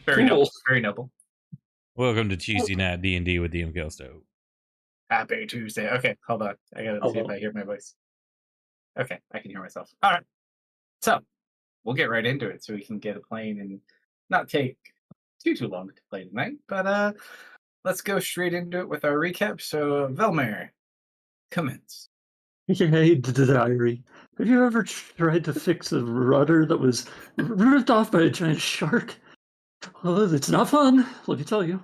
Very noble. Cool. Very noble. Welcome to Tuesday Night D&D with DM Kalsto. Happy Tuesday. Okay, hold on. I gotta see if I hear my voice. Okay, I can hear myself. All right. So we'll get right into it so we can get a plane and not take too long to play tonight. But let's go straight into it with our recap. So Velmer, commence. Hey, diary. Have you ever tried to fix a rudder that was ripped off by a giant shark? Well, it's not fun, let me tell you.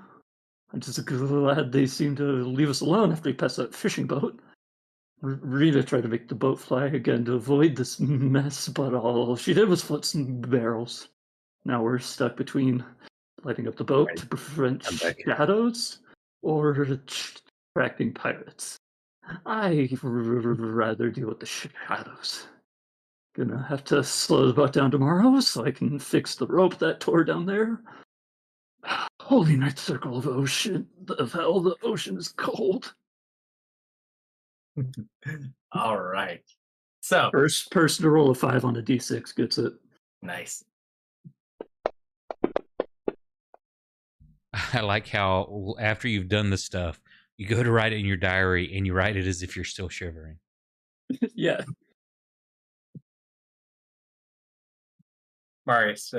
I'm just glad they seem to leave us alone after we passed that fishing boat. Rita tried to make the boat fly again to avoid this mess, but all she did was flip some barrels. Now we're stuck between lighting up the boat to prevent shadows or attracting pirates. I'd rather deal with the shadows. Gonna have to slow the boat down tomorrow so I can fix the rope that tore down there. Holy night circle of ocean. Of hell, the ocean is cold. All right. So First person to roll a 5 on a d6 gets it. nice. I like how after you've done the stuff, you go to write it in your diary and you write it as if you're still shivering. Yeah. Marius,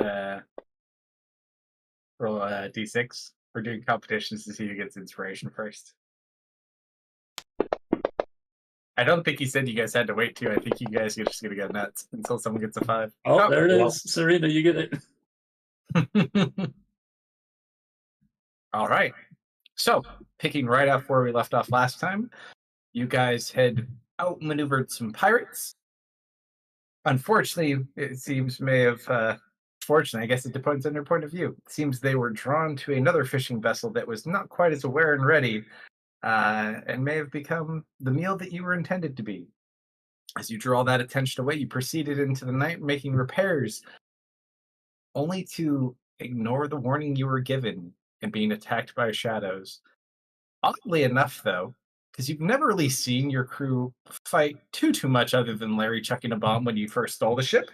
roll a d6. We're doing competitions to see who gets inspiration first. I don't think he said you guys had to wait too. I think you guys are just going to go nuts until someone gets a 5. Oh, there it is. Serena, you get it. All right. So, picking right up where we left off last time, you guys had outmaneuvered some pirates. Unfortunately, it seems fortunately, I guess it depends on your point of view. It seems they were drawn to another fishing vessel that was not quite as aware and ready, and may have become the meal that you were intended to be. As you drew all that attention away, you proceeded into the night making repairs, only to ignore the warning you were given and being attacked by shadows. Oddly enough, though, because you've never really seen your crew fight too much other than Larry chucking a bomb when you first stole the ship,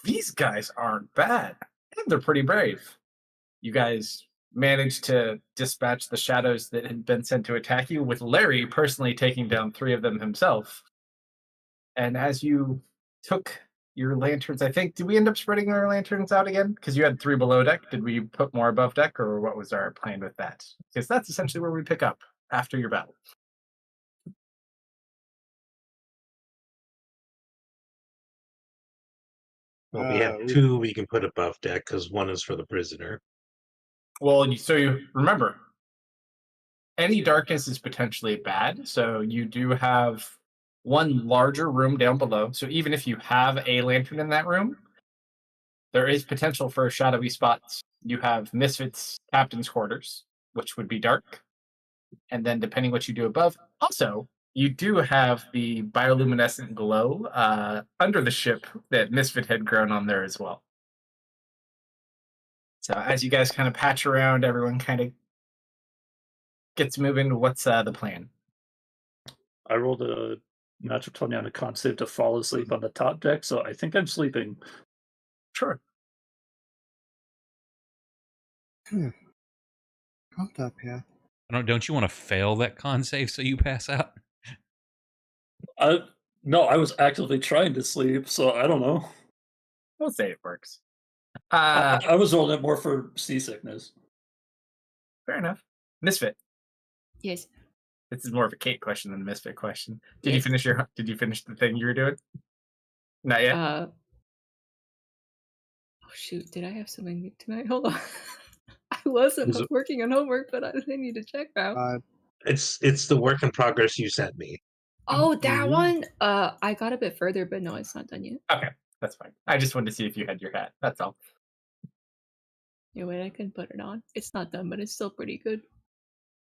these guys aren't bad, and they're pretty brave. You guys managed to dispatch the shadows that had been sent to attack you, with Larry personally taking down 3 of them himself. And as you took your lanterns, I think, did we end up spreading our lanterns out again? Because you had 3 below deck. Did we put more above deck, or what was our plan with that? Because that's essentially where we pick up after your battle. Well, we have 2 we can put above deck because 1 is for the prisoner. Well, so you remember, any darkness is potentially bad. So you do have 1 larger room down below. So even if you have a lantern in that room, there is potential for shadowy spots. You have Misfits' captain's quarters, which would be dark. And then depending what you do above, also, you do have the bioluminescent glow under the ship that Misfit had grown on there as well. So as you guys kind of patch around, everyone kind of gets moving. What's the plan? I rolled a natural 20 on a con save to fall asleep on the top deck, so I think I'm sleeping. Sure. Pumped up, yeah. Don't you want to fail that con save so you pass out? No, I was actively trying to sleep, so I don't know. We'll say it works. I was rolling it more for seasickness. Fair enough. Misfit. Yes. This is more of a Kate question than a Misfit question. Did you finish the thing you were doing? Not yet. Oh shoot! Did I have something tonight? Hold on. I wasn't working on homework, but I need to check now. It's the work in progress you sent me. Oh, that one. I got a bit further, but no, it's not done yet. Okay, that's fine. I just wanted to see if you had your hat. That's all. Yeah, wait, I can put it on. It's not done, but it's still pretty good.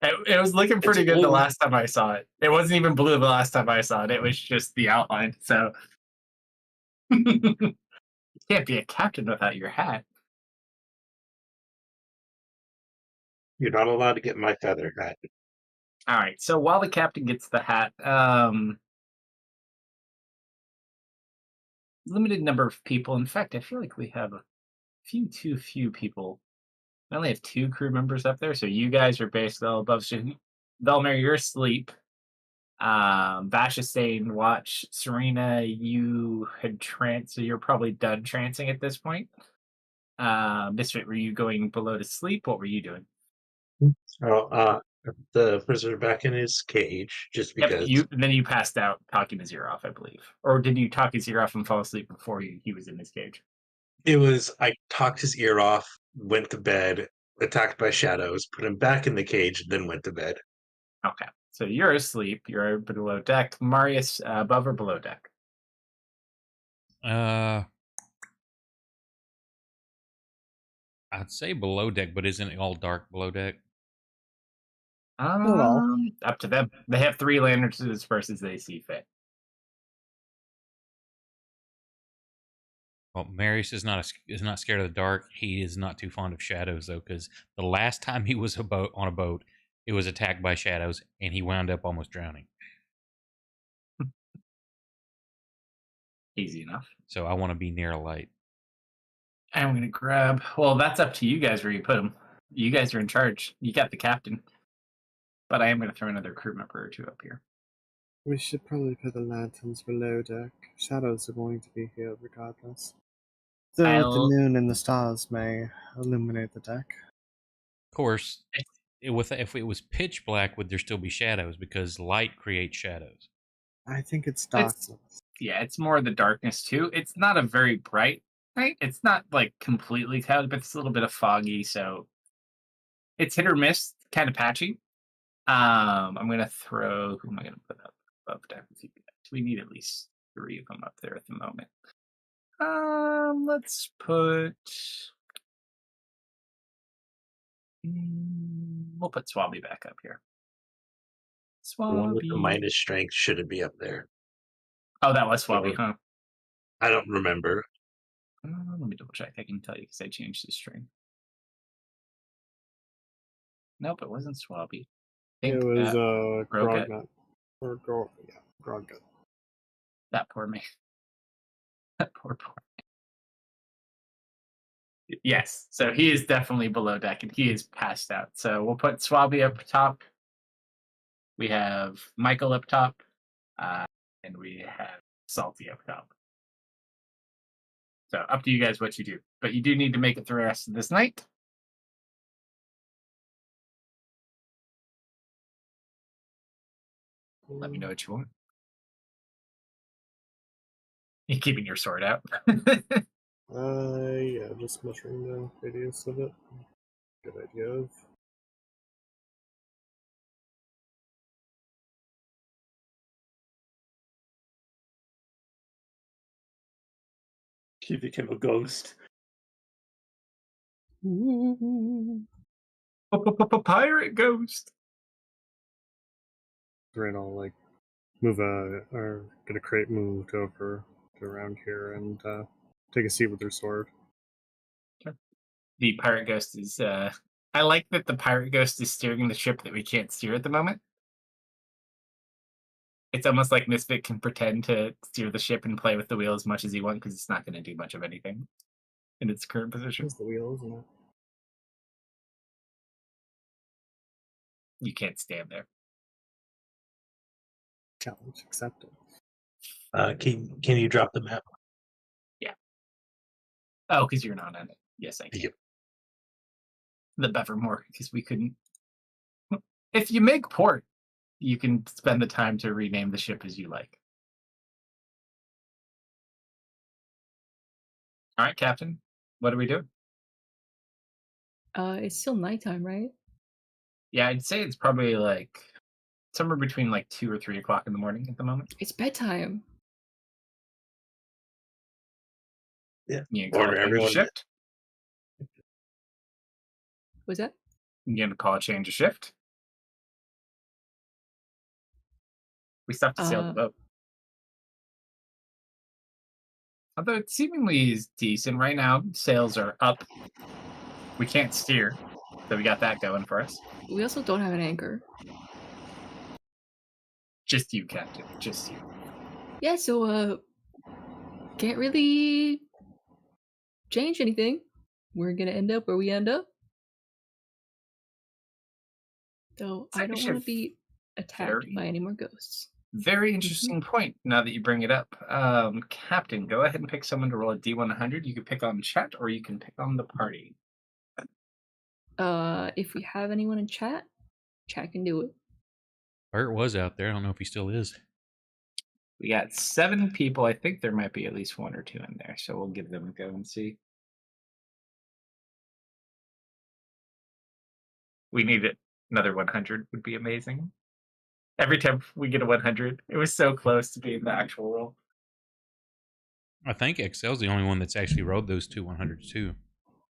It was looking pretty good the last time I saw it. It wasn't even blue the last time I saw it. It was just the outline. So you can't be a captain without your hat. You're not allowed to get my feather hat. All right. So while the captain gets the hat, limited number of people. In fact, I feel like we have too few people I only have 2 crew members up there, so you guys are basically all above. So Velmer, you're asleep. Vash is staying watch. Serena, you had so you're probably done trancing at this point. Misfit, were you going below to sleep? What were you doing? Oh, the prisoner back in his cage, just Yep, because then you passed out talking his ear off, I believe. Or did you talk his ear off and fall asleep before he was in his cage? it was. I talked his ear off, went to bed, attacked by shadows, put him back in the cage, then went to bed. Okay, so you're asleep. You're below deck. Marius, above or below deck? I'd say below deck, but isn't it all dark below deck? Up to them. They have 3 lanterns to disperse as they see fit. Well, Marius is not scared of the dark. He is not too fond of shadows though, because the last time he was on a boat, it was attacked by shadows, and he wound up almost drowning. Easy enough. So I want to be near a light. I'm gonna grab. Well, that's up to you guys where you put them. You guys are in charge. You got the captain. But I am gonna throw another crew member or 2 up here. We should probably put the lanterns below deck. Shadows are going to be here regardless. Though the moon and the stars may illuminate the deck. Of course, if it was pitch black, would there still be shadows? Because light creates shadows. I think it's darkness. It's more the darkness too. It's not a very bright night. It's not like completely cloudy, but it's a little bit of foggy, so it's hit or miss, kind of patchy. I'm gonna throw. Who am I gonna put up above deck with you guys? We need at least 3 of them up there at the moment. Let's put. We'll put Swabby back up here. The one with the Swabby. minus strength shouldn't be up there. Oh, that was Swabby, huh? I don't remember. Let me double check. I can tell you because I changed the string. Nope, it wasn't Swabby. It was Grogut. Grognut. Grogut. That poor man. That poor man. Yes, so he is definitely below deck and he is passed out. So we'll put Swabby up top. We have Michael up top. And we have Salty up top. So up to you guys what you do. But you do need to make it through the rest of this night. Let me know what you want. You keeping your sword out? Yeah, just measuring the radius of it. Good idea of. He became a ghost. Pirate ghost. Right, I'll like move or get a crate moved over to around here and take a seat with her sword. The pirate ghost is I like that the pirate ghost is steering the ship that we can't steer at the moment. It's almost like Misfit can pretend to steer the ship and play with the wheel as much as he wants because it's not going to do much of anything in its current position. It's the wheel, isn't it? You can't stand there. Challenge accepted. Can you drop the map? Yeah. Oh, because you're not on it. Yes, I can. Yep. The Bevermore, because we couldn't. If you make port, you can spend the time to rename the ship as you like. All right, Captain. What do we do? It's still nighttime, right? Yeah, I'd say it's probably like somewhere between like 2 or 3 o'clock in the morning at the moment. It's bedtime. Yeah. You can call it change of shift. Was that? You gonna call a change of shift? We still have to sail the boat. Although it seemingly is decent right now. Sails are up. We can't steer, so we got that going for us. We also don't have an anchor. Just you, Captain. Just you. Yeah, so can't really change anything. We're gonna end up where we end up. Though It's I don't actually want to be attacked by any more ghosts. very Mhm. interesting point now that you bring it up. Captain, go ahead and pick someone to roll a D100. You can pick on chat or you can pick on the party. If we have anyone in chat can do it. Bert was out there. I don't know if he still is. We got 7 people. I think there might be at least 1 or 2 in there, so we'll give them a go and see. We need it. Another 100 would be amazing. Every time we get a 100, it was so close to being the actual roll. I think Excel's the only one that's actually rode those two 100s too.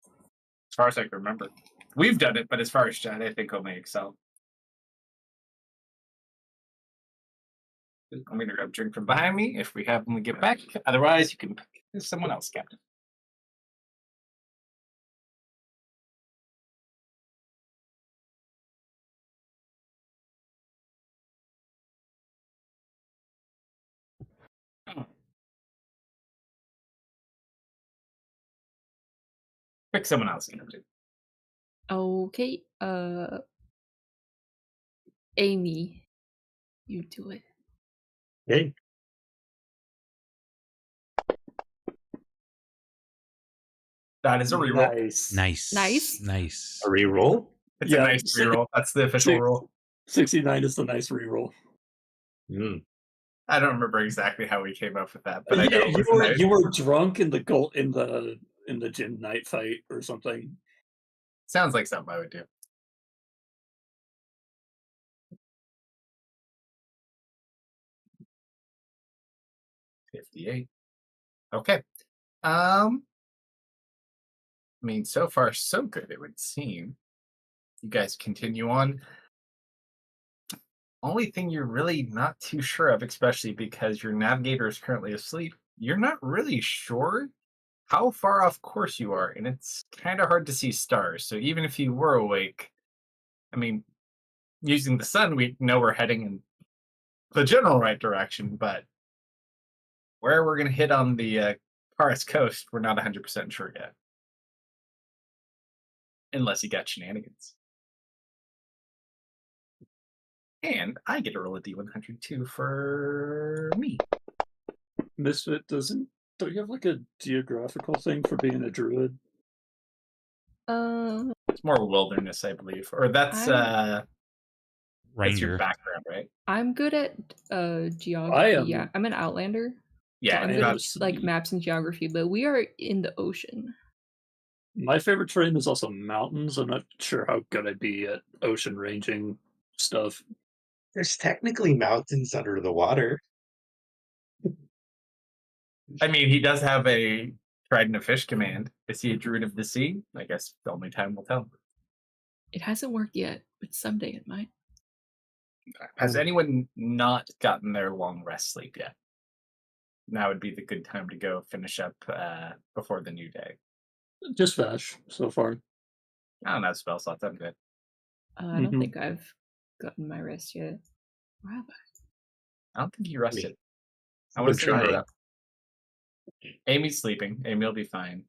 As far as I can remember. We've done it, but as far as chat, I think only Excel. I'm going to grab a drink from behind me if we have when we get back. Otherwise, you can pick someone else, Captain. Pick someone else, Captain. Okay, Amy, you do it. Okay. That is a reroll. Nice. A reroll? It's a nice reroll. That's the official rule. 69 is the nice reroll. I don't remember exactly how we came up with that, but I know it was nice. You were drunk in the gym night fight or something. Sounds like something I would do. $58. Okay. I mean, so far so good, it would seem. You guys continue on. Only thing you're really not too sure of, especially because your navigator is currently asleep, you're not really sure how far off course you are, and it's kind of hard to see stars. So even if you were awake, I mean, using the sun, we know we're heading in the general right direction, but where we're going to hit on the Paris coast, we're not 100% sure yet. Unless you got shenanigans. And I get to roll a D100 too for me. Misfit don't you have like a geographical thing for being a druid? It's more wilderness, I believe. Or that's your Ranger. background, right? I'm good at geography. Yeah, I'm an outlander. Yeah, so I'm good at like maps and geography, but we are in the ocean. My favorite terrain is also mountains. I'm not sure how good I'd be at ocean ranging stuff. There's technically mountains under the water. I mean, he does have a trident of fish command. Is he a druid of the sea? I guess the only time will tell. It hasn't worked yet, but someday it might. Has anyone not gotten their long rest sleep yet? Now would be the good time to go finish up before the new day. Just Vash so far. I don't have spell slots. I'm good. I don't think I've gotten my rest yet. Or have I? I don't think you rested. I want to say that. Amy's sleeping. Amy will be fine.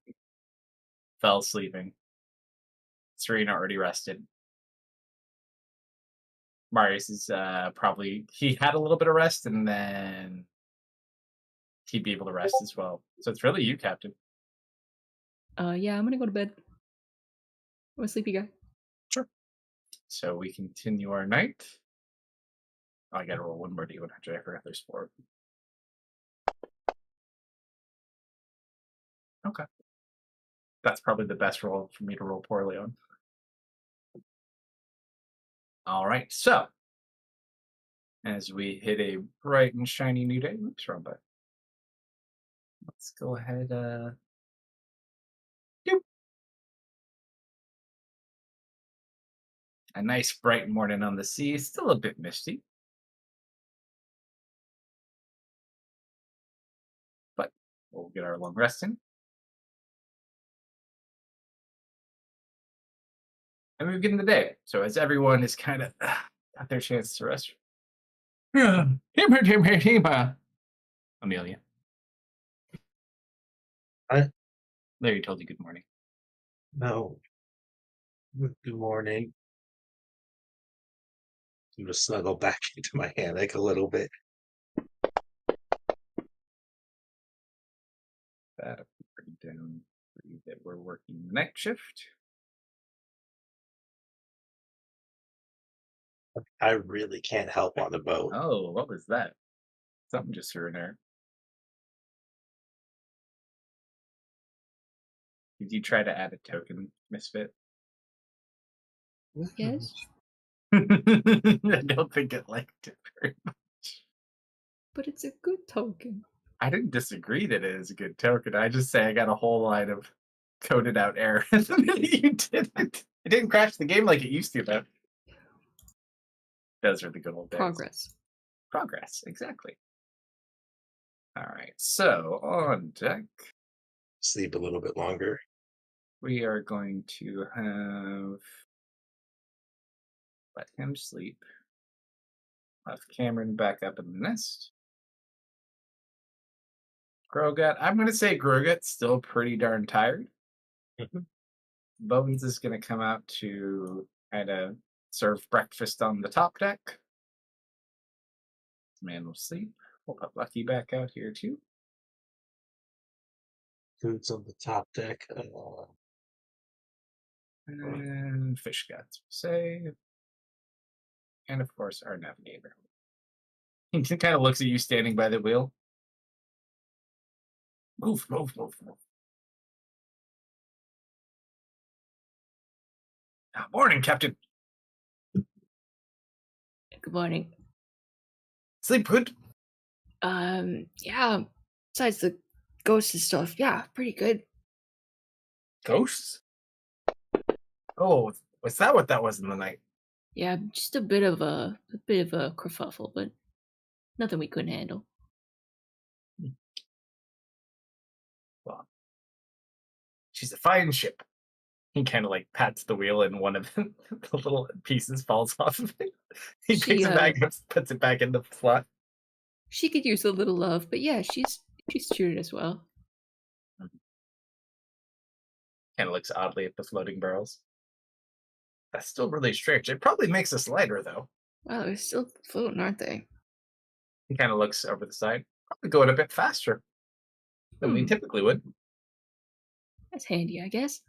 Fell's sleeping. Serena already rested. Marius is probably, he had a little bit of rest and then he'd be able to rest as well. So it's really you, Captain. Yeah, I'm gonna go to bed. I'm a sleepy guy. Sure. So we continue our night. Oh, I gotta roll one more D100. I forgot there's 4. Okay. That's probably the best roll for me to roll poorly on. All right, so as we hit a bright and shiny new day, oops, wrong button. Let's go ahead. A nice bright morning on the sea, still a bit misty. But we'll get our long rest in. And we begin the day. So as everyone is kind of got their chance to rest. Amelia. Larry told you good morning. No. Good morning. I'm gonna snuggle back into my hammock a little bit. That bring down for you that we're working the night shift. I really can't help on the boat. Oh, what was that? Something just threw in there. Did you try to add a token, Misfit? Yes, I don't think it liked it very much. but it's a good token. I didn't disagree that it is a good token. I just say I got a whole line of coded out errors. You didn't. It didn't crash the game like it used to, though. Those are the good old days. Progress, exactly. All right, so on deck, Sleep a little bit longer. we are going to have let him sleep. Left Cameron back up in the nest. Grogut, I'm going to say Grogut's still pretty darn tired. Mhm. Bones is going to come out to kind of serve breakfast on the top deck. Man will sleep. We'll put Lucky back out here too. Food's on the top deck. And Fish Gods will save. And of course, our navigator. He kind of looks at you standing by the wheel. Move, move, move, move. Morning, Captain. Good morning. Sleep good? Yeah. Besides the ghosts and stuff, yeah, pretty good. Ghosts? Oh, was that what that was in the night? Yeah, just a bit of a kerfuffle, but nothing we couldn't handle. Well, she's a fine ship. He kind of like pats the wheel, and one of the little pieces falls off of it. He picks it back up, puts it back in the slot. She could use a little love, but yeah, she's treated as well. Kind of looks oddly at the floating barrels. That's still really strange. It probably makes us lighter, though. Wow, they're still floating, aren't they? He kind of looks over the side. Probably going a bit faster than we typically would. That's handy, I guess.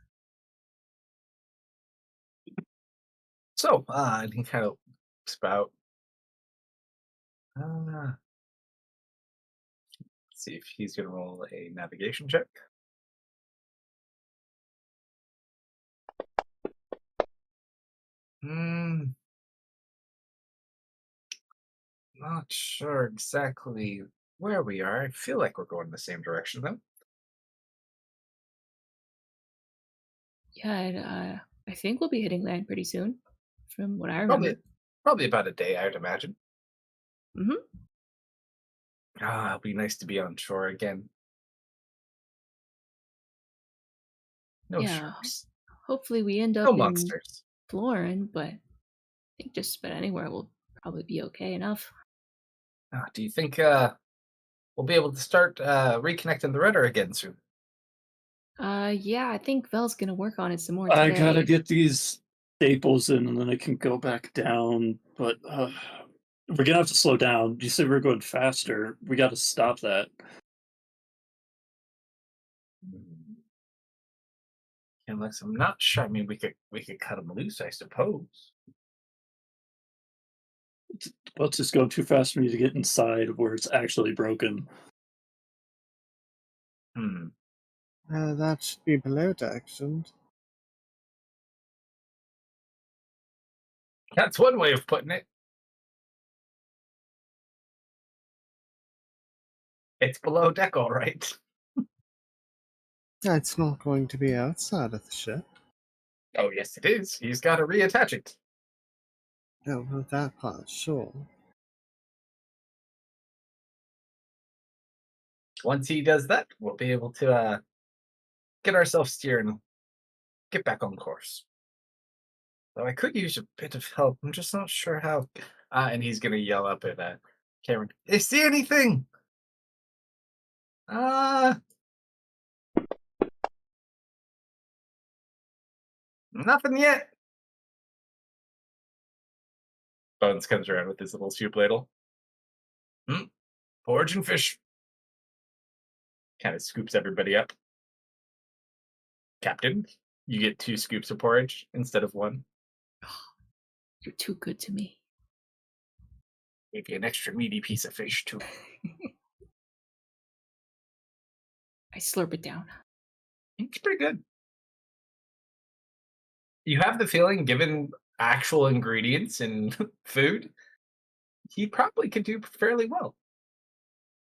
So, and he kind of looks about. Let's see if he's going to roll a navigation check. Not sure exactly where we are. I feel like we're going the same direction, though. Yeah, and, I think we'll be hitting land pretty soon, from what I remember. Probably about a day, I would imagine. Mm-hmm. It'll be nice to be on shore again. No sharks. Hopefully we end up No in monsters. Florin, but I think just about anywhere will probably be okay enough. Do you think we'll be able to start reconnecting the rudder again soon? Yeah, I think Vel's gonna work on it some more I today. gotta get these staples in, and then I can go back down. But we're gonna have to slow down. You said we were going faster. We got to stop that. Unless I'm not sure. I mean, we could cut them loose, I suppose. Let's just go too fast for me to get inside where it's actually broken. That should be below deck, shouldn't? That's one way of putting it. It's below deck, all right. It's not going to be outside of the ship. Oh, yes, it is. He's got to reattach it. Oh, well, that part, sure. Once he does that, we'll be able to get ourselves steering, get back on course. Though I could use a bit of help. I'm just not sure how. And he's going to yell up at Cameron. You see anything? Nothing yet. Bones comes around with his little soup ladle. Porridge and fish. Kind of scoops everybody up. Captain, you get 2 scoops of porridge instead of 1. You're too good to me. Maybe an extra meaty piece of fish, too. I slurp it down. It's pretty good. You have the feeling, given actual ingredients and food, he probably could do fairly well.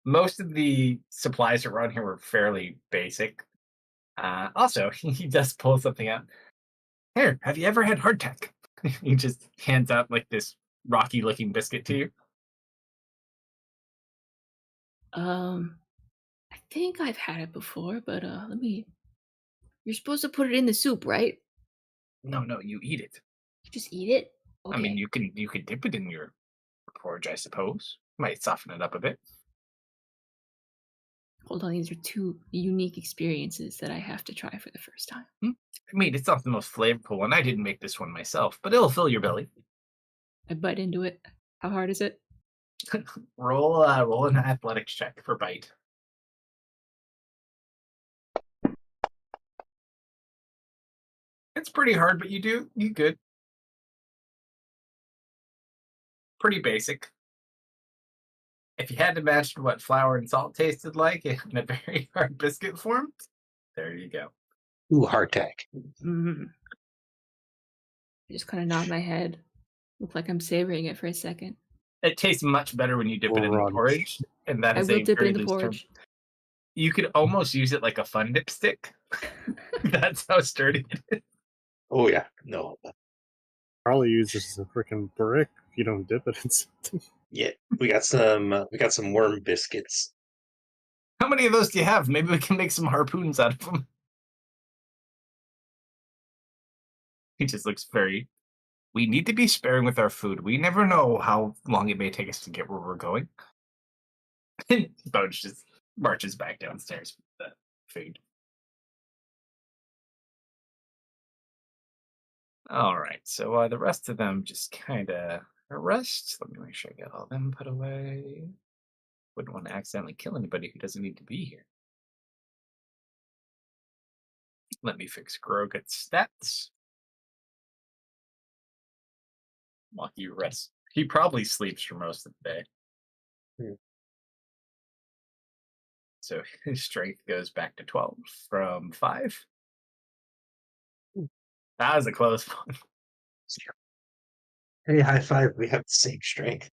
Most of the supplies around here were fairly basic. Also, he does pull something out. Here, have you ever had hardtack? He just hands out like this rocky-looking biscuit to you. I think I've had it before, but let me. You're supposed to put it in the soup, right? No, you eat it. You just eat it. Okay. I mean, you can dip it in your porridge, I suppose. Might soften it up a bit. Hold on, these are 2 unique experiences that I have to try for the first time. I mean, it's not the most flavorful one. I didn't make this one myself, but it'll fill your belly. I bite into it. How hard is it? Roll an athletics check for bite. It's pretty hard, but you good. Pretty basic. If you had to imagine what flour and salt tasted like in a very hard biscuit form, there you go. Ooh, hardtack. I just kind of nod my head. Look like I'm savoring it for a second. It tastes much better when you dip it in the Crunch. porridge, and that I is will a dip it very in the loose term. porridge. You could almost use it like a fun dip stick. That's how sturdy it is. Oh yeah, no. Probably use this as a freaking brick if you don't dip it in something. Yeah, we got some worm biscuits. How many of those do you have? Maybe we can make some harpoons out of them. He just looks very. We need to be sparing with our food. We never know how long it may take us to get where we're going. Bones just marches back downstairs with the food. All right, so the rest of them just kind of rest. Let me make sure I get all them put away. Wouldn't want to accidentally kill anybody who doesn't need to be here. Let me fix Grogan's stats. While you rest. He probably sleeps for most of the day. So his strength goes back to 12 from 5. That was a close one. Hey, high five. We have the same strength.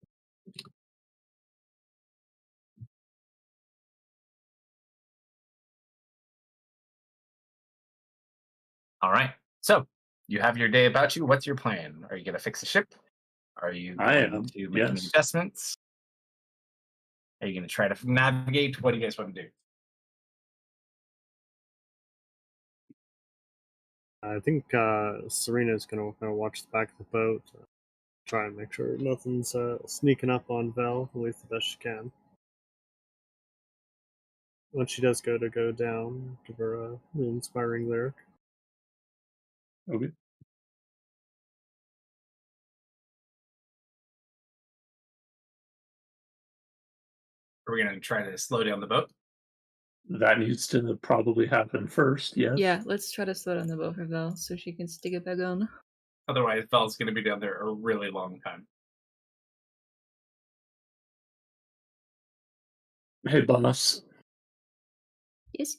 All right. So you have your day about you. What's your plan? Are you going to fix the ship? Are you going to make any investments? Are you going to try to navigate? What do you guys want to do? I think Serena's gonna kind of watch the back of the boat, try and make sure nothing's sneaking up on Vel, at least the best she can. When she does go down, give her an inspiring lyric. Okay. Are we going to try to slow down the boat? That needs to probably happen first, yes? Yeah, let's try to slow down the boat for Vel so she can stick it back on. Otherwise, Vel's going to be down there a really long time. Hey, boss. Yes?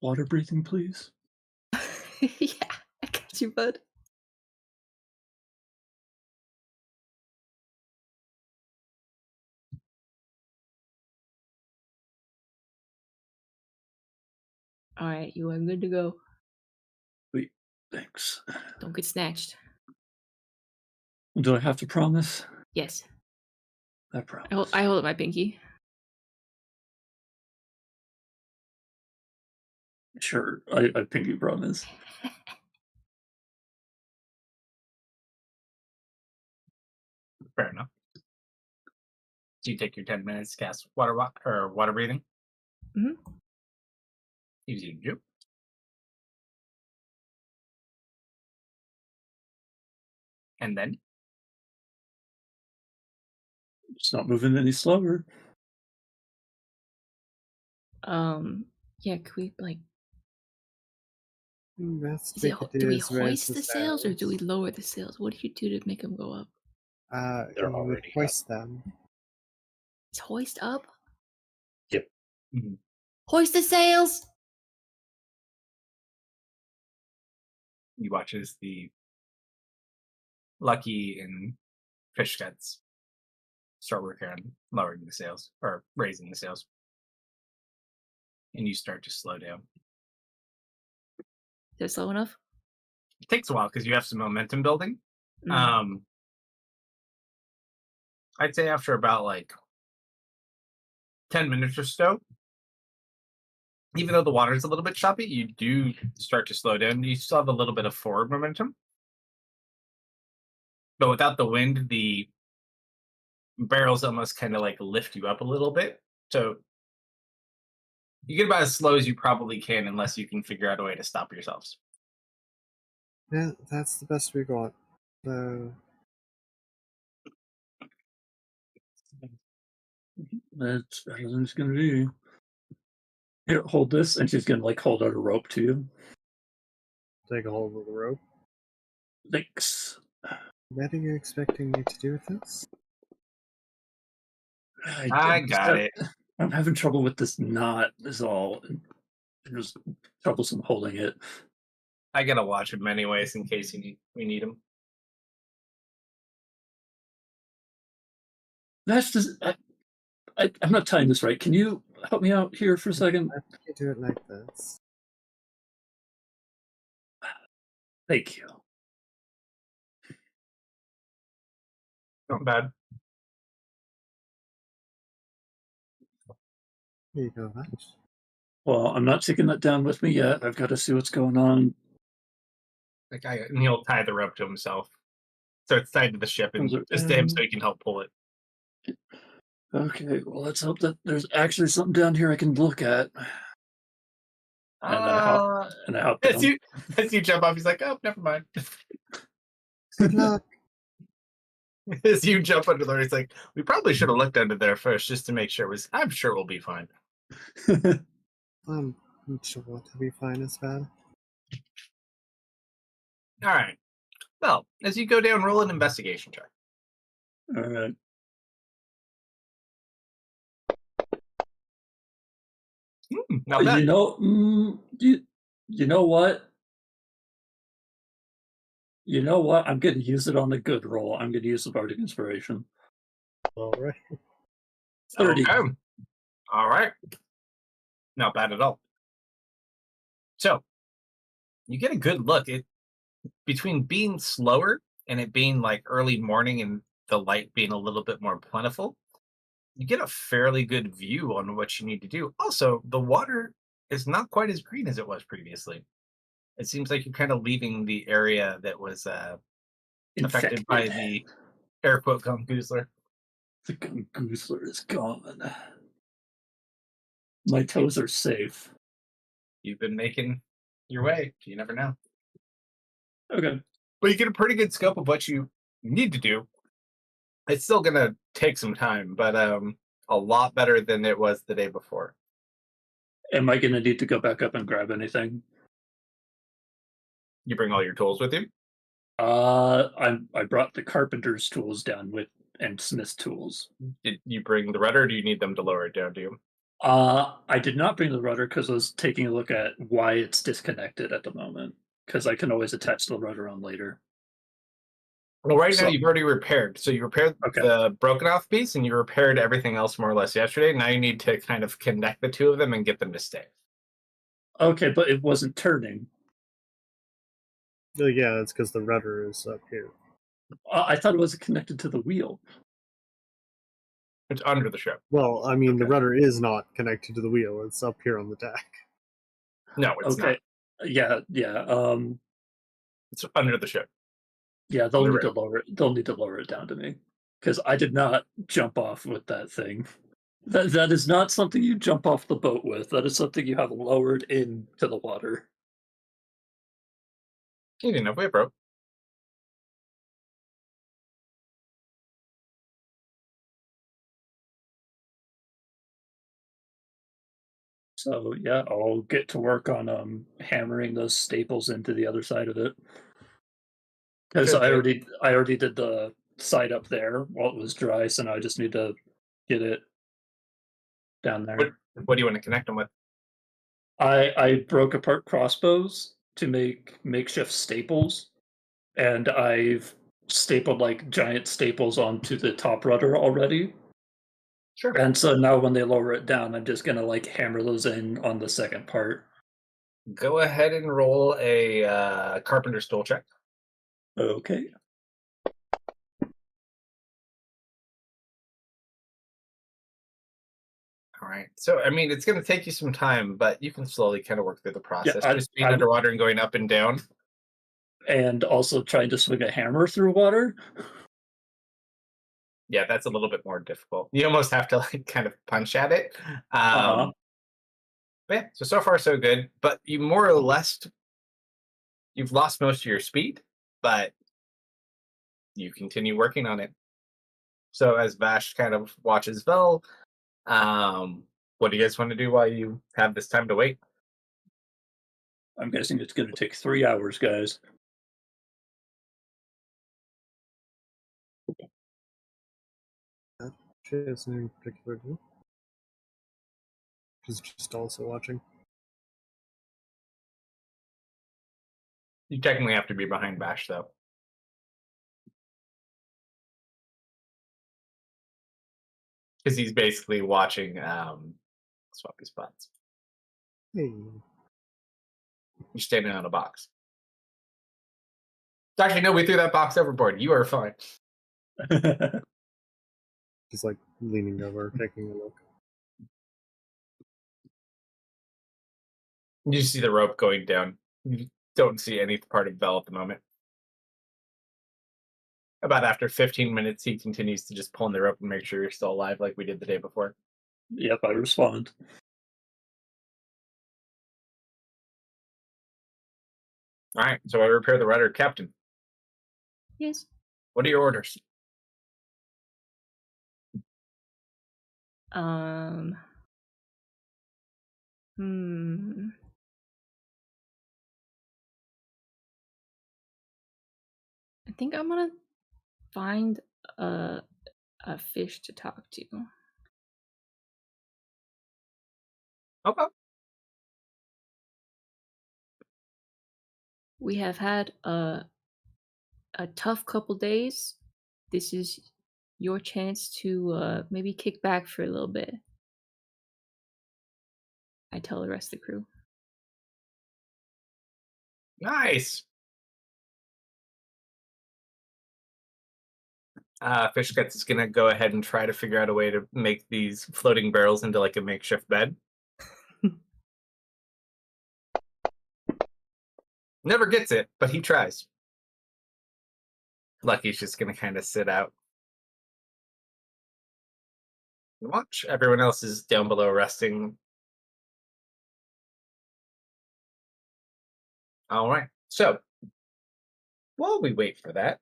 Water breathing, please. Yeah, I got you, bud. Alright, you are good to go. Wait, thanks. Don't get snatched. Do I have to promise? Yes. I promise. I hold up my pinky. Sure, I pinky promise. Fair enough. So you take your 10 minutes to cast water breathing? Mm-hmm. Easy to do. And then? It's not moving any slower. Yeah, could we like? Best Is we it, could do we is raise hoist the sails or do we lower the sails? What do you do to make them go up? They're You would already up. hoist them. It's hoist up. Yep. Hoist the sails. You watch as the Lucky and Fish Guts start working on lowering the sails or raising the sails, and you start to slow down. Is it slow enough? It takes a while because you have some momentum building. Mm. I'd say after about like 10 minutes or so, even though the water's a little bit choppy, you do start to slow down. You still have a little bit of forward momentum. But without the wind, the barrels almost kind of like lift you up a little bit. So you get about as slow as you probably can unless you can figure out a way to stop yourselves. Yeah, that's the best we got. So That's better than it's gonna be. Here, hold this, and she's gonna like hold out a rope to you. take a hold of the rope. Thanks. What are you expecting me to do with this? I got it. I'm having trouble with this knot. Is all. There's troublesome holding it. I gotta watch him anyways in case we need him. That's just. I'm not tying this right. Can you help me out here for a second? I think you do it like this. Thank you. Not bad. Here you go, that. Well, I'm not taking that down with me yet. I've got to see what's going on. And he'll tie the rope to himself. So it's tied to the ship and just to him so he can help pull it. Okay, well, let's hope that there's actually something down here I can look at. And I hop down. As you jump off, he's like, "Oh, never mind." Good luck. As you jump under there, he's like, "We probably should have looked under there first just to make sure it was. I'm sure we'll be fine." I'm not sure what to be fine as well. All right. Well, as you go down, roll an investigation check. All right. Not bad. You know what? You know what? I'm going to use it on a good roll. I'm going to use the Bardic Inspiration. All right. 30. Okay. All right. Not bad at all. So you get a good look. Between being slower and it being like early morning and the light being a little bit more plentiful, you get a fairly good view on what you need to do. Also, the water is not quite as green as it was previously. It seems like you're kind of leaving the area that was affected by the air quote Gungoozler. The Gungoozler is gone. My toes are safe. You've been making your way. You never know. Okay. But you get a pretty good scope of what you need to do. It's still going to take some time, but a lot better than it was the day before. Am I going to need to go back up and grab anything? You bring all your tools with you? I brought the carpenter's tools down and smith's tools. Did you bring the rudder, or do you need them to lower it down to you? I did not bring the rudder because I was taking a look at why it's disconnected at the moment. Because I can always attach the rudder on later. Well, now you've already repaired. So you repaired the broken off piece and you repaired everything else more or less yesterday. Now you need to kind of connect the two of them and get them to stay. Okay, but it wasn't turning. Yeah, it's because the rudder is up here. I thought it was connected to the wheel. It's under the ship. Well, I mean, the rudder is not connected to the wheel. It's up here on the deck. No, it's not. Yeah. It's under the ship. Yeah, they'll need to lower it down to me because I did not jump off with that thing. That is not something you jump off the boat with. That is something you have lowered into the water. You didn't know we have rope. So yeah, I'll get to work on hammering those staples into the other side of it. Because Sure thing. I already did the side up there while it was dry, so now I just need to get it down What there. What do you want to connect them with? I broke apart crossbows to make makeshift staples, and I've stapled like giant staples onto the top rudder already. Sure. And so now when they lower it down, I'm just gonna like hammer those in on the second part. Go ahead and roll a carpenter's tool check. Okay. All right. So, I mean, it's going to take you some time, but you can slowly kind of work through the Yeah, process. Just being I underwater and going up and down. and also trying to swing a hammer through water. Yeah, that's a little bit more difficult. You almost have to like kind of punch at it. Uh-huh. But yeah, so far so good. But you more or less you've lost most of your speed, but you continue working on it. So as Vash kind of watches Vel, what do you guys want to do while you have this time to wait? I'm guessing it's gonna take 3 hours, guys. She has no particular view. She's just also watching. You technically have to be behind Bash though. Because he's basically watching swappy spots. Hey. You're standing on a box. Actually, no, we threw that box overboard. You are fine. She's like leaning over, taking a look. You see the rope going down. You don't see any part of Vel at the moment. About after 15 minutes, he continues to just pull on the rope and make sure you're still alive like we did the day before. Yep, I respond. All right, so I repair the rudder. Captain, Yes. what are your orders? Um. Hmm. I think I'm gonna find a a fish to talk to. Okay. We have had a tough couple days. This is your chance to maybe kick back for a little bit. I tell the rest of the crew. Nice. Fishguts is going to go ahead and try to figure out a way to make these floating barrels into like a makeshift bed. Never gets it, but he tries. Lucky's just going to kind of sit out. Watch. Everyone else is down below resting. All right. So, while we wait for that,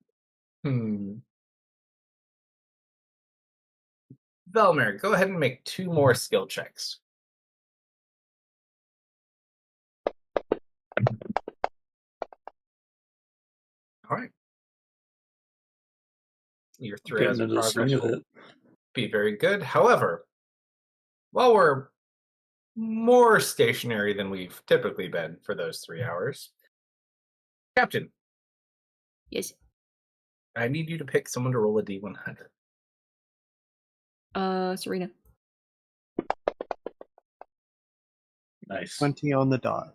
Velmer, go ahead and make 2 more skill checks. All right. Your 3 Getting hours of into the swing progress of will it. be very good. However, while we're more stationary than we've typically been for those 3 hours, Captain, Yes. I need you to pick someone to roll a D100. Serena. Nice. 20 on the dot.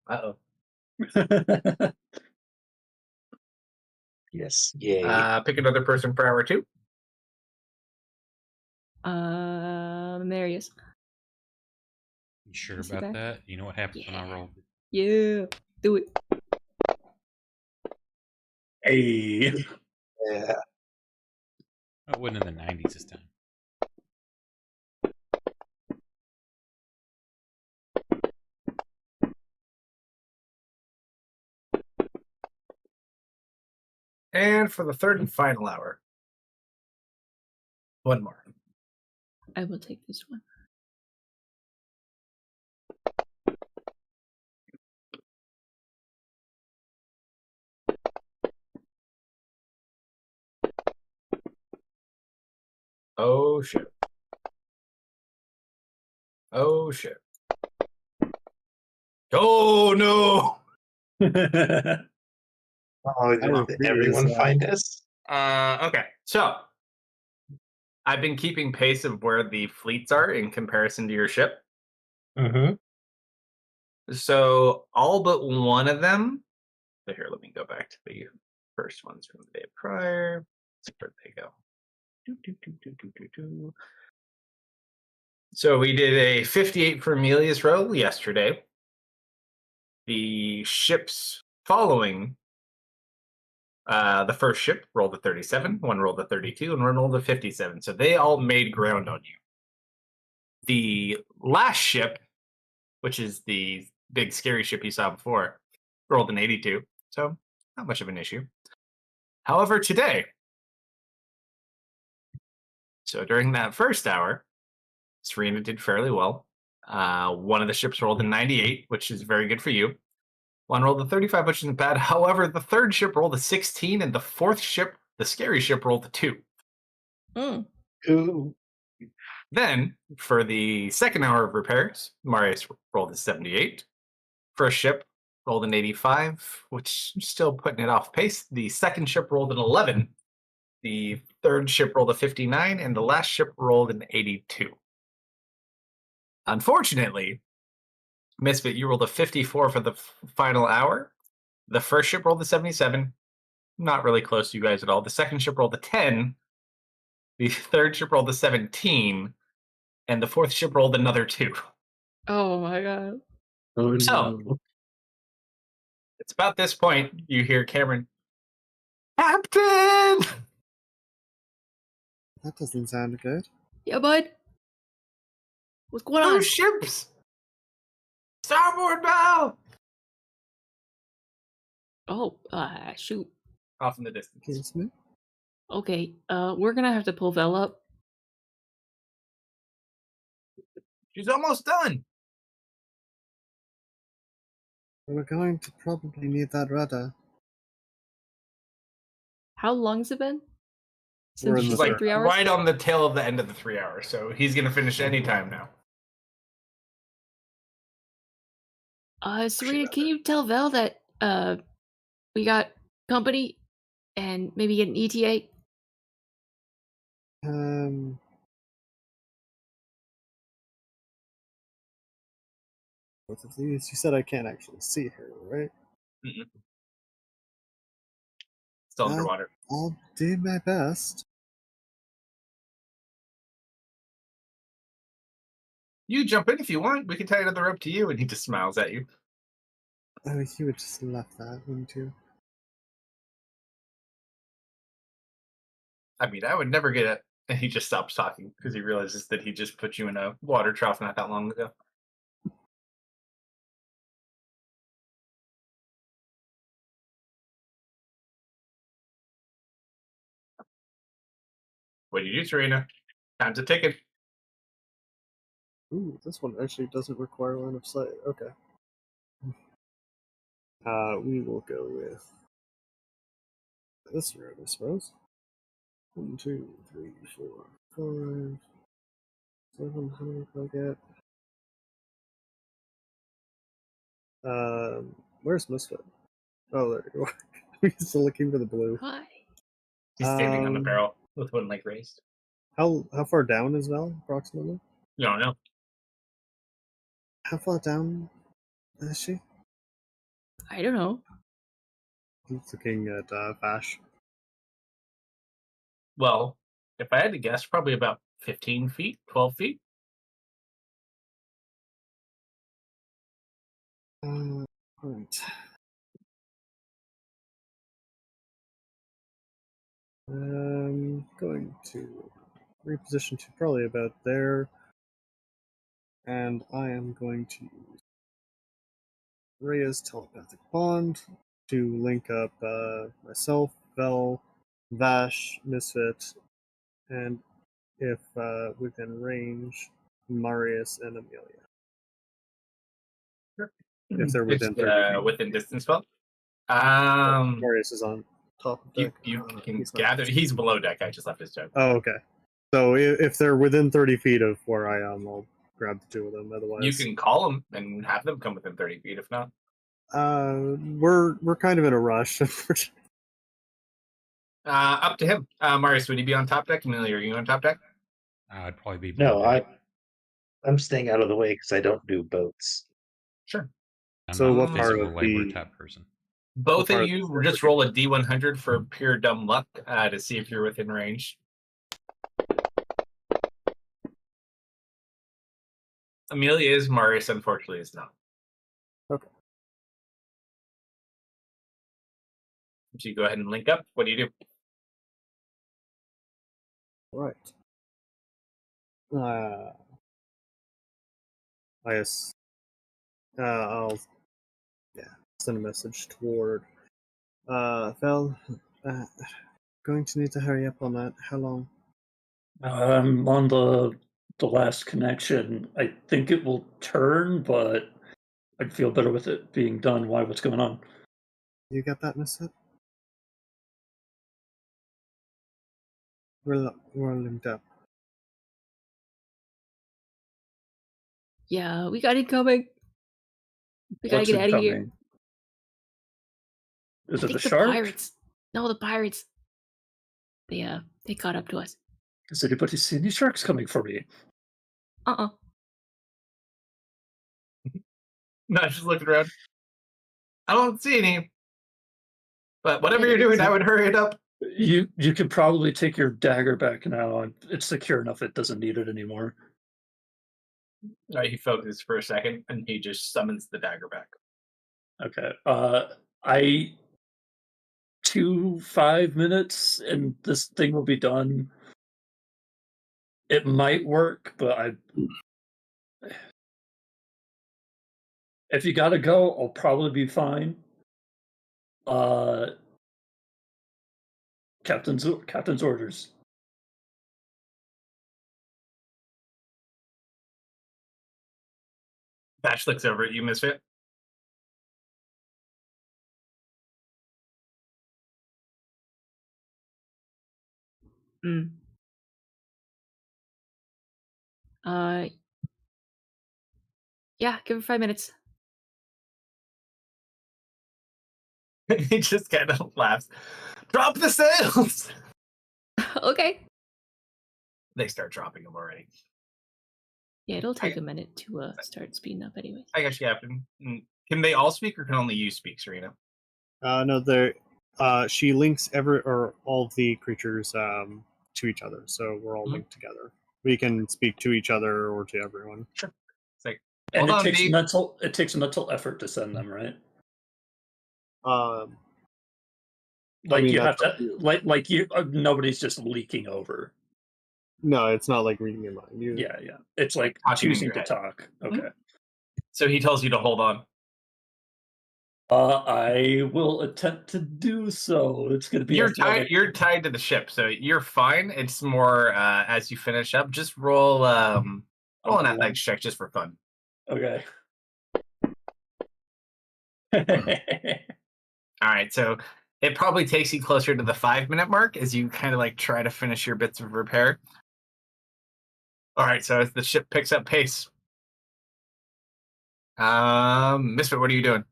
Uh-oh. Yes. Yay. Pick another person for hour 2. Marius. You sure Is he about back? that? You know what happens when I Yeah. roll? Yeah. Do it. Hey. Yeah. I wasn't in the 90s this time. And for the third and final hour, one more. I will take this one. Oh shit. Oh shit. Oh no! Oh, I did everyone refuse that. find us? Okay, so I've been keeping pace of where the fleets are in comparison to your ship. Mm-hmm. So all but one of them. So here, let me go back to the first ones from the day prior. Let's see where they go. So we did a 58 for Amelia's roll yesterday. The ships following the first ship rolled a 37, one rolled a 32, and one rolled a 57. So they all made ground on you. The last ship, which is the big scary ship you saw before, rolled an 82. So not much of an issue. However, today, so during that first hour, Serena did fairly well. One of the ships rolled a 98, which is very good for you. One rolled a 35, which isn't bad. However, the third ship rolled a 16, and the fourth ship, the scary ship, rolled a 2. Mm. Ooh. Then, for the second hour of repairs, Marius rolled a 78. First ship rolled an 85, which is still putting it off pace. The second ship rolled an 11. The third ship rolled a 59, and the last ship rolled an 82. Unfortunately, Misfit, you rolled a 54 for the final hour. The first ship rolled a 77. Not really close to you guys at all. The second ship rolled a 10. The third ship rolled a 17. And the fourth ship rolled another 2. Oh my god. Oh So, no. it's about this point you hear Cameron, Captain! That doesn't sound good. Yeah, bud. What's going on? Those ships! Starboard bow! Oh, shoot. Off in the distance. Excuse me? Okay, we're gonna have to pull Vel up. She's almost done. We're going to probably need that rudder. How long's it been? We're Since in she the She's said like 3 hours? right on the tail of the end of the 3 hours, so he's gonna finish any time now. Serena, can you tell Vel that, we got company and maybe get an E ETA? Both of these. You said I can't actually see her, right? Mm-mm. Still underwater. I'll do my best. You jump in if you want. We can tie another rope to you, and he just smiles at you. Oh, you would just left that, wouldn't you? I mean, I would never get it. And he just stops talking because he realizes that he just put you in a water trough not that long ago. What do you do, Serena? Time's a ticking. Ooh, this one actually doesn't require line of sight. Okay. We will go with this road, I suppose. 1, 2, 3, 4, 5, 7. How many can I get? Where's Misfit? Oh, there you are. We're still looking for the blue. Hi. He's standing on the barrel with one leg raised. How far down is Val, approximately? You don't know. How far down is she? I don't know. He's looking at Vash. Well, if I had to guess, probably about 15 feet, 12 feet. Alright. Going to reposition to probably about there. And I am going to use Rhea's telepathic bond to link up myself, Vel, Vash, Misfit, and if within range, Marius and Amelia. Sure. If they're within 30 feet. Within distance spell. Marius is on top of deck. You can he's gather. He's below deck. I just left his joke. Oh, okay. So if they're within 30 feet of where I am, I'll grab the two of them. Otherwise, You can call them and have them come within 30 feet. If not, we're kind of in a rush. up to him. Marius, would you be on top deck? Amelia, are you on top deck? I'd probably be No, below deck. I'm staying out of the way because I don't do boats. Sure. I'm So not what a part physical of labor the- type person. Both part of of you the- just roll a D100 for pure dumb luck to see if you're within range. Amelia is. Marius, unfortunately, is not. Okay. So you go ahead and link up. What do you do? Right. I'll send a message toward Vel. Going to need to hurry up on that. How long? I'm on the last connection. I think it will turn, but I'd feel better with it being done. Why? What's going on? You got that, Misfit? We're linked up. Yeah, we got it coming. We gotta What's get out of here. incoming? Is I it think the the shark? pirates. No, the pirates. They caught up to us. Has anybody seen these sharks coming for me? No, just looking around. I don't see any. But whatever Yeah, you're doing, it's- I would hurry it up. You can probably take your dagger back now. It's secure enough; it doesn't need it anymore. He focuses for a second, and he just summons the dagger back. Okay. 5 minutes, and this thing will be done. It might work, but if you gotta go, I'll probably be fine. Captain's orders. Bash looks over at you, Misfit. Mm. Yeah, give her 5 minutes. He just kind of laughs. Drop the sails! Okay. They start dropping them already. Yeah, it'll take a minute to start speeding up anyways. I guess, Captain. Can they all speak, or can only you speak, Serena? No, she links all of the creatures to each other, so we're all linked together. We can speak to each other or to everyone. Sure. It's like, And hold on, it takes mental effort to send them, right? Like mean, you have that's to, nobody's just leaking over. No, it's not like reading your mind. Yeah. It's like Talking in choosing your to head. talk. Okay. So he tells you to hold on. I will attempt to do so. It's going to be. You're tied to the ship, so you're fine. It's more as you finish up, just roll an athletics check just for fun. Okay. All right, so it probably takes you closer to the 5-minute mark as you kind of like try to finish your bits of repair. All right, so as the ship picks up pace, Misfit, what are you doing?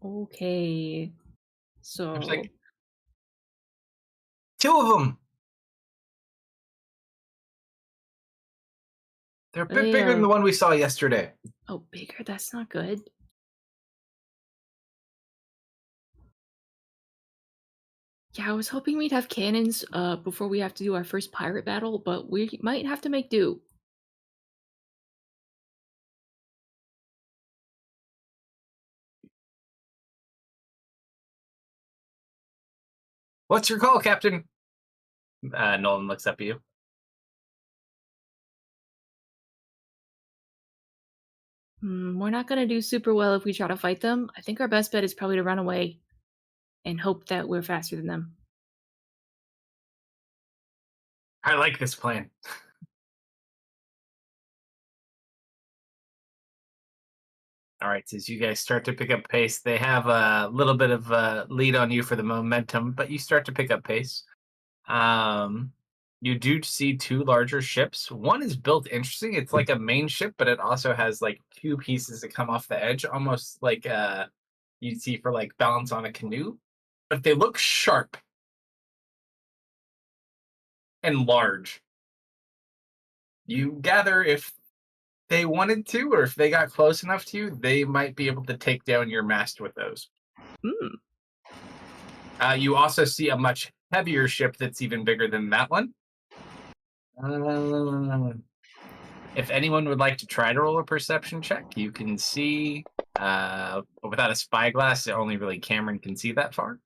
Okay. So There's like 2 of them. They're a bit bigger than the one we saw yesterday. Oh, bigger? That's not good. Yeah, I was hoping we'd have cannons before we have to do our first pirate battle, but we might have to make do. What's your call, Captain? Nolan looks up at you. We're not gonna do super well if we try to fight them. I think our best bet is probably to run away and hope that we're faster than them. I like this plan. All right, as you guys start to pick up pace, they have a little bit of a lead on you for the momentum, but you start to pick up pace. Um, you do see two larger ships. One is built interesting. It's like a main ship, but it also has like two pieces that come off the edge, almost like you'd see for like balance on a canoe. But they look sharp and large. You gather if they wanted to, or if they got close enough to you, they might be able to take down your mast with those. Mm. You also see a much heavier ship that's even bigger than that one. If anyone would like to try to roll a perception check, you can see without a spyglass, only really Cameron can see that far.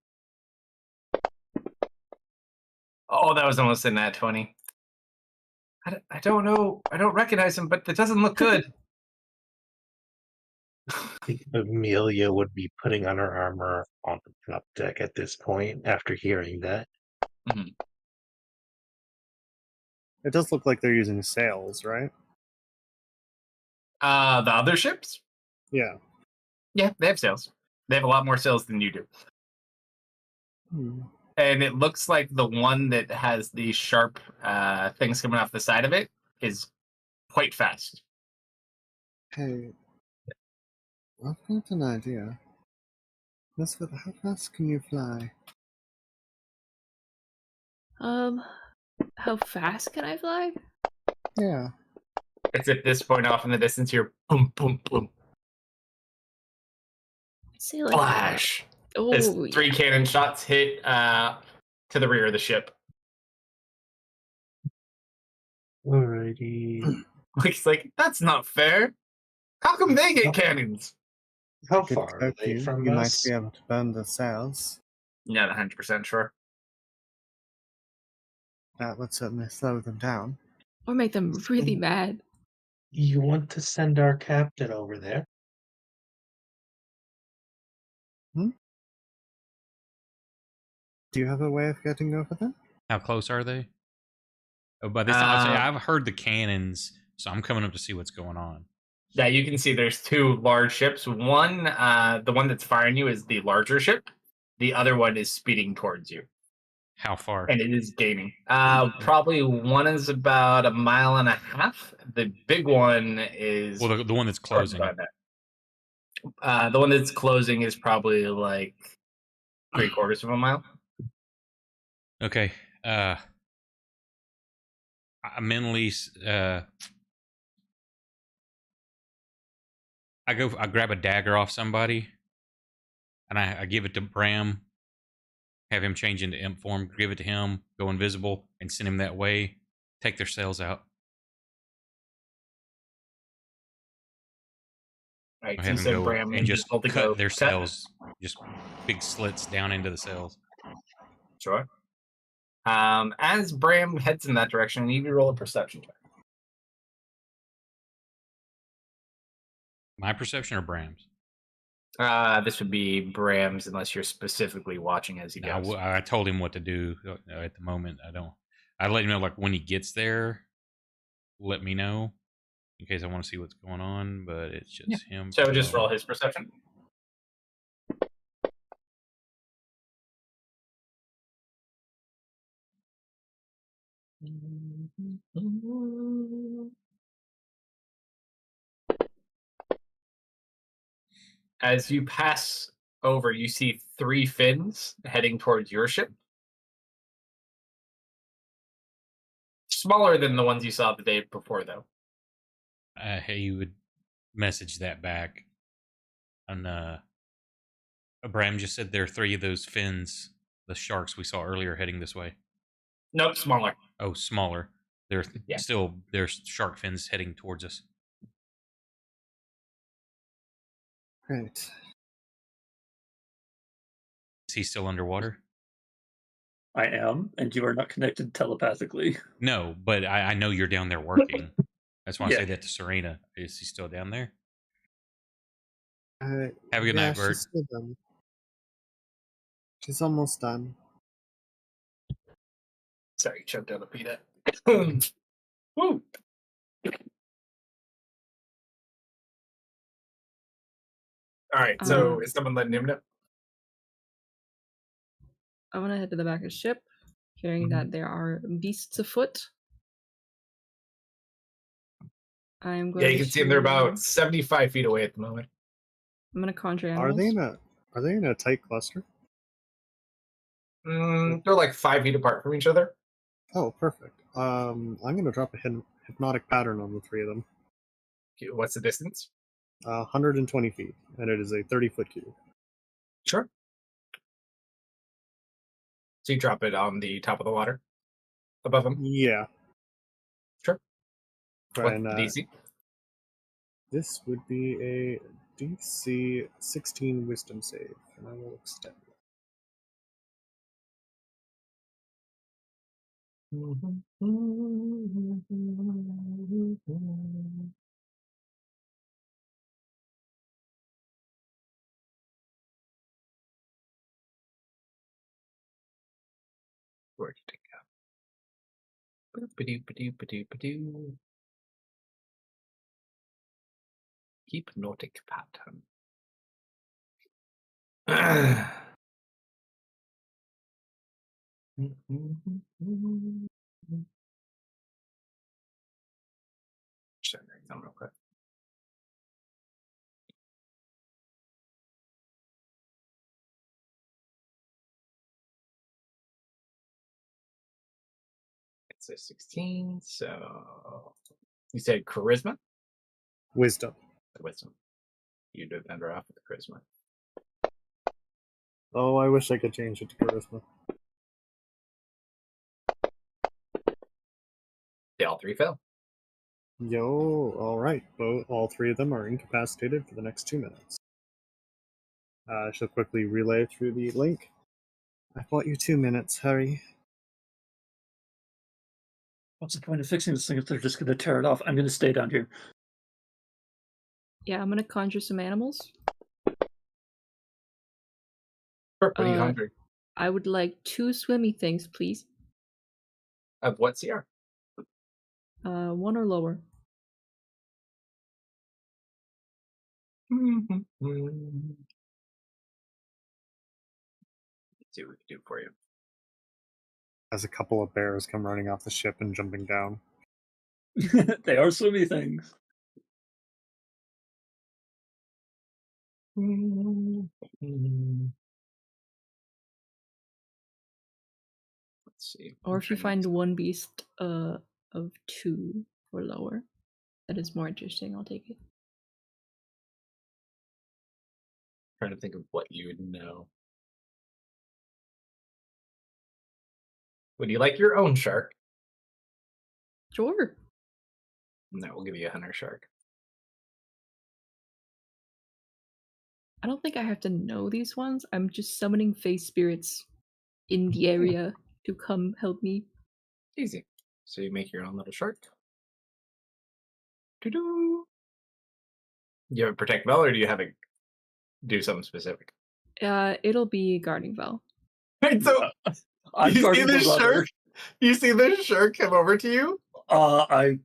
Oh, that was almost in that 20. I don't know. I don't recognize him, but it doesn't look good. Amelia would be putting on her armor on the top deck at this point after hearing that. Mhm. It does look like they're using sails, right? The other ships? Yeah. Yeah, they have sails. They have a lot more sails than you do. And it looks like the one that has the sharp things coming off the side of it is quite fast. Hey, I've got an idea. Misfit, how fast can you fly? How fast can I fly? Yeah. It's at this point off in the distance, you're boom, boom, boom, I'd say like flash. As oh three yeah. cannon shots hit to the rear of the ship. Alrighty. It's like, that's not fair. How come they get cannons? How Could far are cloak they you. from You might us? be able to burn the sails. Not 100% sure. That would certainly slow them down. Or make them really mad. You want to send our captain over there? Do you have a way of getting over there? How close are they? Oh, by this time, I'll say I've heard the cannons, so I'm coming up to see what's going on. Yeah, you can see there's two large ships. One, the one that's firing you is the larger ship. The other one is speeding towards you. How far? And it is gaining. Probably one is about 1.5 miles. The big one is Well, the one that's closing. The one that's closing is probably like 3/4 of a mile. Okay. I mentally I grab a dagger off somebody, and I give it to Bram. Have him change into imp form. Give it to him. Go invisible and send him that way. Take their sails out. Right, I so you have him said go Bram and just to cut go their sails, just big slits down into the sails. Sure. As Bram heads in that direction, you need to roll a perception check. My perception or Bram's? This would be Bram's, unless you're specifically watching as he goes. No, I told him what to do at the moment. I let him know like when he gets there. Let me know in case I want to see what's going on. But it's just him. So just roll his perception. As you pass over, you see 3 fins heading towards your ship. Smaller than the ones you saw the day before, though. He would message that back. And Bram just said there are 3 of those fins, the sharks we saw earlier, heading this way. Nope, smaller. Oh, smaller. There's Yeah. still there's shark fins heading towards us. Great. Is he still underwater? I am, and you are not connected telepathically. No, but I know you're down there working. That's why I Yeah. say that to Serena. Is he still down there? Have a good Yeah, night, Bird. she's still done. She's almost done. Sorry, choked out a peanut. Woo! All right, so is someone letting him know? I'm gonna head to the back of the ship, hearing that there are beasts afoot. I'm going Yeah, you to can see them. They're shoot- about 75 feet away at the moment. I'm gonna conjure Are animals. they in a tight cluster? They're like 5 feet apart from each other. Oh, perfect. I'm gonna drop a hypnotic pattern on the three of them. Okay, what's the distance? 120 feet, and it is a 30-foot cube. Sure. So you drop it on the top of the water above them. Yeah. Sure. What's And the DC? this would be a DC 16 Wisdom save, and I will extend it. Where'd you take it? Boop-a-doo-ba-doo-ba-doo-ba-doo. Hypnotic pattern. Just write them real quick. It's a 16, so you said charisma? Wisdom. Wisdom. You do better off with the charisma. Oh, I wish I could change it to charisma. They all three fail. Yo, alright. All three of them are incapacitated for the next 2 minutes. I shall quickly relay through the link. I bought you 2 minutes, hurry. What's the point of fixing this thing if they're just going to tear it off? I'm going to stay down here. Yeah, I'm gonna conjure some animals. What are you conjuring? I would like 2 swimmy things, please. Of what CR? 1 or lower. Let's see what we can do for you. As a couple of bears come running off the ship and jumping down. They are swimmy things. Let's see. Or if you find 1 beast of 2 or lower, that is more interesting. I'll take it. Trying to think of what you would know. Would you like your own shark? Sure. No, we'll give you a hunter shark. I don't think I have to know these ones. I'm just summoning face spirits in the area to come help me. Easy. So you make your own little shark. Doo-doo. You have a protect Vel, or do you have it do something specific? It'll be guarding Vel. Right, so I'm you see guarding the this rudder. shark? You see this shark come over to you? I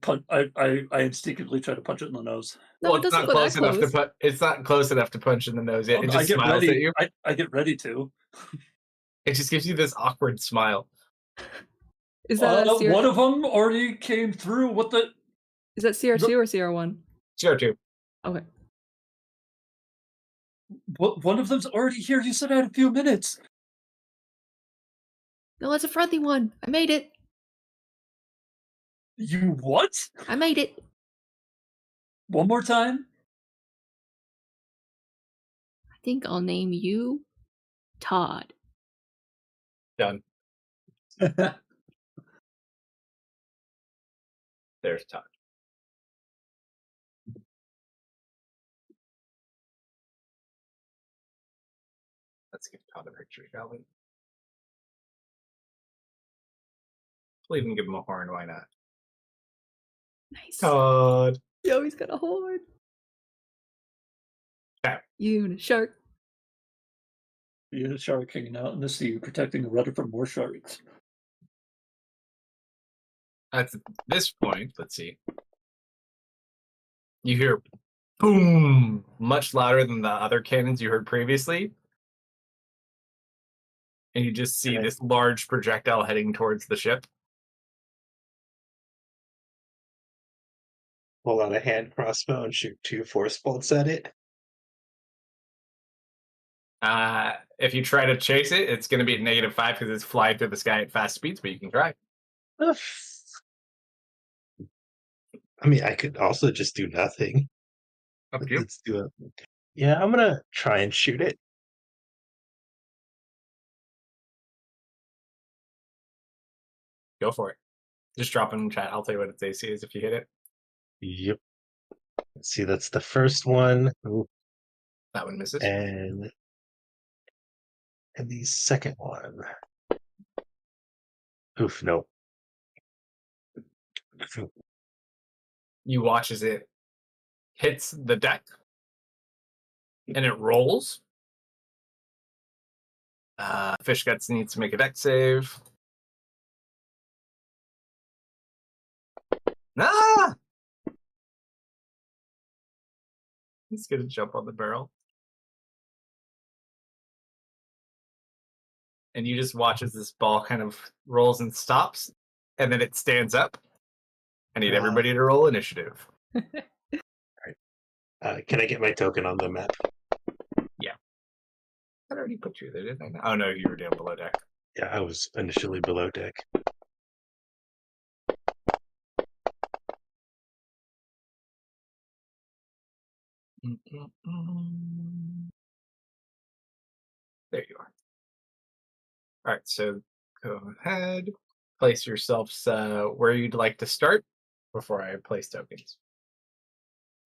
instinctively try to punch it in the nose. No, it It's doesn't not go close that enough close. to it's not close enough to punch in the nose yet. It I just get smiles ready. at you. I get ready to. It just gives you this awkward smile. Is that a CR- one of them already came through. What the? Is that CR2 or CR1? CR2. Okay. One of them's already here. You said I had a few minutes. No, it's a friendly one. I made it. You what? I made it. One more time? I think I'll name you Todd. Done. There's Todd. Let's give Todd a picture, shall we? We'll even give him a horn. Why not? Nice. Todd. Yo, he's got a horn. Okay. You and a shark. You and a shark hanging out in the sea, protecting the rudder from more sharks. At this point, let's see. You hear boom, much louder than the other cannons you heard previously. And you just see Okay. this large projectile heading towards the ship. Pull out a hand crossbow and shoot 2 force bolts at it. If you try to chase it, it's going to be at -5 because it's flying through the sky at fast speeds, but you can try. I mean, I could also just do nothing. Up to you. Let's do it. Yeah, I'm gonna try and shoot it. Go for it. Just drop it in chat. I'll tell you what its AC is if you hit it. Yep. Let's see, that's the first one. Ooh, That one misses. and the second one. Oof, no. You watch as it hits the deck and it rolls. Fish Guts needs to make a deck save. Ah! He's going to jump on the barrel. And you just watch as this ball kind of rolls and stops, and then it stands up. I need everybody to roll initiative. Can I get my token on the map? I already put you there, didn't I? Oh no, you were down below deck. Yeah, I was initially below deck. There you are. All right, so go ahead, place yourselves where you'd like to start before I place tokens.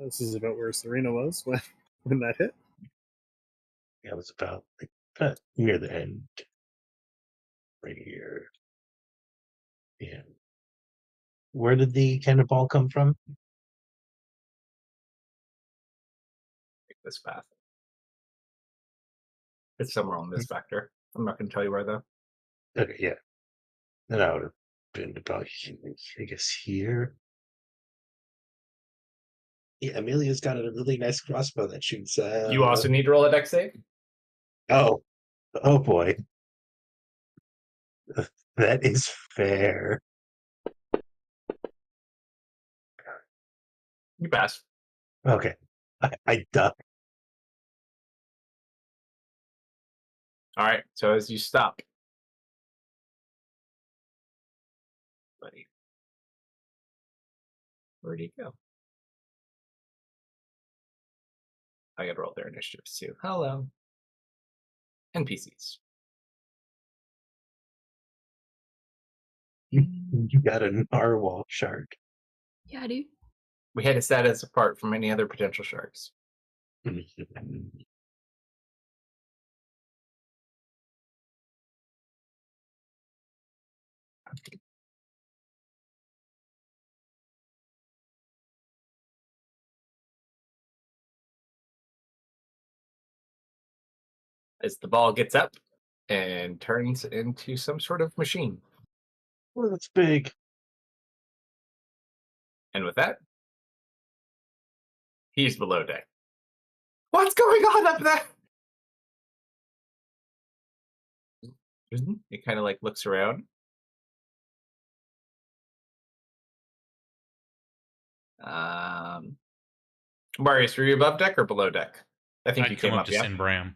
This is about where Serena was when that hit. Yeah, it was about like, near the end. Right here. Yeah. Where did the cannonball come from? Take this path. It's somewhere on this vector. I'm not going to tell you where though. Okay, yeah. Then I would have been about, I guess, here. Yeah, Amelia's got a really nice crossbow that shoots. You also need to roll a deck save. Oh boy. That is fair. You pass. Okay. I duck. All right. So as you stop, buddy, where'd he go? I got to roll their initiatives too. Hello. NPCs. You got a narwhal shark. Yeah, dude. We had to set us apart from any other potential sharks. As the ball gets up and turns into some sort of machine. Oh, that's big. And with that, he's below deck. What's going on up there? It kind of like looks around. Marius, were you above deck or below deck? I think I'd you come came up up, to yeah? send Bram.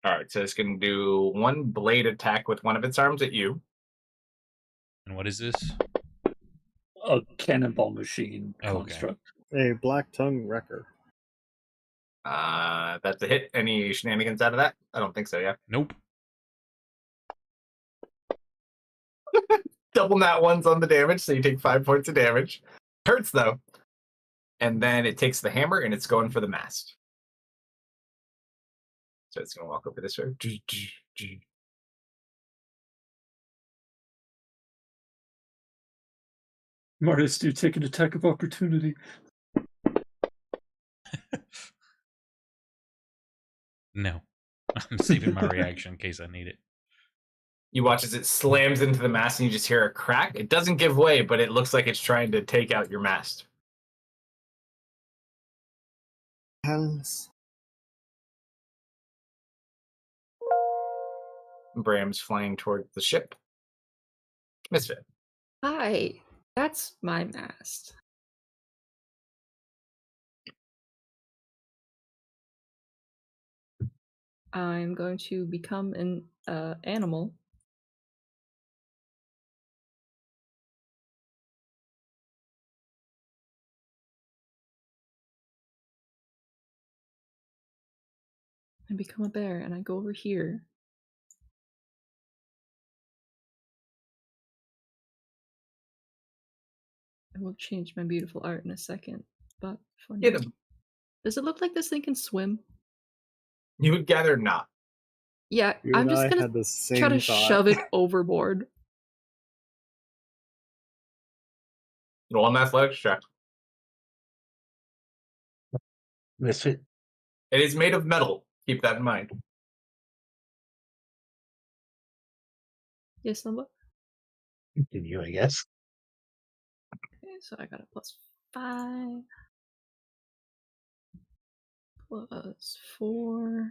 All right, so it's going to do one blade attack with one of its arms at you. And what is this? A cannonball machine Oh, okay. construct. A black tongue wrecker. That's a hit. Any shenanigans out of that? I don't think so, yeah. Nope. Double nat ones on the damage, so you take 5 points of damage. Hurts, though. And then it takes the hammer, and it's going for the mast. So it's going to walk over this way. Marius, do take an attack of opportunity. No. I'm saving my reaction in case I need it. You watch as it slams into the mast and you just hear a crack. It doesn't give way, but it looks like it's trying to take out your mast. Hands. Bram's flying toward the ship. Misfit. Hi, that's my mast. I'm going to become an animal. And become a bear, and I go over here. I will change my beautiful art in a second. But for Hit now, him. does it look like this thing can swim? You would gather not. Yeah, You I'm and just I gonna had the try to same thought. shove it overboard. Roll an athletics check. Misfit. It is made of metal. Keep that in mind. Yes, number. Continue, I guess. Okay, so I got a +5. +4.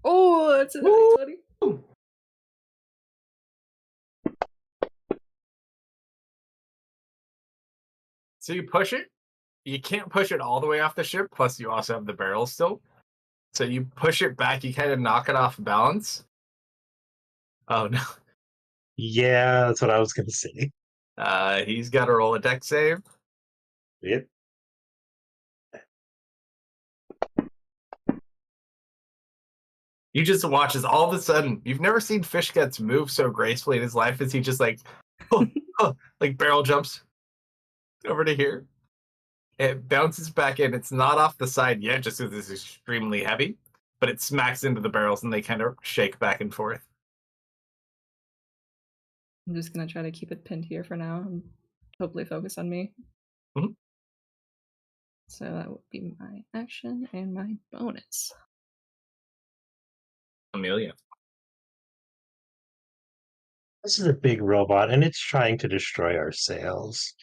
Oh, that's a Woo! 20. So you push it. You can't push it all the way off the ship. Plus, you also have the barrel still. So you push it back. You kind of knock it off balance. Oh no! Yeah, that's what I was going to say. He's got to roll a deck save. Yep. You just watch as all of a sudden you've never seen fish guts move so gracefully in his life as he just like, like barrel jumps over to here. It bounces back in. It's not off the side yet, just because it's extremely heavy, but it smacks into the barrels and they kind of shake back and forth. I'm just gonna try to keep it pinned here for now and hopefully focus on me. Mhm. So that would be my action and my bonus. Amelia. This is a big robot, and it's trying to destroy our sails.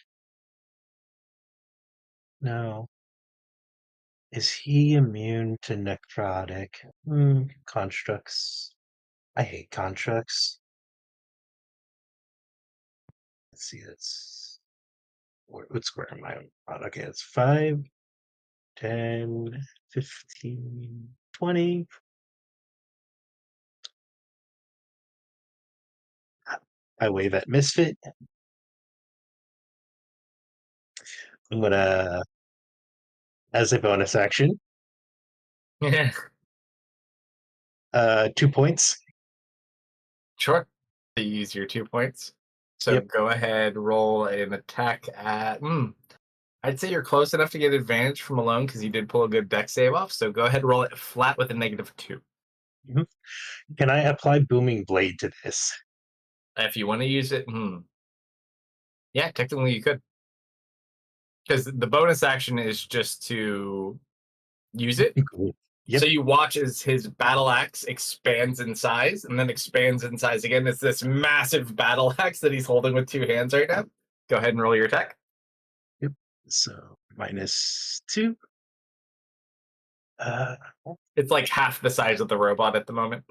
No. Is he immune to necrotic? Constructs. I hate constructs. Let's see, that's... What square am I on? Okay, it's 5, 10, 15, 20. I wave at Misfit. I'm gonna, as a bonus action, Yeah, 2 points. sure. You use your 2 points. So Yep. go ahead, roll an attack at. I'd say you're close enough to get advantage from alone because you did pull a good deck save off. So go ahead, and roll it flat with a -2. Can I apply Booming Blade to this? If you want to use it, yeah, technically you could. Because the bonus action is just to use it. Cool. Yep. So you watch as his battle axe expands in size and then expands in size again. It's this massive battle axe that he's holding with 2 hands right now. Go ahead and roll your attack. So -2. It's like half the size of the robot at the moment.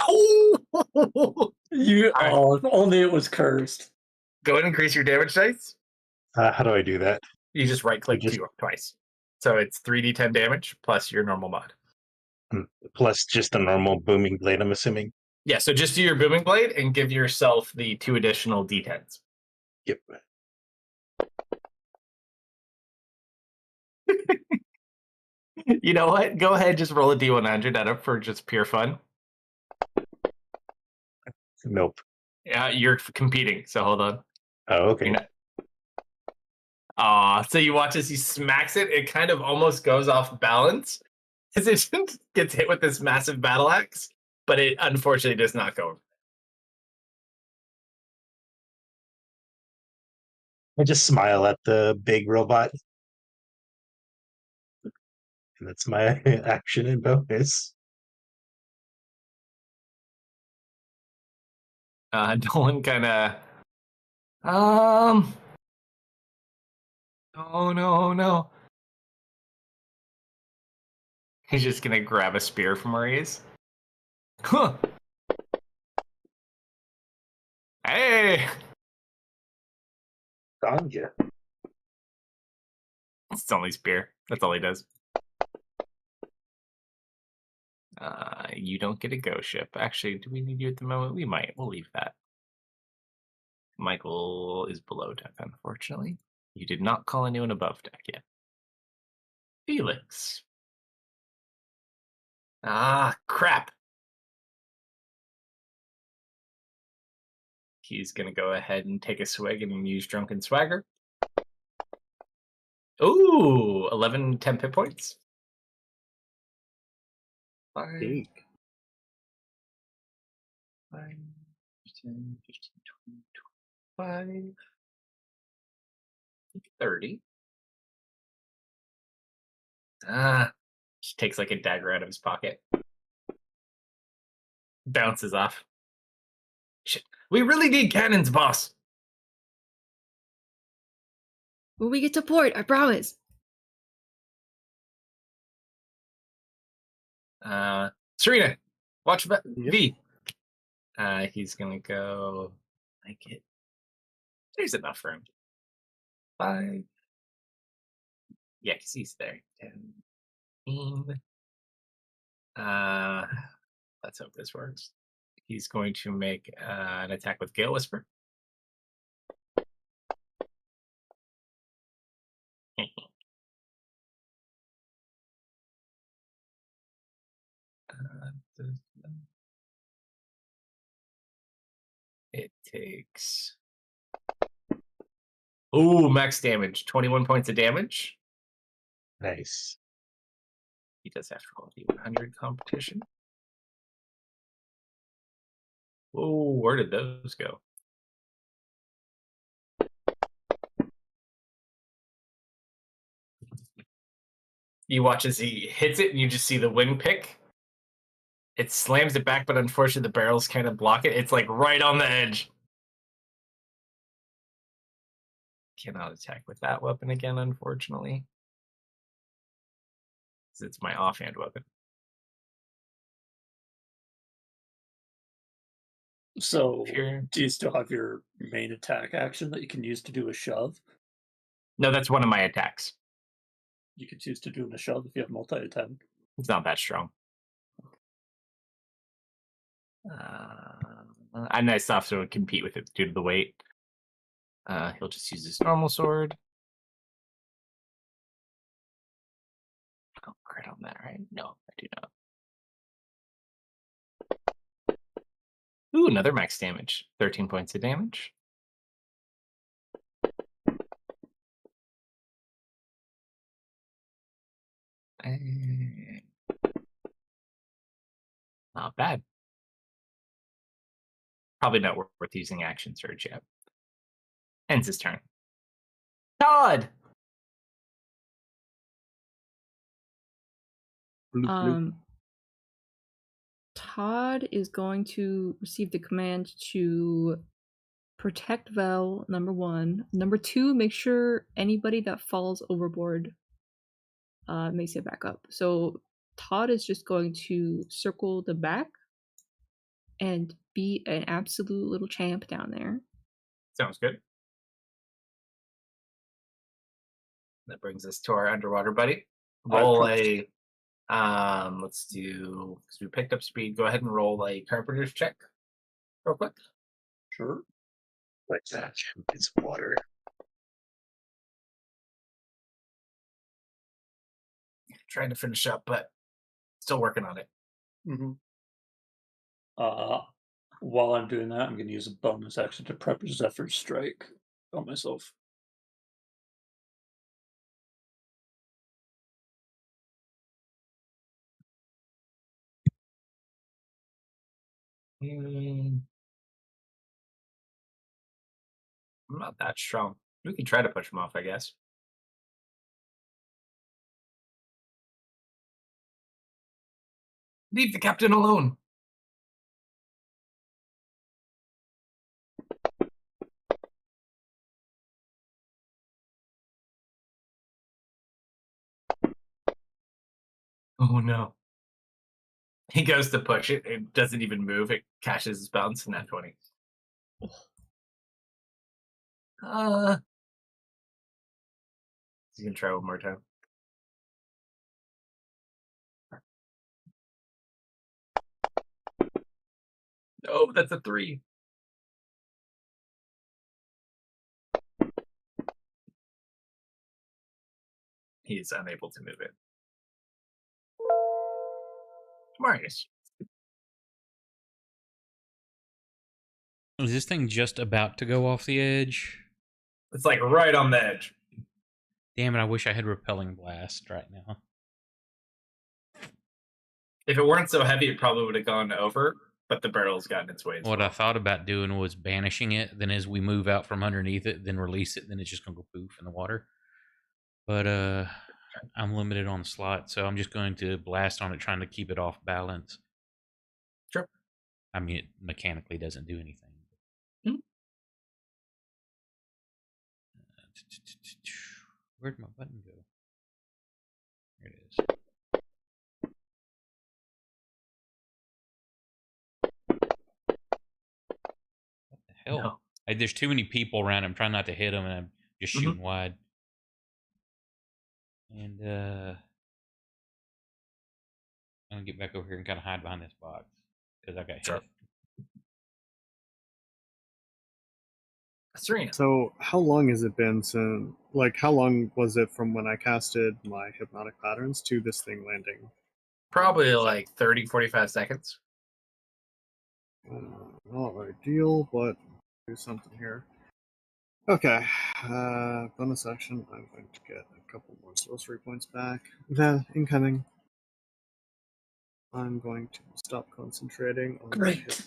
Oh! You Alright. oh, if only it was cursed. Go ahead and increase your damage dice. how do I do that? You just right click just- twice. So it's 3d10 damage plus your normal mod. Plus just a normal Booming Blade, I'm assuming. Yeah, so just do your booming blade and give yourself the 2 additional d10s. Yep. You know what? Go ahead, just roll a d100 at it for just pure fun. Nope. Yeah, you're competing, so hold on. Oh, okay. So you watch as he smacks it, it kind of almost goes off balance as it gets hit with this massive battle axe, but it unfortunately does not go. I just smile at the big robot. And that's my action and bonus. Dolan kind of, oh no, no. He's just gonna grab a spear from where he is. Huh. Hey! Ganja. It's only spear. That's all he does. You don't get a ghost ship. Actually, do we need you at the moment? We might. We'll leave that. Michael is below deck, unfortunately. You did not call anyone above deck yet. Felix. Ah, crap. He's going to go ahead and take a swig and use Drunken Swagger. Ooh, 11 10 hit points. 5, Eek. 5, 10, 15, 20, 25, 30. Ah, he takes like a dagger out of his pocket. Bounces off. Shit. We really need cannons, boss. When we get to port, I promise. Serena, watch Yep. V. He's gonna go like it. There's enough room. 5. Yeah, because he's there. 10. 15. Let's hope this works. He's going to make an attack with Gale Whisper. It takes. Ooh, max damage. 21 points of damage. Nice. He does have to roll the 100 competition. Oh, where did those go? You watch as he hits it, and you just see the wing pick. It slams it back, but unfortunately, the barrels kind of block it. It's like right on the edge. Cannot attack with that weapon again, unfortunately. It's my offhand weapon. So, Here. do you still have your main attack action that you can use to do a shove? No, that's one of my attacks. You could choose to do a shove if you have multi-attack. It's not that strong. And nice stuff, so it would compete with it due to the weight. He'll just use his normal sword. Oh, crit on that, right? No, I do not. Ooh, another max damage. 13 points of damage. And... Not bad. Probably not worth using action surge yet. Ends his turn. Todd! Bloop, bloop. Todd is going to receive the command to protect Vel, number 1. Number 2, make sure anybody that falls overboard makes it back up. So Todd is just going to circle the back and be an absolute little champ down there. Sounds good. That brings us to our underwater buddy. Roll a let's do, because we picked up speed, go ahead and roll a carpenter's check real quick. Sure. Like that. Get some water. Trying to finish up, but still working on it. Mm-hmm. While I'm doing that, I'm going to use a bonus action to prep a Zephyr Strike on myself. I'm not that strong. We can try to push him off, I guess. Leave the captain alone. Oh no. He goes to push it. It doesn't even move. It cashes his bounce in that 20. He's going to try one more time. Oh, that's a 3. He is unable to move it. Marius. Is this thing just about to go off the edge? It's like right on the edge. Damn it, I wish I had Repelling Blast right now. If it weren't so heavy, it probably would have gone over, but the barrel's gotten its way as What I well. thought about doing was banishing it, then as we move out from underneath it, then release it, then it's just going to go poof in the water. But I'm limited on the slot, so I'm just going to blast on it, trying to keep it off balance. Sure. I mean, it mechanically doesn't do anything. Hmm. Where'd my button go? There it is. What the hell? No. There's too many people around. I'm trying not to hit them, and I'm just shooting wide. And I'm gonna get back over here and kind of hide behind this box because I got Sure. hit. Serena. So, how long has it been since, like, how long was it from when I casted my hypnotic patterns to this thing landing? Probably like 30, 45 seconds. Not ideal, but do something here. Okay, bonus action. I'm going to get a couple more sorcery points back. Incoming. I'm going to stop concentrating on my Great. hit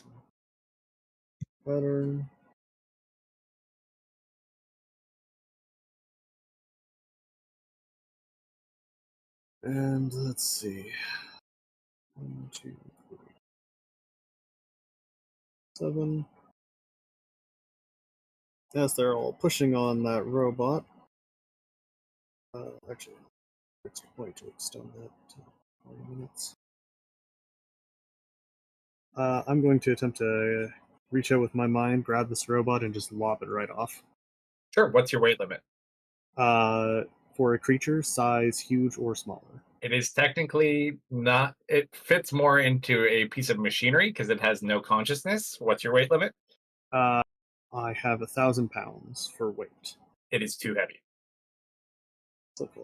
pattern. And let's see. 1, 2, 3, 7. As they're all pushing on that robot. Actually, it's going to extend that to 20 minutes. I'm going to attempt to reach out with my mind, grab this robot, and just lob it right off. Sure. What's your weight limit? For a creature, size huge or smaller. It is technically not. It fits more into a piece of machinery because it has no consciousness. What's your weight limit? I have 1,000 pounds for weight. It is too heavy. It's okay.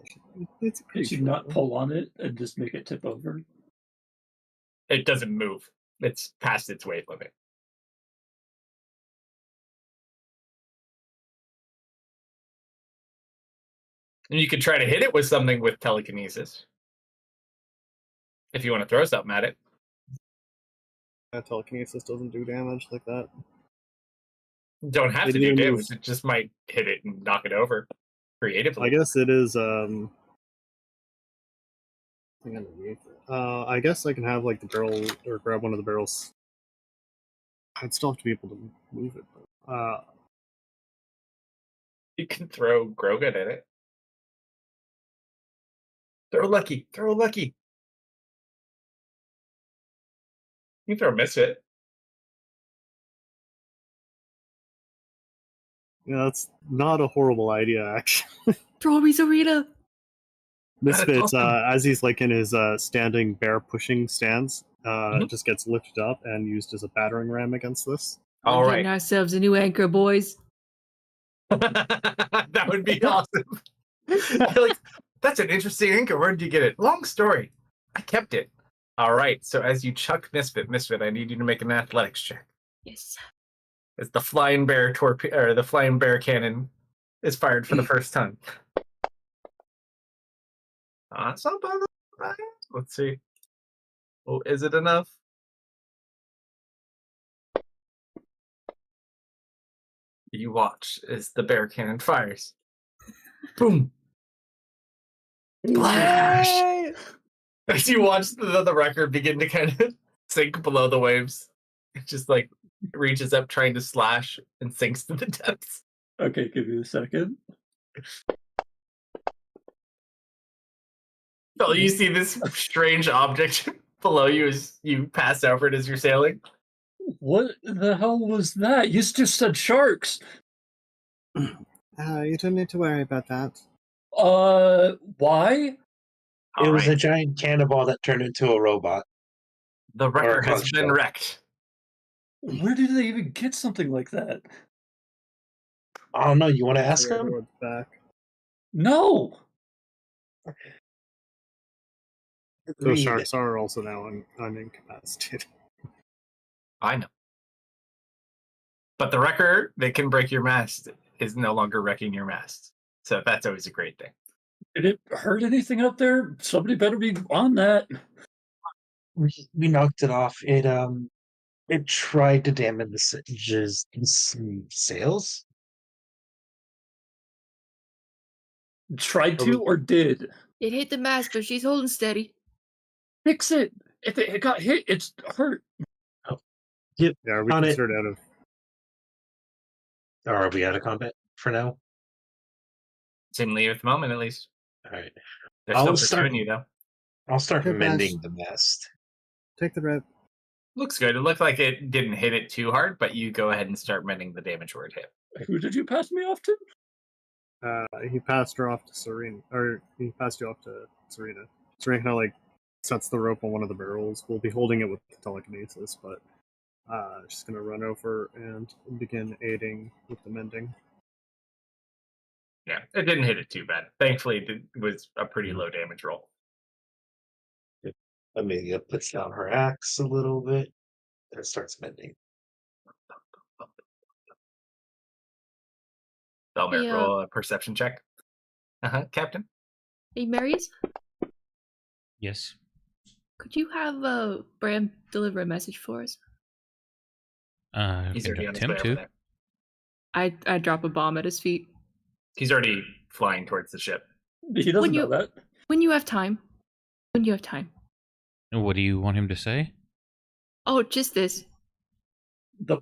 It's a Could creature. you not pull on it and just make it tip over? It doesn't move. It's past its weight limit. And you could try to hit it with something with telekinesis. If you want to throw something at it. Telekinesis doesn't do damage like that. You don't have It to do either damage. moves- It just might hit it and knock it over creatively. I guess it is. Thing underneath it. I guess I can have like the barrel or grab one of the barrels. I'd still have to be able to move it. But, You can throw Grogan at it. Throw Lucky. Throw Lucky. You can throw Misfit. yeah, that's not a horrible idea, actually. Throw me, Zarina! Misfits, awesome. as he's like in his standing bear pushing stance, Mhm. just gets lifted up and used as a battering ram against this. All We're right. getting ourselves a new anchor, boys. That would be awesome. You're like, that's an interesting anchor. Where did you get it? Long story. I kept it. All right. So as you chuck Misfit, I need you to make an athletics check. Yes. As the flying bear or the flying bear cannon is fired for the first time. That's not bad. Let's see. Oh, is it enough? You watch as the bear cannon fires. Boom! Splash! Yay! As you watch the record begin to kind of sink below the waves, it just like reaches up trying to slash and sinks to the depths. Okay, give me a second. So you see this strange object below you as you pass over it as you're sailing. What the hell was that? You just said sharks. You don't need to worry about that. Why? It was a Alright. giant cannonball that turned into a robot. The Or a record has been construct. wrecked. Where did they even get something like that? I don't know. You want to ask Sorry, him? towards back. No. Those Read. sharks are also now unincapacitated. I know. But the wrecker that can break your mast is no longer wrecking your mast. So that's always a great thing. Did it hurt anything up there? Somebody better be on that. We knocked it off. It tried to damage the sails. Tried to or did? It hit the mast, but she's holding steady. Fix it. If it got hit, it's hurt. Yeah, are we On it. considered out of? Or are we out of combat for now? Seemingly at the moment, at least. All right. They're I'll still start- pursuing you, though. I'll start Hey, mending Bash. the mast. Take the rep. Looks good. It looked like it didn't hit it too hard, but you go ahead and start mending the damage where it hit. Who did you pass me off to? He passed her off to Serena, or he passed you off to Serena. Serena kind of like sets the rope on one of the barrels. We'll be holding it with telekinesis, but she's gonna run over and begin aiding with the mending. Yeah, it didn't hit it too bad. Thankfully, it was a pretty low damage roll. Amelia puts down her axe a little bit and starts mending. Belmer, Hey, roll a perception check. Captain. Hey, Marius, Yes. could you have Bram deliver a message for us? I He's can already on his way attempt over to. there. I drop a bomb at his feet. He's already flying towards the ship. He doesn't When know you- that. When you have time. When you have time. What do you want him to say? Oh, just this.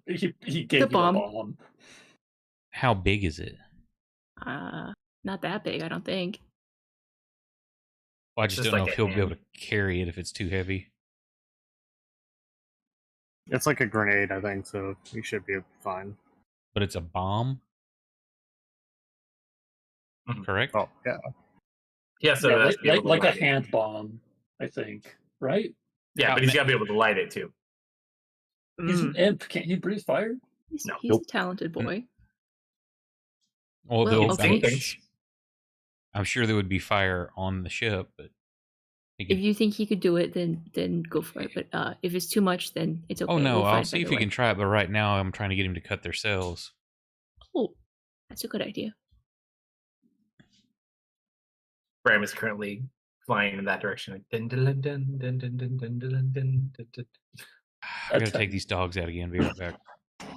He gave you bomb. a bomb. How big is it? Not that big, I don't think. Well, I just Just don't know like if a he'll be able hand. to carry it if it's too heavy. It's like a grenade, I think, so you should be fine. But it's a bomb, Mhm. correct? Oh yeah, Yeah, so Yeah, that's like a hand bomb, I think. Right? Yeah, How- but he's got to be able to light it too. He's an imp. Can't he breathe fire? He's, No. he's Nope. a talented boy. Well, Well, there'll okay. Same be, things. I'm sure there would be fire on the ship, but he If could, you think he could do it, then go for it. But if it's too much, then it's okay. oh no, We'll find I'll see if he another can way. try it. But right now, I'm trying to get him to cut their sails. Oh, that's a good idea. Bram is currently flying in that direction. Dun, dun, dun, dun, dun, dun, dun, dun, dun, dun, dun, dun. I gotta Okay. take these dogs out again. Be right back.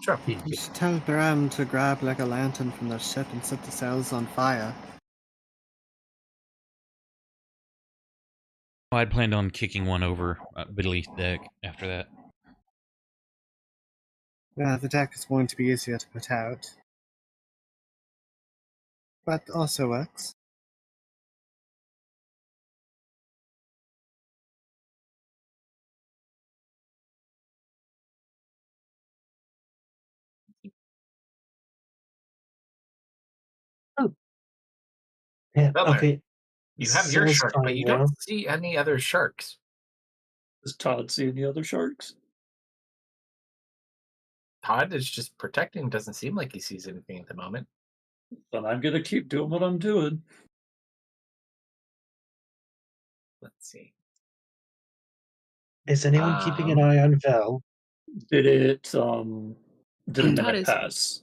Sure. you should tell Bram to grab like a lantern from the ship and set the sails on fire. Well, I'd planned on kicking one over beneath deck after that. Yeah, the deck is going to be easier to put out, but also works. Yeah. Well, there. Okay. You have your Sails shark, but fine you now. don't see any other sharks. Does Todd see any other sharks? Todd is just protecting. Doesn't seem like he sees anything at the moment. Then I'm gonna keep doing what I'm doing. Let's see. Is anyone keeping an eye on Vel? Did it a Todd minute is- pass?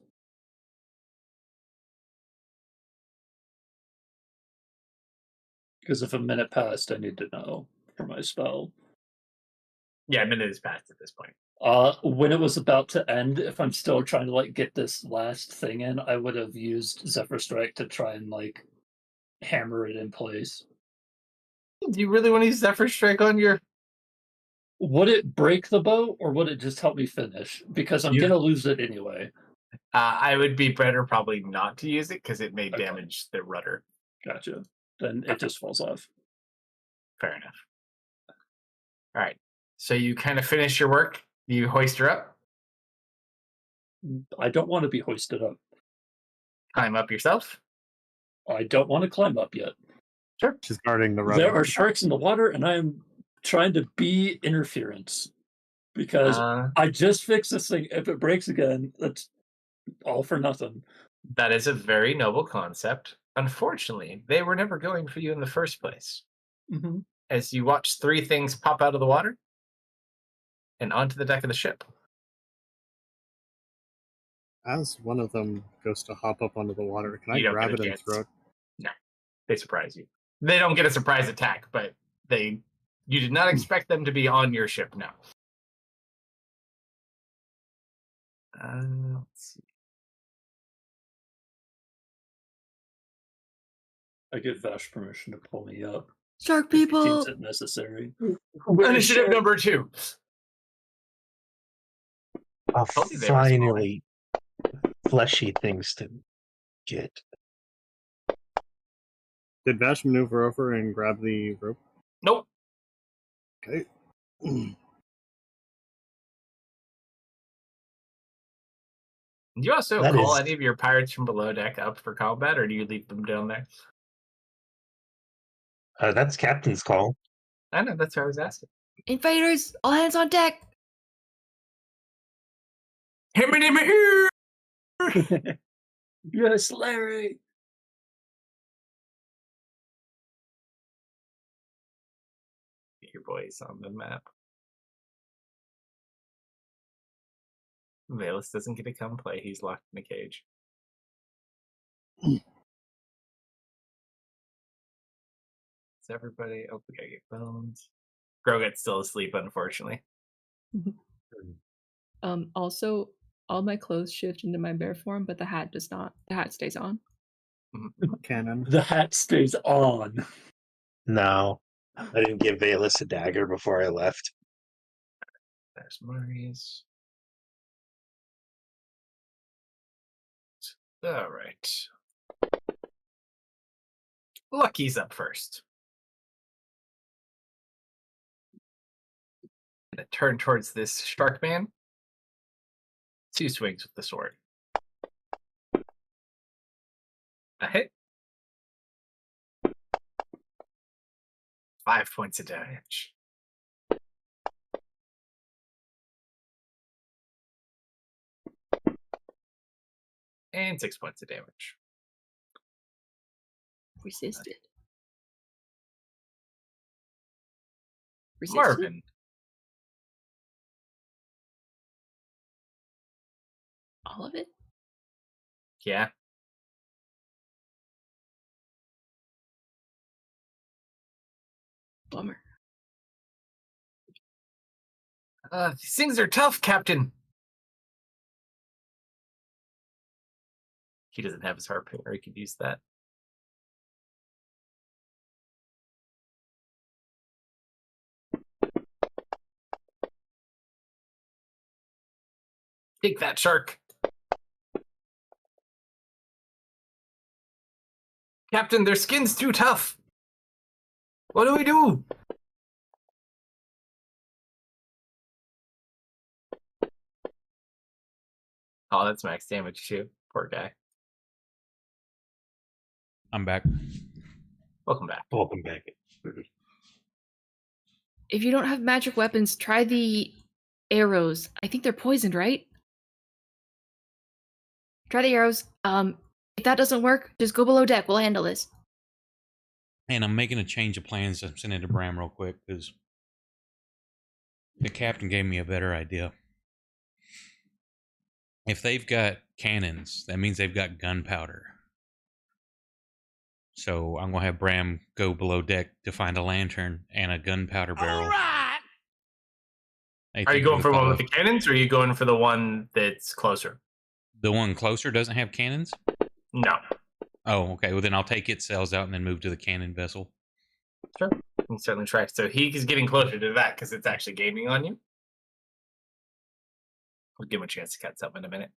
Because if a minute passed, I need to know for my spell. Yeah, a minute has passed at this point. When it was about to end, if I'm still trying to get this last thing in, I would have used Zephyr Strike to try and hammer it in place. Do you really want to use Zephyr Strike on your? Would it break the boat, or would it just help me finish? Because I'm gonna lose it anyway. I would be better probably not to use it because it may Okay. damage the rudder. Gotcha. Then it just falls off. Fair enough. All right. So you kind of finish your work. You hoist her up. I don't want to be hoisted up. Climb up yourself. I don't want to climb up yet. Sure. She's guarding the rudder. There are sharks in the water, and I am trying to be interference because I just fixed this thing. If it breaks again, that's all for nothing. That is a very noble concept. Unfortunately, they were never going for you in the first place. Mm-hmm. As you watch 3 things pop out of the water and onto the deck of the ship. As one of them goes to hop up onto the water, can I You don't grab get a it and chance. throw it? No, they surprise you. They don't get a surprise attack, but you did not expect them to be on your ship now. Let's see. I give Vash permission to pull me up. Shark If he people! deems it necessary. Initiative number 2. Oh, Told you they were small. finally, fleshy things to get. Did Vash maneuver over and grab the rope? Nope. Okay. Do you also That call is- any of your pirates from below deck up for combat, or do you leave them down there? That's Captain's call. I know, that's what I was asking. Invaders! All hands on deck! Here! Yes, Larry! Get your boys on the map. Valus doesn't get to come play. He's locked in a cage. Is everybody? Oh, we gotta get bones. Grogat's still asleep, unfortunately. Also, all my clothes shift into my bear form, but the hat does not. The hat stays on. Cannon. The hat stays on. No, I didn't give Valus a dagger before I left. There's Murray's. All right. Lucky's up first. Gonna turn towards this shark man. 2 swings with the sword. A hit. 5 points of damage. And 6 points of damage. Resisted. Marvin. All of it? Yeah. Bummer. These things are tough, Captain. He doesn't have his harpoon, or he could use that. Take that, shark. Captain, their skin's too tough. What do we do? Oh, that's max damage too. Poor guy. I'm back. Welcome back. Welcome back. If you don't have magic weapons, try the arrows. I think they're poisoned, right? Try the arrows. If that doesn't work, just go below deck. We'll handle this. And I'm making a change of plans. I'm sending it to Bram real quick because the captain gave me a better idea. If they've got cannons, that means they've got gunpowder. So I'm going to have Bram go below deck to find a lantern and a gunpowder barrel. Hey, Are you thank going for for the one with follow. the cannons, or are you going for the one that's closer? The one closer doesn't have cannons? No. Oh, okay. Well, then I'll take its sails out and then move to the cannon vessel. Sure. You can certainly try. So he's getting closer to that because it's actually gaining on you. We'll give him a chance to catch up in a minute.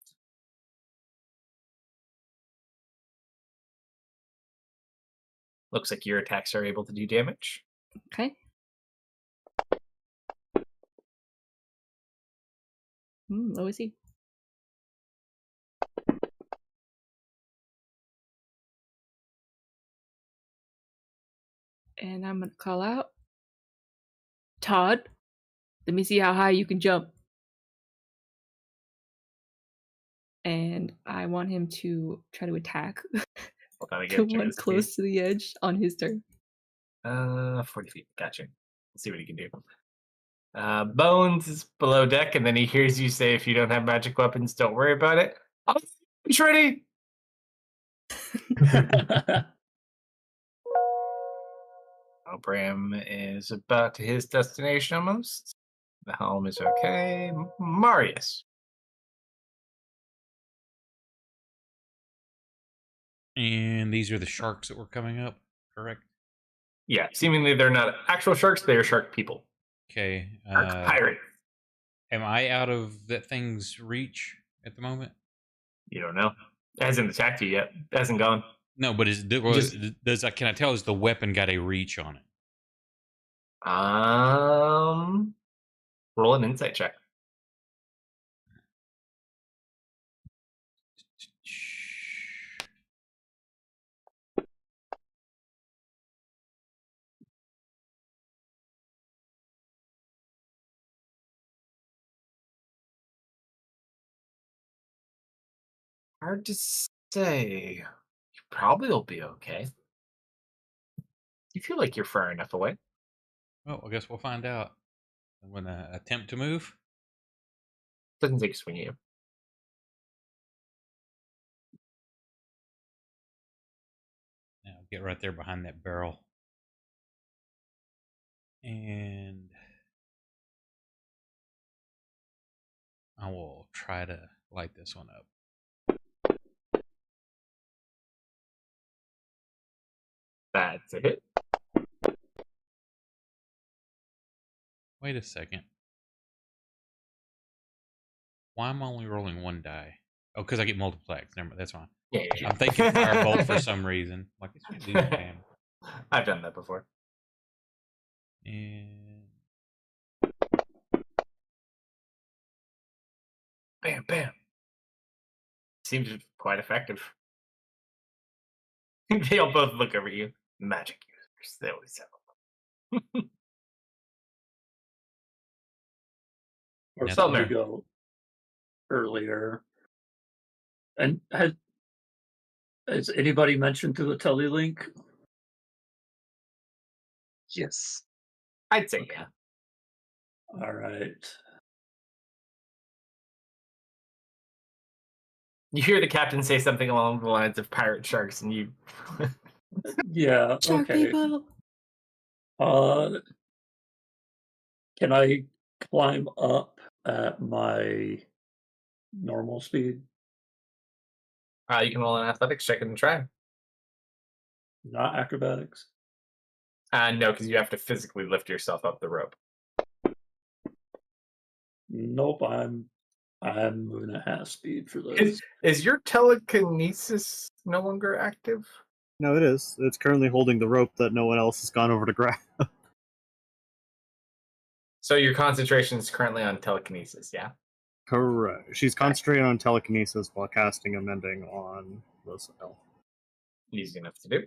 Looks like your attacks are able to do damage. Okay. Low is he? And I'm gonna call out, Todd, let me see how high you can jump. And I want him to try to attack Hold on, I get the a one chance. close to the edge on his turn. 40 feet. Gotcha. Let's see what he can do. Bones is below deck, and then he hears you say, if you don't have magic weapons, don't worry about it. Oh, he's ready. Oh, Bram is about to his destination almost. The helm is okay. Marius. And these are the sharks that were coming up, correct? Yeah, seemingly they're not actual sharks, they are shark people. Okay. Shark pirate. Am I out of that thing's reach at the moment? You don't know. It hasn't attacked you yet. It hasn't gone. No, but can I tell is the weapon got a reach on it? Roll an insight check. Hard to say. You probably will be okay. You feel like you're far enough away. Well, I guess we'll find out. I'm gonna attempt to move. Doesn't take a swing at you. Now get right there behind that barrel. And I will try to light this one up. That's a hit. Wait a second. Why am I only rolling one die? Oh, because I get multiplex. Never mind, that's fine. Yeah. I'm thinking firebolt for some reason. Like it's gonna do damage. I've done that before. And Bam, bam. Seems quite effective. They all both look over you. Magic users. They always have them. Or Yeah, something to Sumner. go earlier. And has anybody mentioned through the telelink? Yes. I'd say yeah. All right. You hear the captain say something along the lines of pirate sharks, and you. Yeah. Shark Okay. people. Can I climb up at my normal speed? You can roll an athletics check and try. Not acrobatics. No, because you have to physically lift yourself up the rope. Nope. I'm moving at half speed for this. Is your telekinesis no longer active? No, it is. It's currently holding the rope that no one else has gone over to grab. So your concentration is currently on telekinesis, yeah? Correct. She's concentrating on telekinesis while casting a mending on the spell. Easy enough to do.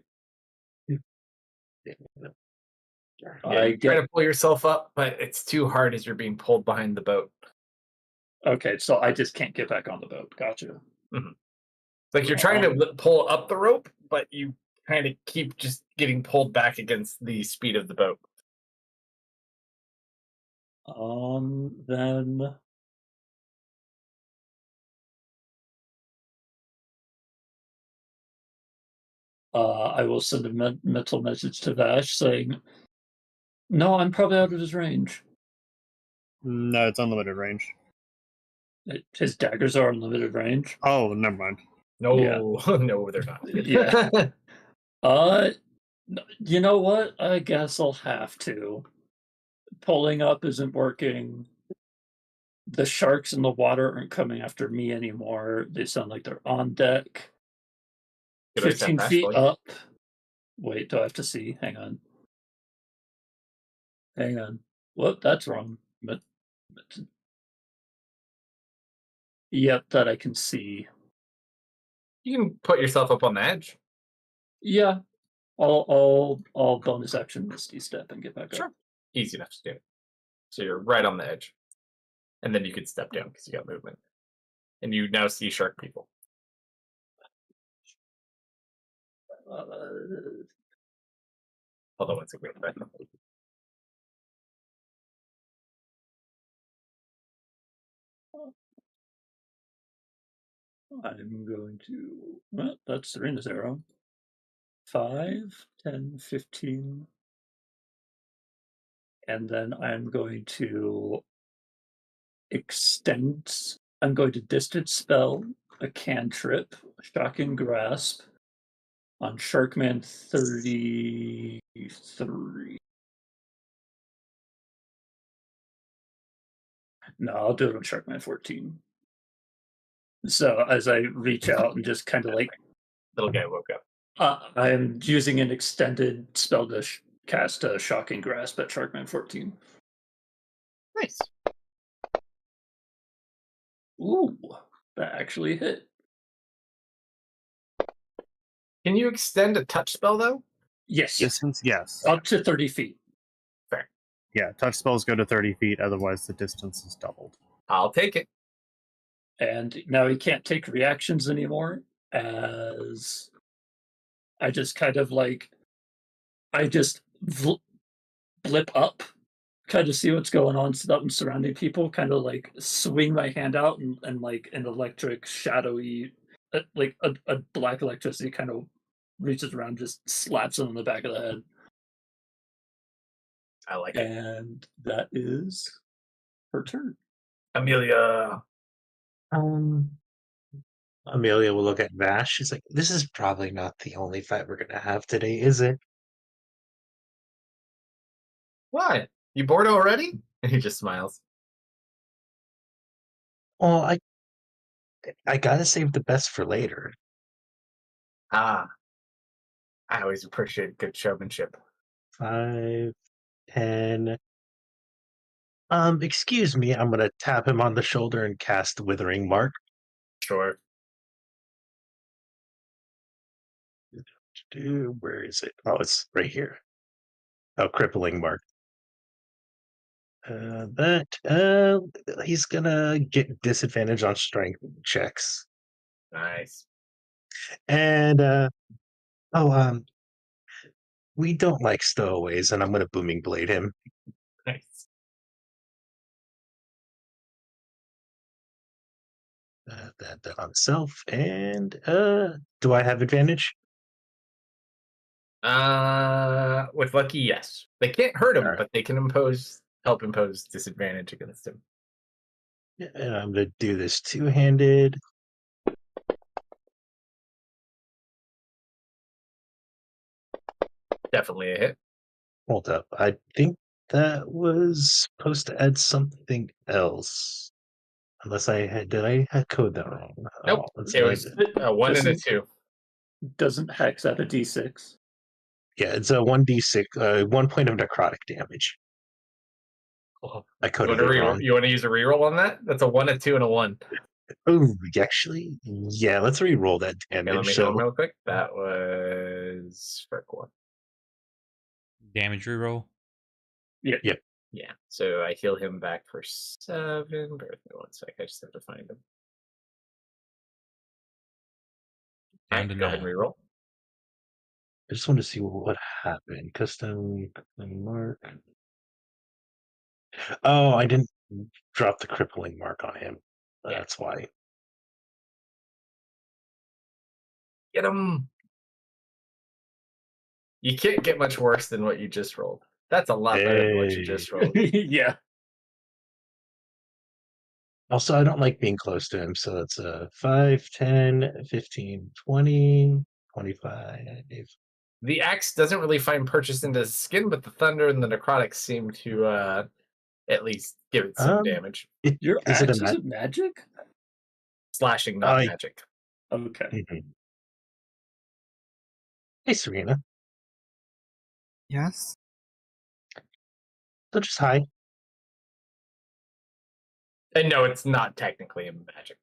I You try get to pull yourself up, but it's too hard as you're being pulled behind the boat. okay. So I just can't get back on the boat. Gotcha. Like you're trying to pull up the rope, but you kind of keep just getting pulled back against the speed of the boat. Then I will send a mental message to Vash saying, "No, I'm probably out of his range." No, it's unlimited range. His daggers are unlimited range. Oh, never mind. No, Yeah. no, they're not. Yeah. You know what? I guess I'll have to. Pulling up isn't working. The sharks in the water aren't coming after me anymore. They sound like they're on deck. Could I step 15 fast feet forward? up. Wait, do I have to see? Hang on. Hang on. Whoop, that's wrong. But yep, that I can see. You can put yourself up on the edge. Yeah. I'll bonus action Misty Step and get back Sure. up. Easy enough to do. So you're right on the edge. And then you could step down because you got movement. And you now see shark people. Hold on one second. Wait, I'm going to. Well, that's Serena's arrow. 5, 10, 15. And then I'm going to extend. I'm going to distance spell a cantrip, Shocking Grasp, on Sharkman 33. No, I'll do it on Sharkman 14. So as I reach out and just kind of like. little guy woke up. I am using an extended spell to cast a Shocking Grasp at Sharkman 14. Nice. Ooh, that actually hit. Can you extend a touch spell though? Yes. Distance, yes. Up to 30 feet. Yeah, touch spells go to 30 feet, otherwise the distance is doubled. I'll take it. And now he can't take reactions anymore, as I just kind of like, I just blip up, kind of see what's going on so that I'm surrounding people, kind of like swing my hand out and like an electric shadowy, like a black electricity kind of reaches around, just slaps him on the back of the head. I like it. And that is her turn. Amelia. Amelia will look at Vash. She's like, "This is probably not the only fight we're gonna have today, is it?" Why? You bored already? And he just smiles. Well, I gotta save the best for later. Ah. I always appreciate good showmanship. 5, 10. Excuse me. I'm gonna tap him on the shoulder and cast Withering Mark. Sure. Where is it? Oh, it's right here. Oh, Crippling Mark. He's gonna get disadvantage on strength checks. Nice. And we don't like stowaways, and I'm gonna Booming Blade him. Nice. That on self. And do I have advantage? With Lucky, yes. They can't hurt him, Alright. but they can help impose disadvantage against him. And I'm gonna do this two-handed. Definitely a hit. Hold up. I think that was supposed to add something else. Unless did I code that wrong? Nope. Let's It was a 1 and a 2. Doesn't Hex add a d6? Yeah, it's a 1d6, 1 point of necrotic damage. Cool. I You coded want, it wrong. you want to use a reroll on that? That's a 1, a 2, and a 1. Oh, actually, yeah, let's re-roll that damage. Okay, let me so, hit him real quick. That was Frick 1. Damage reroll. Yeah. So I heal him back for 7. Bear with me 1 sec. I just have to find him. Down Alright, to go ahead and 9. reroll. I just want to see what happened. Custom mark. Oh, I didn't drop the crippling mark on him. That's why. Get him! You can't get much worse than what you just rolled. That's a lot better than what you just rolled. Yeah. Also, I don't like being close to him, so it's 5, 10, 15, 20, 25. The axe doesn't really find purchase into his skin, but the thunder and the necrotics seem to at least give it some damage. Your Is it a axe isn't magic? Slashing, not I- magic. Okay. Hey, Serena. Yes. So just hi. And no, it's not technically a magic.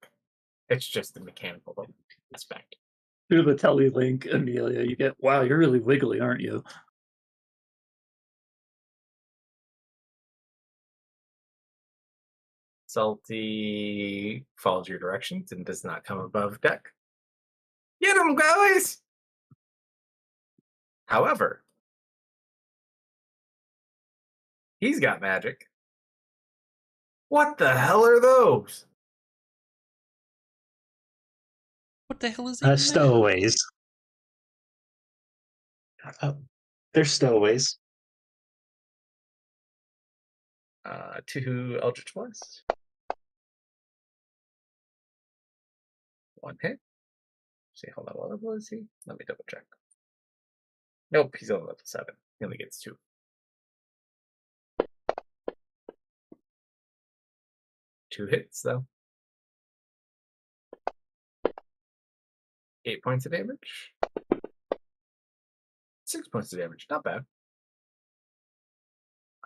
It's just a mechanical aspect. Through the telelink, Amelia, you get, wow, you're really wiggly, aren't you? Salty follows your directions and does not come above deck. Get him, guys! However, he's got magic. What the hell are those? What the hell is even that? Stowaways. They're stowaways. 2 Eldritch Blast. 1 hit. See how level is he? Let me double check. Nope, he's only level 7. He only gets 2. 2 hits, though. 8 points of damage. 6 points of damage. Not bad.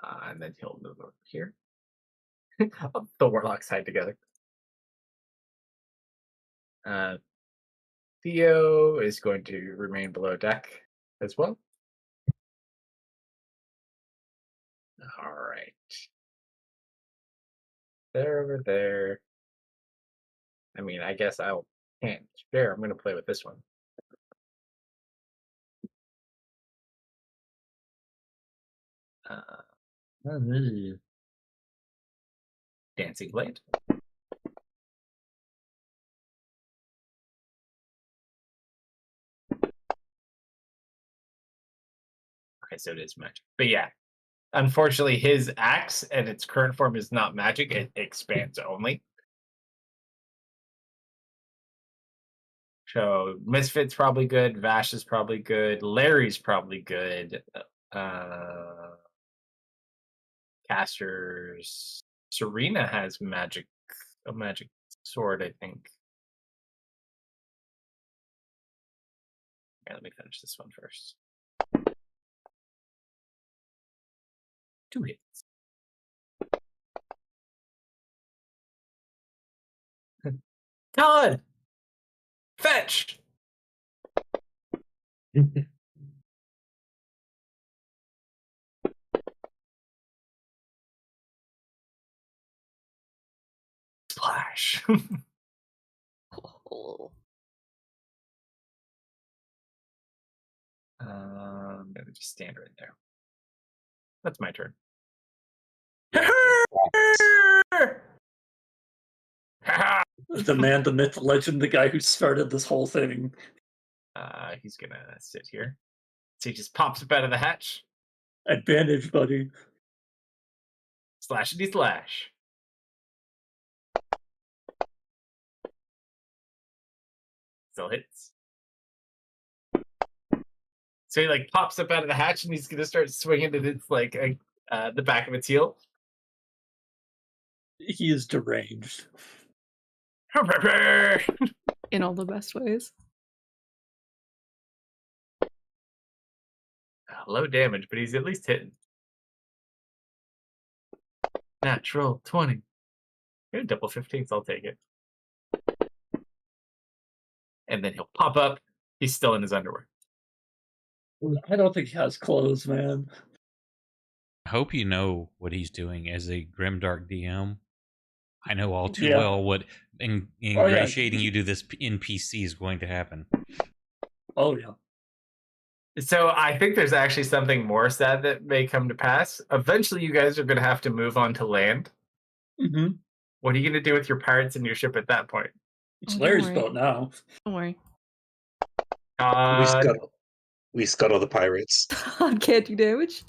And then he'll move over here. The warlocks hide together. Theo is going to remain below deck as well. All right. They're over there. I mean, I guess I can't share. I'm going to play with this one. Dancing Blade. Okay, so it is magic. But yeah, unfortunately, his axe and its current form is not magic. It expands only. So Misfit's probably good. Vash is probably good. Larry's probably good. Casters. Serena has a magic sword, I think. Okay, let me finish this one first. 2 hits. Todd! Fetch! Splash. I'm gonna just stand right there. That's my turn. The man, the myth, the legend, the guy who started this whole thing. He's gonna sit here. So he just pops up out of the hatch. Advantage, buddy. Slashity slash. Still hits. So he like pops up out of the hatch and he's gonna start swinging at its like the back of its heel. He is deranged. In all the best ways. Low damage, but he's at least hitting. Natural 20. You're double 15s, I'll take it. And then he'll pop up. He's still in his underwear. I don't think he has clothes, man. I hope you know what he's doing as a grimdark DM. I know all too Yeah. well what ingratiating you to this NPC is going to happen. Oh, yeah. So I think there's actually something more sad that may come to pass. Eventually, you guys are going to have to move on to land. Mm-hmm. What are you going to do with your pirates and your ship at that point? It's don't Larry's worry. boat now. Don't worry. We scuttle the pirates. Can't do damage.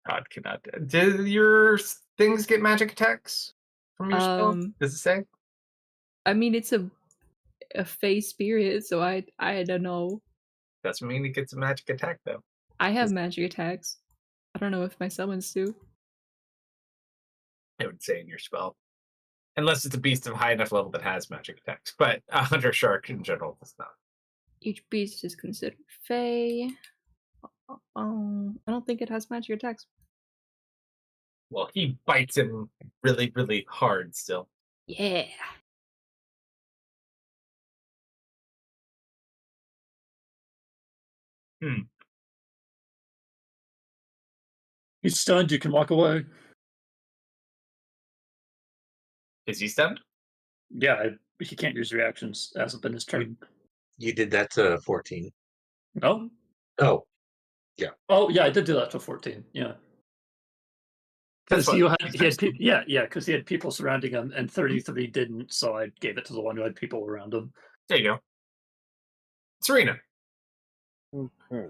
Todd cannot. Did your things get magic attacks? from your spell? Does it say? I mean, it's a fey spirit, so I don't know. Doesn't mean it gets a magic attack though. I have magic attacks. I don't know if my summons do. I would say in your spell. Unless it's a beast of high enough level that has magic attacks. But a hunter shark in general does not. Each beast is considered fey. I don't think it has magic attacks. Well, he bites him really, really hard still. Yeah. He's stunned. You can walk away. Is he stunned? Yeah, he can't use reactions. It hasn't been his turn. You did that to 14. No? Oh, Oh, yeah, I did do that to 14. Yeah. That's Because because he had people surrounding him, and 33 didn't, so I gave it to the one who had people around him. There you go. Serena. Okay.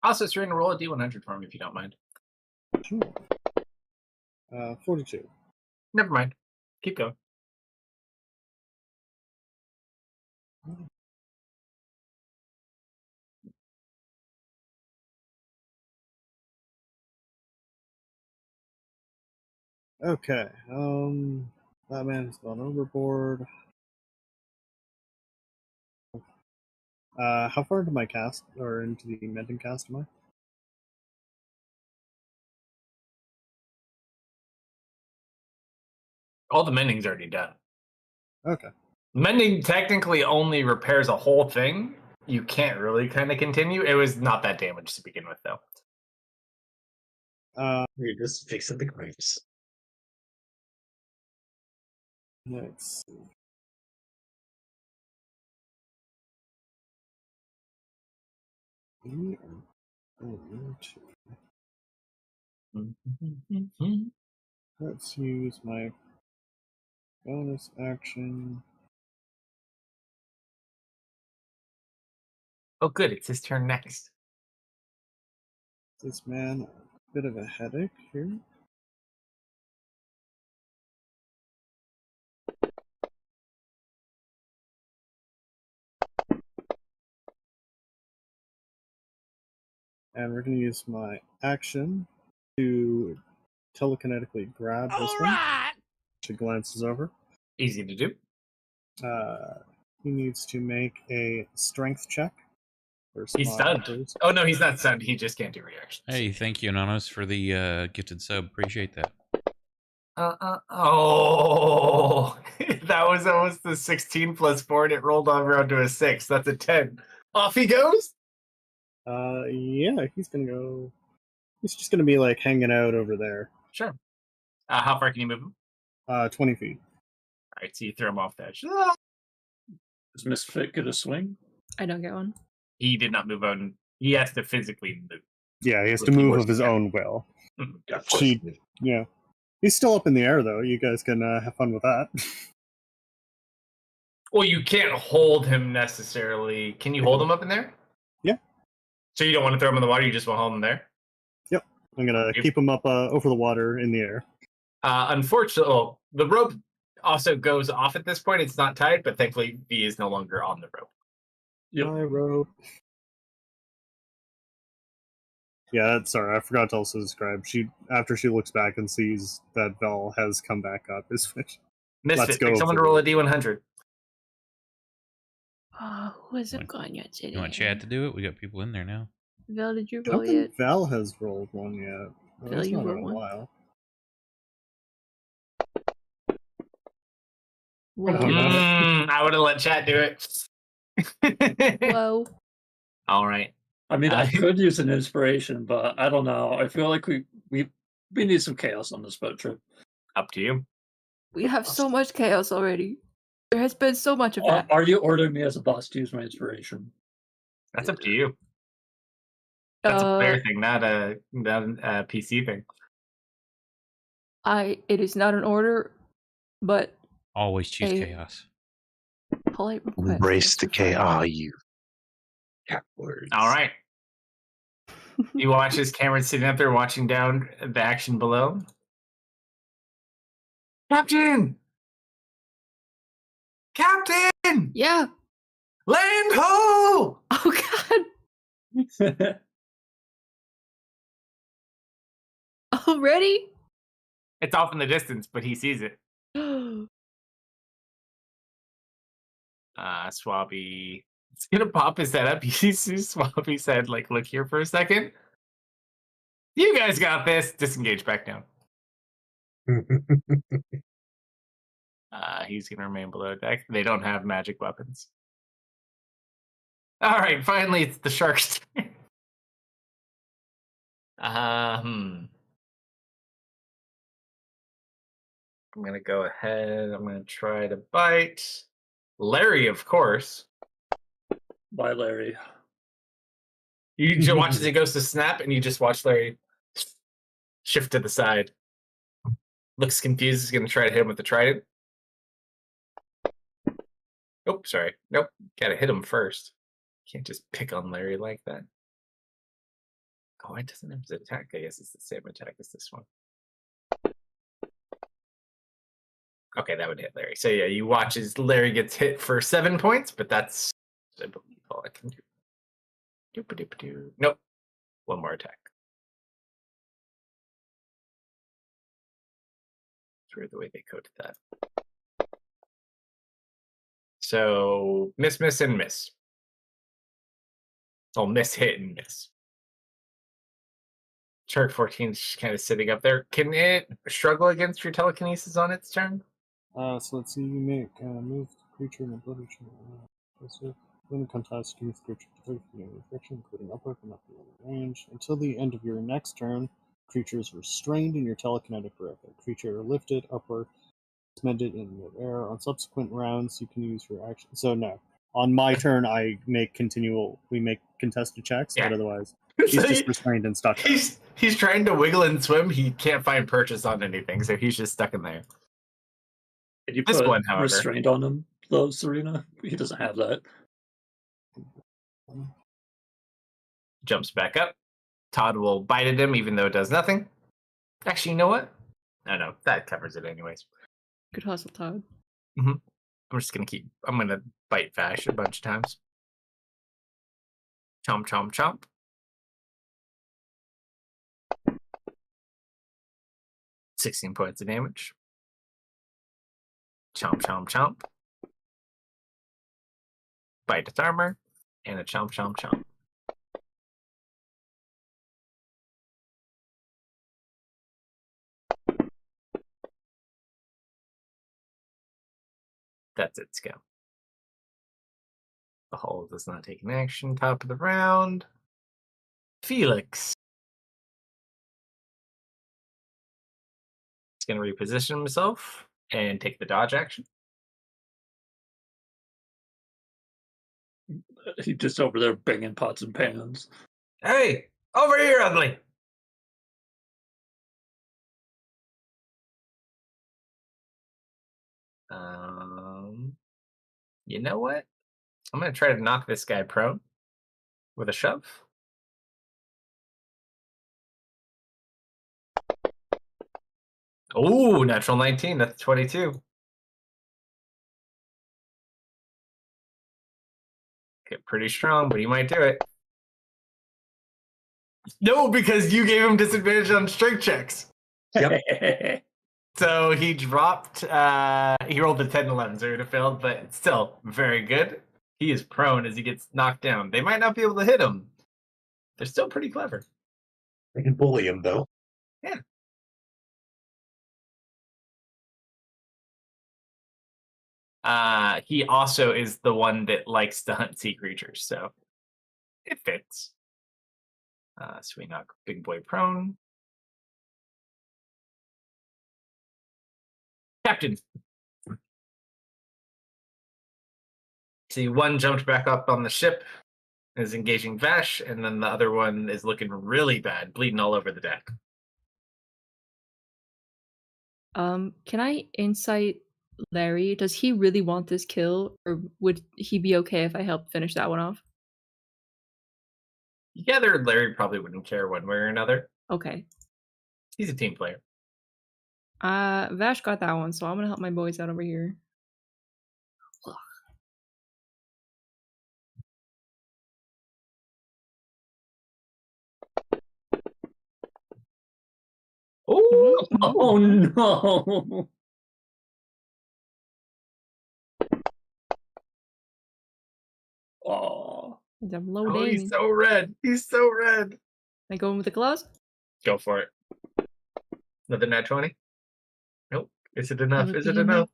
Also, Serena, roll a D100 for him if you don't mind. Sure. 42. Never mind. Keep going. Okay. That man has gone overboard. How far into my cast or into the mending cast am I? All the mending's already done. Okay. Mending technically only repairs a whole thing. You can't really kind of continue. It was not that damaged to begin with, though. you're just fixing the grapes. Let's see. We are going to. Let's use my bonus action. Oh, good. It's his turn next. This man a bit of a headache here. And we're going to use my action to telekinetically grab this one. She glances over. Easy to do. He needs to make a strength check. He's stunned. Oh, no, he's not stunned. He just can't do reactions. Hey, thank you, Anonymous, for the gifted sub. Appreciate that. Oh, that was almost the 16 plus 4, and it rolled on around to a 6. That's a 10. Off he goes? Yeah, he's gonna go. He's just gonna be like hanging out over there. Sure. How far can you move him? 20 feet. All right, so you throw him off the edge. Does Misfit get a swing? I don't get one. He did not move on. He has to physically move. Yeah, he has to With the move horse of his again. own will. Yeah, of course. Yeah, he's still up in the air though. You guys can have fun with that. Well, you can't hold him necessarily. Can you hold him up in there? Yeah. So you don't want to throw him in the water, you just want to hold him there? Yep. I'm gonna keep him up over the water in the air. Unfortunately, the rope also goes off at this point. It's not tied, but thankfully V is no longer on the rope. Yep. My rope. Yeah, sorry, I forgot to also describe. After she looks back and sees that Vel has come back up, is which. Misfit, go pick someone to for roll a it. D100. Who has it gone yet today? You want Chad to do it? We got people in there now. Val, did you I roll don't yet? think Val has rolled one yet. Val, It's you not in rolled a one? while. Whoa. I would have let Chad do it. Whoa. All right. I mean, I could use an inspiration, but I don't know. I feel like we need some chaos on this boat trip. Up to you. We have so much chaos already. There has been so much of that. Are you ordering me as a boss to use my inspiration? That's up to you. That's a player thing, not a PC thing. It is not an order, but Always choose Hey. chaos. polite request. Embrace the That's fine. chaos, you. Cowards. All right. You watch as Cameron's sitting up there watching down the action below. Captain! Captain! Yeah. Land ho! Oh god. Already? It's off in the distance, but he sees it. Swabby. It's gonna pop his head up. He sees Swabby's head, like, look here for a second. You guys got this. Disengage back down. He's gonna remain below deck. They don't have magic weapons. All right, finally, it's the shark's turn. I'm gonna go ahead. I'm gonna try to bite Larry, of course. Bye, Larry. You just watch as he goes to snap, and you just watch Larry shift to the side. Looks confused. He's gonna try to hit him with the trident. Oh, sorry. Nope. Gotta hit him first. Can't just pick on Larry like that. Oh, it doesn't have his attack. I guess it's the same attack as this one. Okay, that would hit Larry. So yeah, you watch as Larry gets hit for 7 points, but that's, I believe, all I can do. Doop-a-doop-a-doo. Nope. One more attack. It's weird the way they coded that. So miss, miss, and miss. Oh, miss, hit, and miss. Shark 14 is just kind of sitting up there. Can it struggle against your telekinesis on its turn? So let's see. You make move the creature in the ability to when it contest, you move the creature to 30 feet in any direction, including upward and upward range. Until the end of your next turn, creature is restrained in your telekinetic grip. A creature lifted upward, suspended in midair. On subsequent rounds, you can use your action. So no, on my turn, we make contested checks, Yeah. but otherwise, So he's just restrained and stuck. He's trying to wiggle and swim. He can't find purchase on anything, so he's just stuck in there. Did you This put one, however, restraint on him, though, Serena? He doesn't have that. jumps back up. Todd will bite at him, even though it does nothing. Actually, you know what? No, that covers it anyways. Good hustle, Todd. I'm gonna bite Vash a bunch of times. Chomp, chomp, chomp. $16 points of damage. Chomp, chomp, chomp. Bite its armor. And a chomp, chomp, chomp. That's its go. The hull does not take an action. Top of the round. Felix. He's going to reposition himself and take the dodge action. He's just over there banging pots and pans. Hey, over here, ugly. You know what? I'm going to try to knock this guy prone with a shove. Oh, natural 19. That's 22. Okay, pretty strong, but he might do it. No, because you gave him disadvantage on strength checks. Yep. So he dropped, he rolled a 10 11, so he would have failed, but still very good. He is prone as he gets knocked down. They might not be able to hit him. They're still pretty clever. They can bully him, though. Yeah. He also is the one that likes to hunt sea creatures, so it fits. So we knock Big Boy prone. Captain. See, one jumped back up on the ship, is engaging Vash, and then the other one is looking really bad, bleeding all over the deck. Can I insight Larry? Does he really want this kill, or would he be okay if I help finish that one off? You gather Larry probably wouldn't care one way or another. Okay. He's a team player. Vash got that one, so I'm gonna help my boys out over here. Oh, Oh no! Oh, I'm oh, loading. he's so red. He's so red. I go in with the claws? Go for it. Another nat 20? Nope. Is it enough? Would Is be it enough?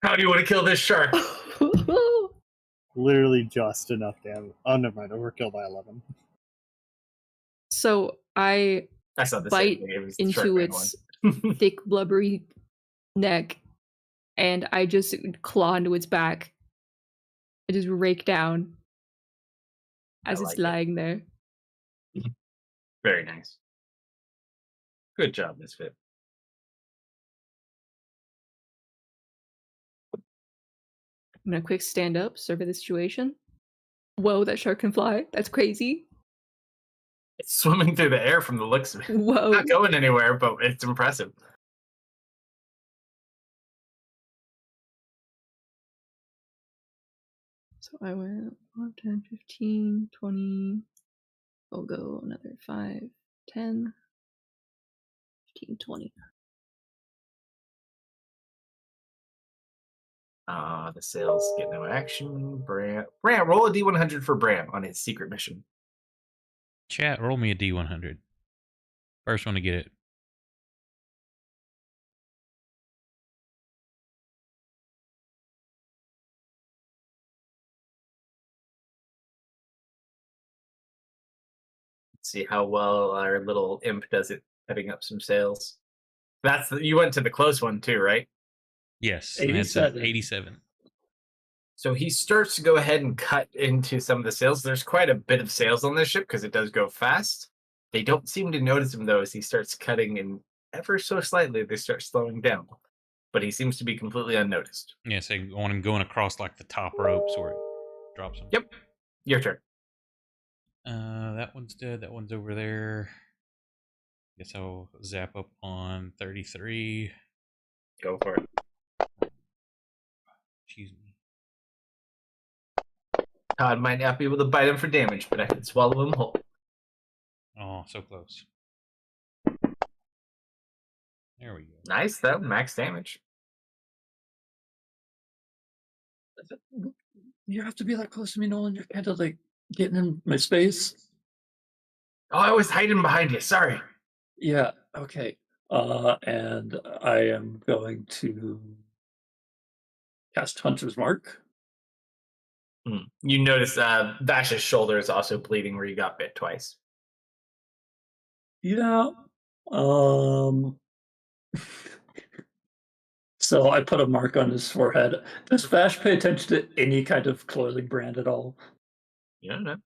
How do you want to kill this shark? Literally just enough damage. Oh, never mind. Overkill by 11. So I I saw the bite same thing. It was into Sharkman its one. thick, blubbery neck, and I just claw into its back. I just rake down as I it's like it. lying there. Very nice. Good job, Misfit. I'm gonna quick stand up, survey the situation. Whoa, that shark can fly. That's crazy. It's swimming through the air from the looks of it. Whoa. Not going anywhere, but it's impressive. So I went 5, 10, 15, 20. I'll go another 5, 10, 15, 20. The sales get no action. Bram, roll a D100 for Bram on his secret mission. Chat, roll me a D100. First one to get it. Let's see how well our little imp does it, heading up some sales. You went to the close one too, right? Yes, and that's an 87. 87. So he starts to go ahead and cut into some of the sales. There's quite a bit of sales on this ship because it does go fast. They don't seem to notice him though as he starts cutting, and ever so slightly they start slowing down. But he seems to be completely unnoticed. Yeah, so I want him going across like the top ropes where it drops him. Yep. Your turn. That one's dead. That one's over there. Guess I'll zap up on 33. Go for it. Excuse me. Todd might not be able to bite him for damage, but I can swallow him whole. Oh, so close. There we go. Nice though, max damage. You have to be that close to me, Nolan. You're kind of like getting in my space. Oh, I was hiding behind you. Sorry. Yeah, okay. And I am going to cast Hunter's Mark. You notice Vash's shoulder is also bleeding where you got bit twice. Yeah. So I put a mark on his forehead. Does Vash pay attention to any kind of clothing brand at all? You don't know.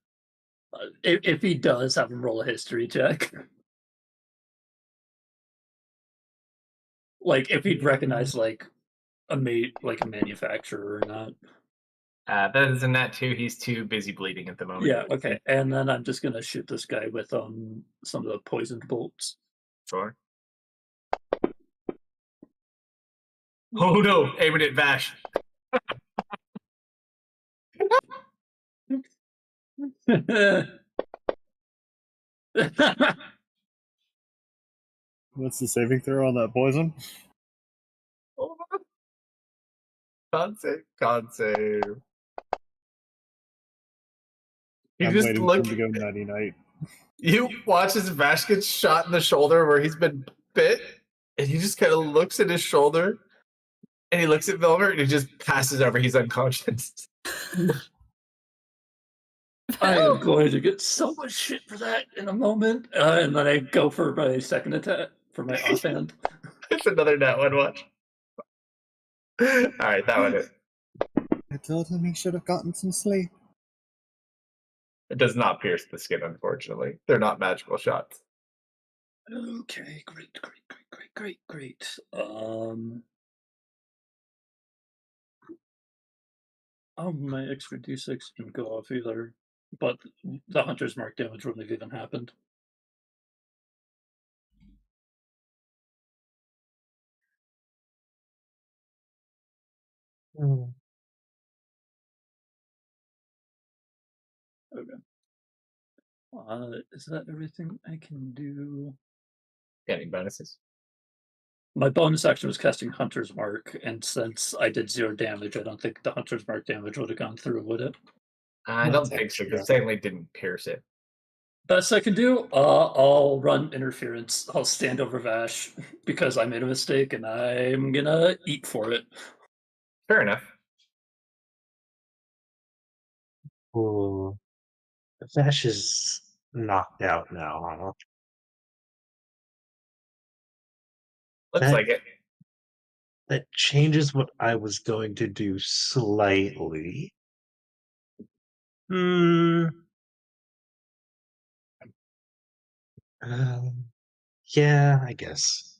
If he does, have him roll a history check. Like if he'd recognize like a manufacturer or not. That is a nat 2. He's too busy bleeding at the moment. Yeah, okay. And then I'm just gonna shoot this guy with some of the poisoned bolts. Sure. Oh no, aim it at Vash. What's the saving throw on that poison? Oh, can't save. Can't save. You I'm just waiting look. for him to go nighty night. You watch as Vash gets shot in the shoulder where he's been bit, and he just kind of looks at his shoulder, and he looks at Vilmer, and he just passes over. He's unconscious. I am going to get so much shit for that in a moment. And then I go for my second attack for my offhand. It's another nat one. Watch. All right, that one. I told him he should have gotten some sleep. It does not pierce the skin, unfortunately. They're not magical shots. Okay, great. Oh, my extra d6 didn't go off either, but the hunter's mark damage wouldn't have even happened. Hmm. Okay. Is that everything I can do? Got any bonuses? My bonus action was casting Hunter's Mark, and since I did 0 damage, I don't think the Hunter's Mark damage would have gone through, would it? I That's don't think so, extra. because technically didn't pierce it. Best I can do, I'll run interference. I'll stand over Vash because I made a mistake, and I'm gonna eat for it. Fair enough. Ooh. Vash is knocked out now, huh? Looks That- like it. That changes what I was going to do slightly. Hmm. Yeah, I guess.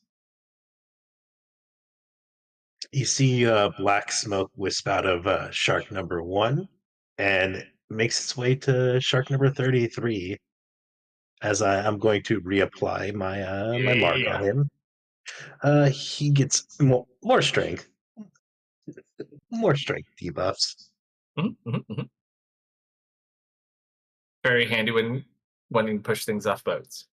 You see black smoke wisp out of shark number 1 and makes its way to shark number 33 as I'm going to reapply my mark on him. He gets more strength. More strength debuffs. Very handy when wanting to push things off boats.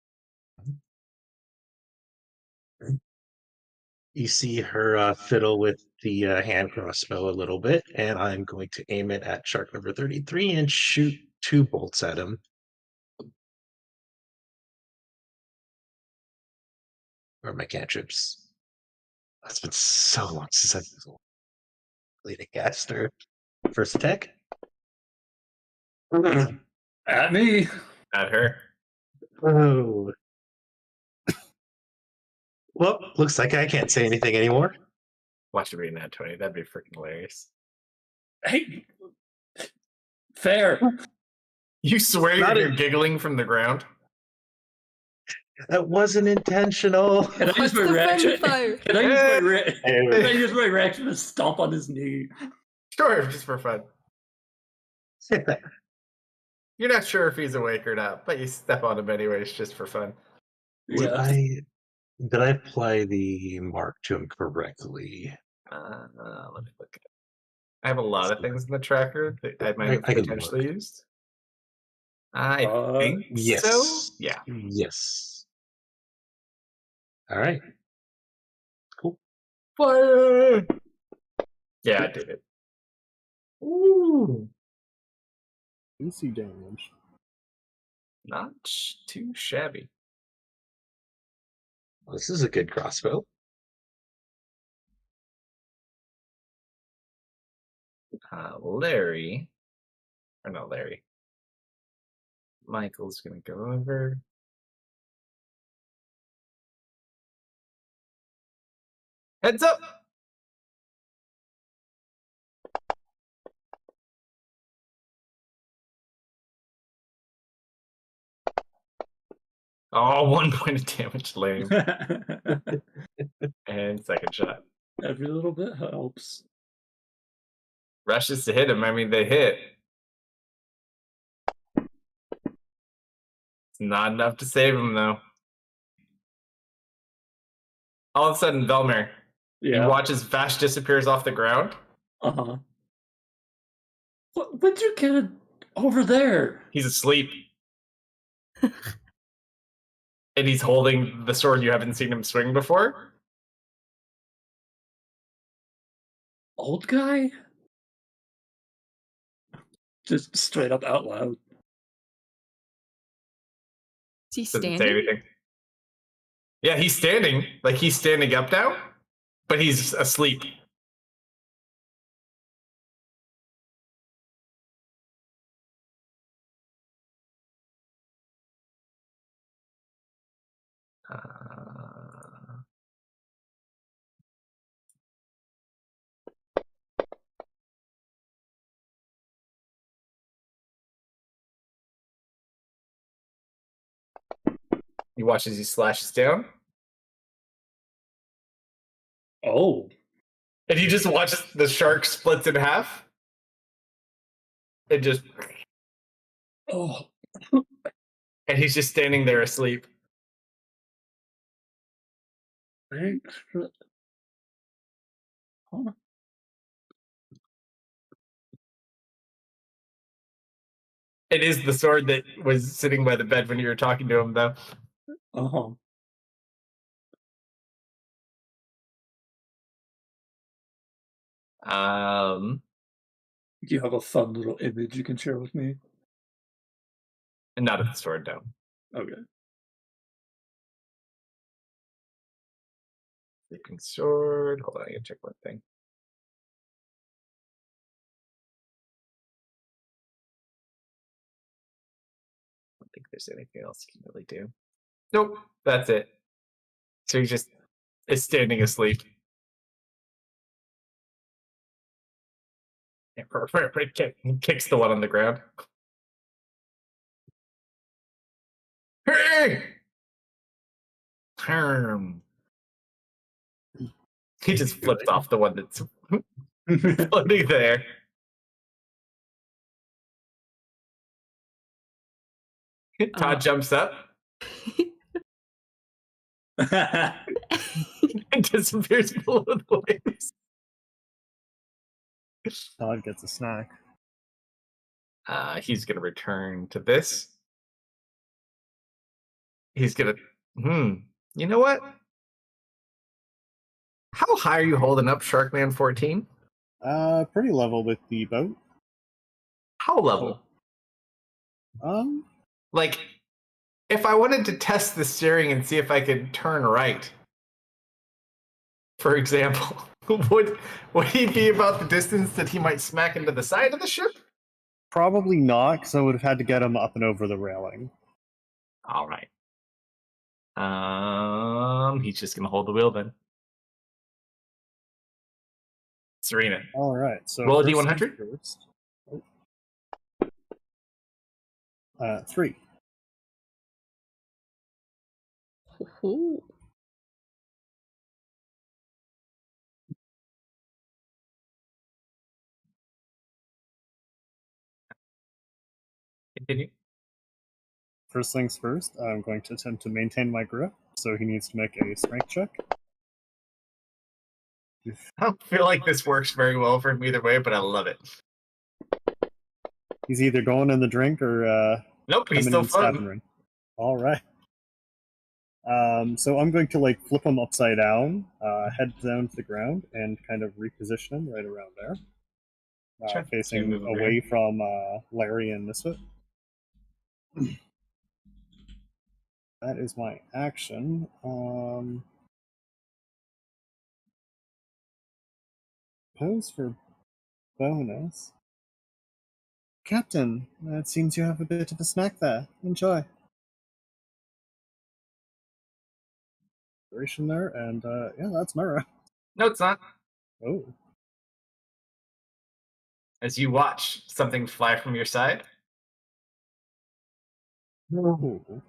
You see her fiddle with the hand crossbow a little bit, and I'm going to aim it at shark number 33 and shoot 2 bolts at him. Or my cantrips. It's been so long since I've played a caster. First attack. At me! At her. Oh. Well, looks like I can't say anything anymore. Watch it be a nat 20. That'd be freaking hilarious. Hey! Fair! You swear Not you're a- giggling from the ground? That wasn't intentional. Can I use What's my the reaction? friendly fire? Can I use my Can I Hey. use my reaction to stomp on his knee? Sure, just for fun. You're not sure if he's awake or not, but you step on him anyways, just for fun. Yeah. Did I apply the mark to him correctly? Let me look. I have a lot of things in the tracker that I might have I can potentially look. used. I think Yes. so. Yeah. Yes. All right. Cool. Fire! Yeah, I did it. Ooh. DC damage. Not too shabby. This is a good crossbow. Larry. Or not Larry. Michael's going to go over. Heads up! Oh, 1 point of damage, lame. And second shot. Every little bit helps. Rushes to hit him. I mean, they hit. It's not enough to save him, though. All of a sudden, Velmer, you watch as Vash disappears off the ground. Uh-huh. When'd you get it over there? He's asleep. And he's holding the sword you haven't seen him swing before. Old guy? Just straight up out loud. Is he Doesn't say standing? anything. Yeah, he's standing. Like, he's standing up now, but he's asleep. You watch as he slashes down, Oh. and you just watch the shark splits in half. and just Oh, and he's just standing there asleep. thanks. Huh? It is the sword that was sitting by the bed when you were talking to him, though. Oh, do you have a fun little image you can share with me? and not of the sword, no. Okay. Sleeping sword. Hold on, I gotta check one thing. I don't think there's anything else you can really do. Nope, that's it. So he just is standing asleep. He kicks the one on the ground. Hey! He just flips off the one that's floating there. Todd jumps up and disappears below the waves. Todd gets a snack. He's gonna return to this. He's gonna. You know what? How high are you holding up, Sharkman 14? Pretty level with the boat. How level? Like, if I wanted to test the steering and see if I could turn right, for example, would he be about the distance that he might smack into the side of the ship? Probably not, because I would have had to get him up and over the railing. All right. He's just gonna hold the wheel then. Serena. All right, so Roll a first D100. things first. 3. Ooh. Continue. First things first, I'm going to attempt to maintain my grip, so he needs to make a strength check. I don't feel like this works very well for him either way, but I love it. He's either going in the drink or Nope, he's coming still in stabbing floating. ring. All right. So I'm going to like flip him upside down, head down to the ground, and kind of reposition him right around there, Sure. facing Move him away from Larry and Misfit. That is my action. Pose for bonus. Captain, it seems you have a bit of a snack there. Enjoy. Duration there, and yeah, that's my round. No, it's not. Oh. As you watch something fly from your side, Ooh.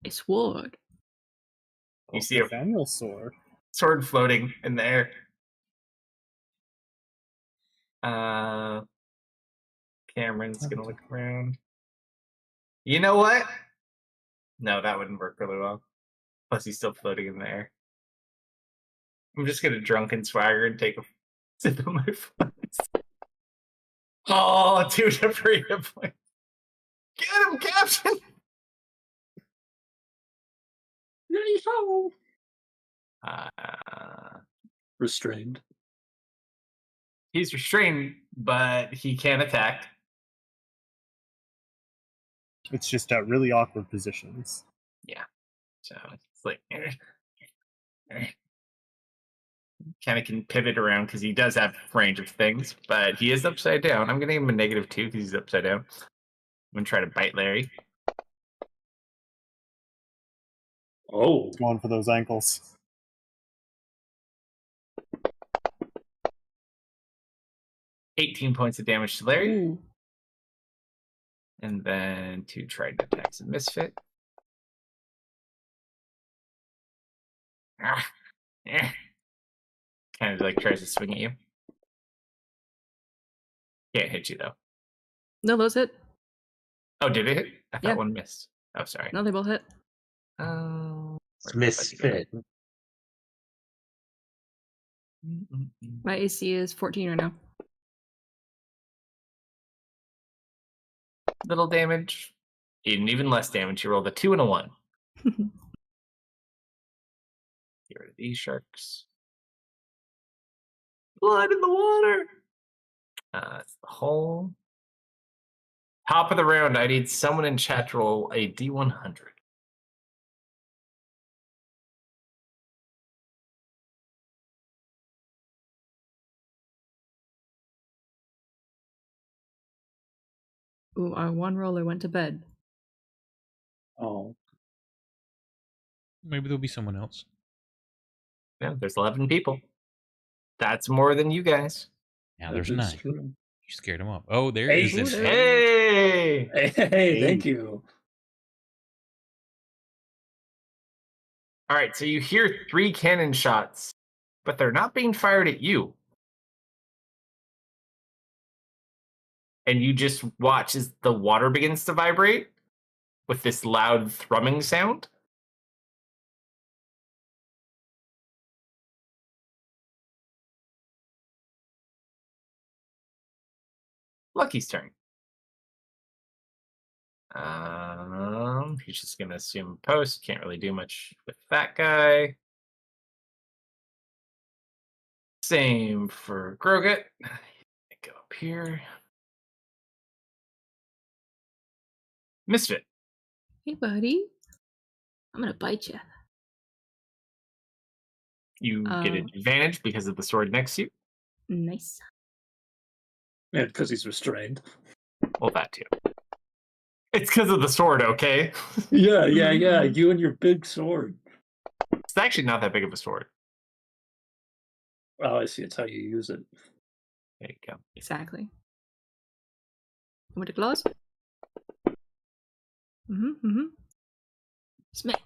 A sword. you see a Nathaniel's sword. sword floating in the air. Cameron's gonna look around. You know what? No, that wouldn't work really well. Plus, he's still floating in the air. I'm just gonna drunken swagger and take a sip of my flies. Oh, 2 different hit points. Get him, Captain! Restrained. He's restrained, but he can attack. It's just at really awkward positions. Yeah. So it's like kind of can pivot around because he does have range of things, but he is upside down. I'm gonna give him a -2 because he's upside down. I'm gonna try to bite Larry. Oh. Going for those ankles. 18 points of damage to Larry. Ooh. And then 2 trident attacks and misfit. Kind of like tries to swing at you. Can't hit you though. No, those hit. Oh, did it hit? I thought Yeah. one missed. Oh, sorry. No, they both hit. It's misfit. My AC is 14 right now. Little damage. Even less damage. You rolled a 2 and a 1. Get rid of these sharks. Blood in the water. That's the hole. Top of the round, I need someone in chat to roll a D100. Ooh, one roller went to bed. Oh, Maybe there'll be someone else. Yeah, there's 11 people. That's more than you guys. Now there's that's 9. true. You scared him off. Oh, there Hey. is this. Ooh, there- Hey! Hey, thank you. All right, so you hear 3 cannon shots, but they're not being fired at you. And you just watch as the water begins to vibrate with this loud thrumming sound. Lucky's turn. He's just gonna assume post. Can't really do much with that guy. Same for Grogut. Go up here. Misfit. Hey, buddy. I'm gonna bite you. You get an advantage because of the sword next to you. Nice. Yeah, because he's restrained. Well, that too. It's because of the sword, okay? Yeah. You and your big sword. It's actually not that big of a sword. Oh, I see. It's how you use it. There you go. Exactly. Want to close? Smack.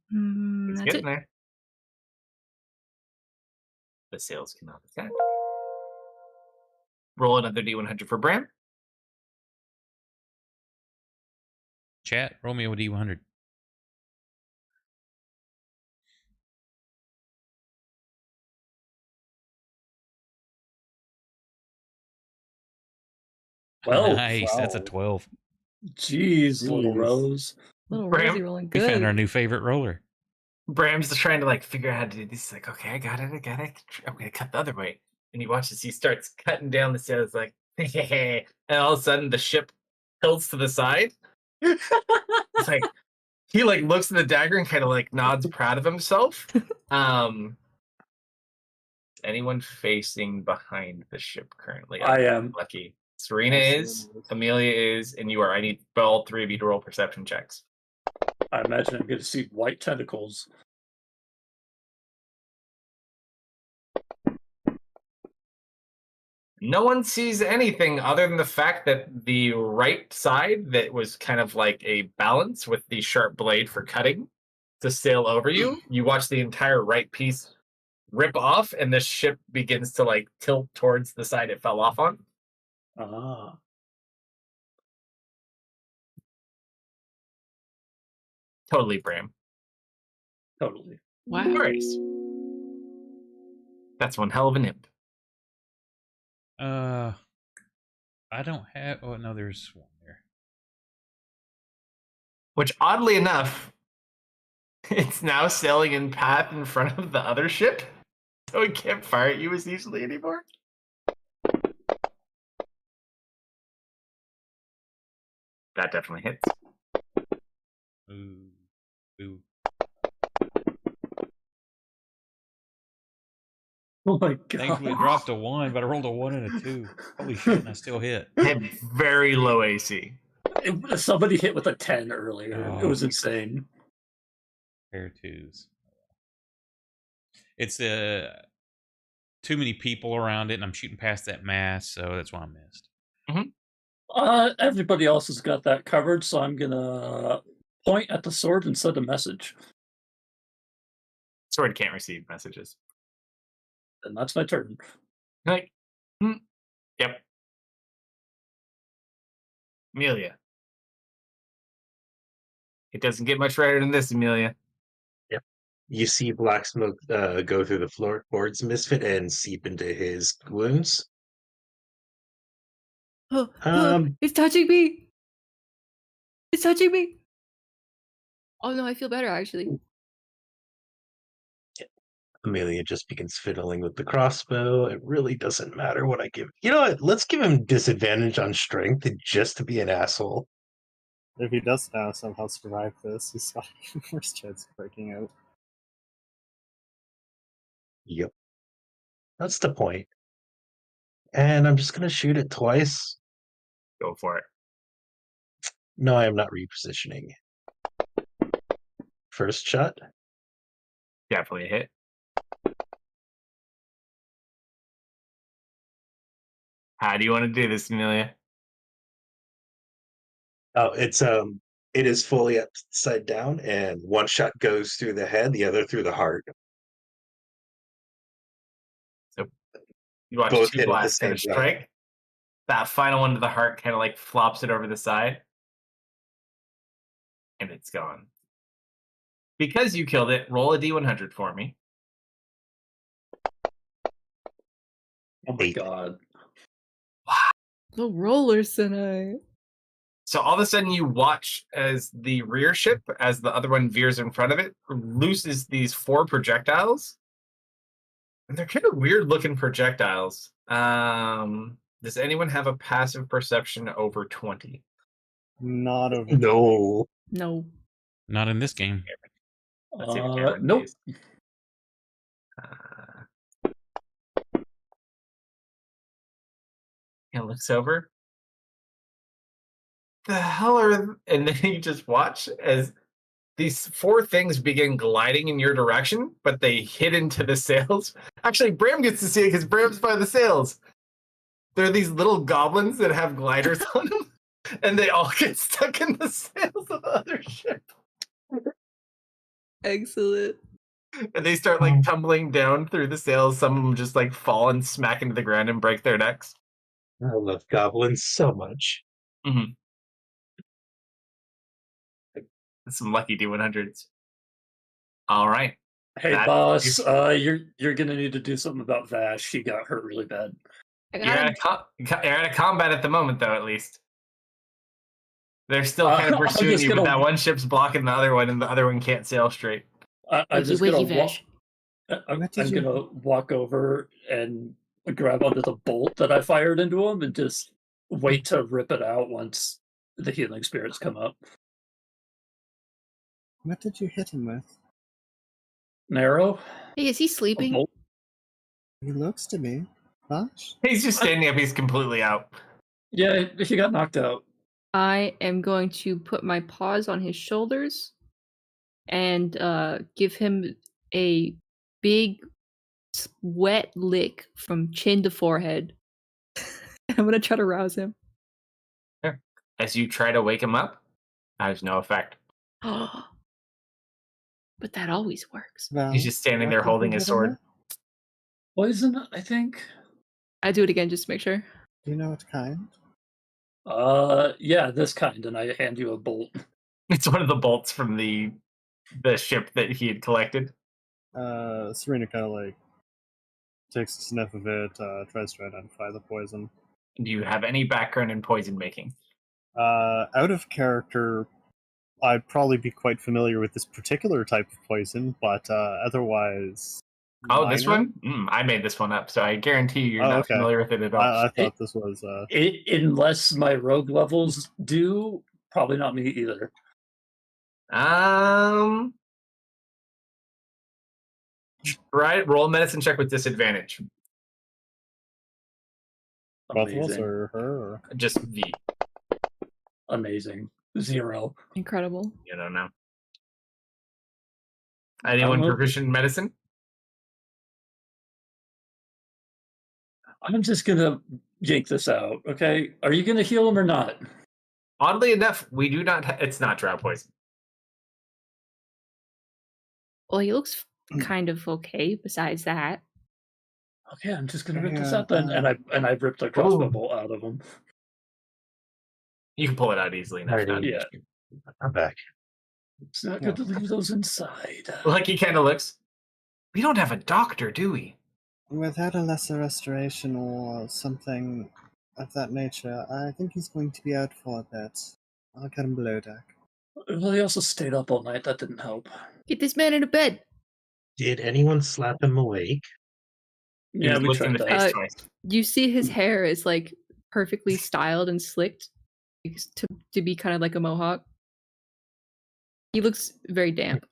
It's That's getting it. there. The sails cannot attack. Roll another D100 for Bram. Chat, roll me a D100. Well, Nice. That's a wow. 12. Jeez, little Jeez. Rose. Little Bram, Rosie rolling We good. found our new favorite roller. Bram's just trying to like figure out how to do this. He's like, okay, I got it. I'm gonna cut the other way. And he watches. He starts cutting down the sails, like, and all of a sudden the ship tilts to the side. It's like he like looks at the dagger and kind of like nods, proud of himself. Anyone facing behind the ship currently? I am. Lucky. Serena Yes, is, Serena is. Amelia is, and you are. I need all 3 of you to roll perception checks. I imagine I'm going to see white tentacles. No one sees anything other than the fact that the right side that was kind of like a balance with the sharp blade for cutting to sail over you. You watch the entire right piece rip off, and the ship begins to like tilt towards the side it fell off on. Ah. Totally Bram. Totally. Wow. Nice. That's one hell of an imp. I don't have. Oh no, there's one there. Which, oddly enough, it's now sailing in path in front of the other ship, so it can't fire at you as easily anymore. That definitely hits. Ooh, ooh. Oh my god. Thankfully, it dropped a 1, but I rolled a 1 and a 2. Holy shit! And I still hit. Had very low AC. Somebody hit with a 10 earlier. It Oh. was insane. Pair of 2s. It's too many people around it, and I'm shooting past that mass, so that's why I missed. Everybody else has got that covered, so I'm gonna point at the sword and send a message. Sword can't receive messages. And that's my turn. Like, yep. Amelia. It doesn't get much brighter than this, Amelia. You see black smoke go through the floorboards, Misfit, and seep into his wounds. It's touching me. It's touching me. Oh no, I feel better actually. Amelia just begins fiddling with the crossbow. It really doesn't matter what I give. You know what? Let's give him disadvantage on strength just to be an asshole. If he does now somehow survive this, he's got a worse chance of breaking out. Yep. That's the point. And I'm just going to shoot it twice. Go for it. No, I am not repositioning. First shot. Definitely a hit. How do you want to do this, Amelia? Oh, it is fully upside down, and one shot goes through the head, the other through the heart. So you watch Both two hit at the blasts kind same of time. strike. That final one to the heart kind of like flops it over the side. And it's gone. Because you killed it, roll a d100 for me. Oh my 8. god. The rollers tonight. So all of a sudden you watch as the rear ship, as the other one veers in front of it, looses these 4 projectiles. And they're kind of weird looking projectiles. Does anyone have a passive perception over 20? Not over. No. No. Not in this game. Let's see what Cameron Nope. sees. He looks over. The hell are... And then you just watch as these 4 things begin gliding in your direction, but they hit into the sails. Actually, Bram gets to see it because Bram's by the sails. There are these little goblins that have gliders on them, and they all get stuck in the sails of the other ship. Excellent. And they start like tumbling down through the sails. Some of them just like fall and smack into the ground and break their necks. I love goblins so much. Mm-hmm. Some lucky D100s. All right. Hey That boss, is- you're gonna need to do something about Vash. She got hurt really bad. I You're got at, you're at a combat at the moment, though, at least. They're still kind of I'm pursuing just you, but gonna- that one ship's blocking the other one, and the other one can't sail straight. I'm just wakey, gonna Vash. I'm What did you- gonna walk over and grab onto the bolt that I fired into him and just wait to rip it out once the healing spirits come up. What did you hit him with? An arrow, Hey, is he a sleeping? bolt. He looks to me. Gosh. He's just standing up. He's completely out. Yeah, he got knocked out. I am going to put my paws on his shoulders and give him a big wet lick from chin to forehead. I'm gonna try to rouse him. As you try to wake him up, has no effect. But that always works. Well, He's just standing what there did you holding his hit him sword. with? Poison, I think. I do it again just to make sure. Do you know what kind? Yeah, this kind, and I hand you a bolt. It's one of the bolts from the ship that he had collected. Serena kind of like takes a sniff of it, tries to identify the poison. Do you have any background in poison making? Out of character, I'd probably be quite familiar with this particular type of poison, but otherwise. Oh, this minor. one? I made this one up, so I guarantee you're Oh, not okay. familiar with it at all. I thought this was. Unless my rogue levels do, probably not me either. Right, roll a medicine check with disadvantage. Both of us, Amazing. or her, or Just V. Amazing. 0. Incredible. You don't know. Anyone know. proficient in medicine? I'm just gonna yank this out. Okay, are you gonna heal him or not? Oddly enough, we do not. It's not drought poison. Well, he looks kind of okay. Besides that, Okay, I'm just gonna rip this Yeah, out then, and I ripped a crossbow bolt out of him. You can pull it out easily enough. Alrighty. Not an Yeah. issue. I'm back. It's not good to leave those inside. Like he kind of looks. We don't have a doctor, do we? Without a lesser restoration or something of that nature, I think he's going to be out for a bit. I'll get him below deck. Well, he also stayed up all night. That didn't help. get this man into bed. Did anyone slap him awake? He Yeah, was we licked in tried the that. face twice. You see his hair is like perfectly styled and slicked to be kind of like a mohawk. He looks very damp.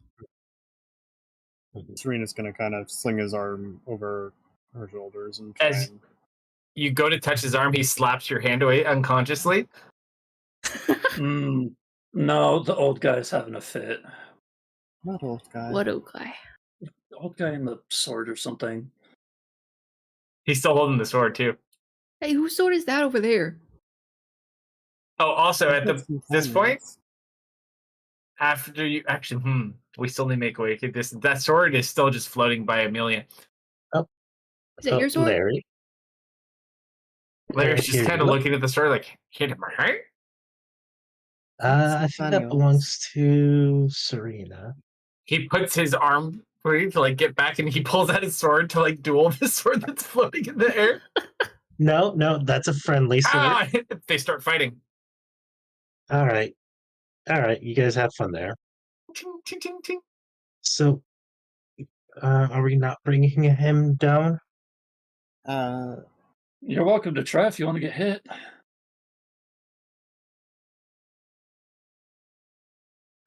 Serena's gonna kind of sling his arm over her shoulders and try As and you go to touch his arm, he slaps your hand away unconsciously. No, the old guy's having a fit. Not old guy. What old guy? The old guy in the sword or something. He's still holding the sword too. Hey, whose sword is that over there? Oh, also I've at got some this point, findings. after you actually, we still need to make away. That sword is still just floating by Amelia. Is that your sword? Larry. Larry's just Here, kind of look. looking at the sword like, hit him right? I think that Daniels. belongs to Serena. He puts his arm free to like get back, and he pulls out his sword to like duel the sword that's floating in the air. No, that's a friendly sword. Ah! They start fighting. All right. You guys have fun there. Ting, ting, ting, ting. So, are we not bringing him down? You're welcome to try if you want to get hit.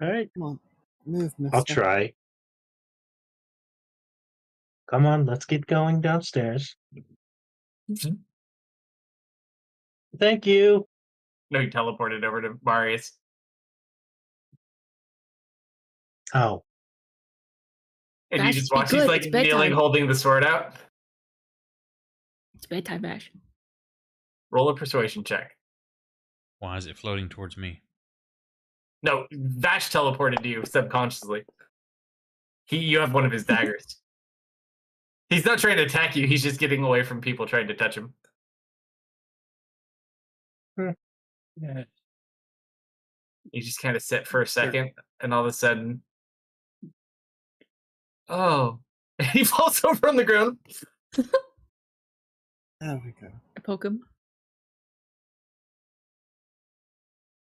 All right, Come on. Move, mister. I'll try. Come on, let's get going downstairs. Thank you. No, he teleported over to Marius. Oh, And Vash, you just be watch he's good, like it's kneeling, bedtime. holding the sword out. It's bedtime, Ash. Roll a persuasion check. Why is it floating towards me? No, Vash teleported to you subconsciously. You have one of his daggers. He's not trying to attack you, he's just getting away from people trying to touch him. Yeah. You just kind of sit for a second, and all of a sudden, oh, he falls over on the ground. There we go. I poke him.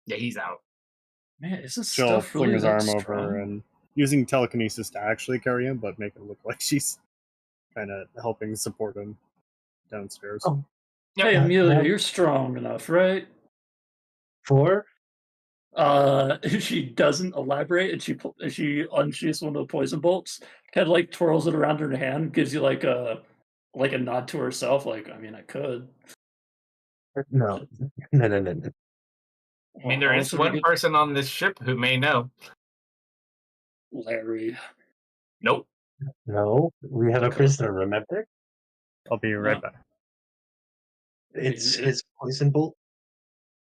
Yeah, he's out. Man, is this she'll stuff fling really his that arm strong? over and using telekinesis to actually carry him, but make it look like she's kind of helping support him downstairs. Oh. Yep. Hey, Amelia, Well- you're strong enough, right? 4? She doesn't elaborate, and she unsheaths one of the poison bolts, kind of like twirls it around her hand, gives you like a nod to herself, like, I mean, I could. No. I mean, there is one person on this ship who may know. Larry. Nope. No, we have a prisoner, remember? I'll be right back. It's mean, his poison bolt.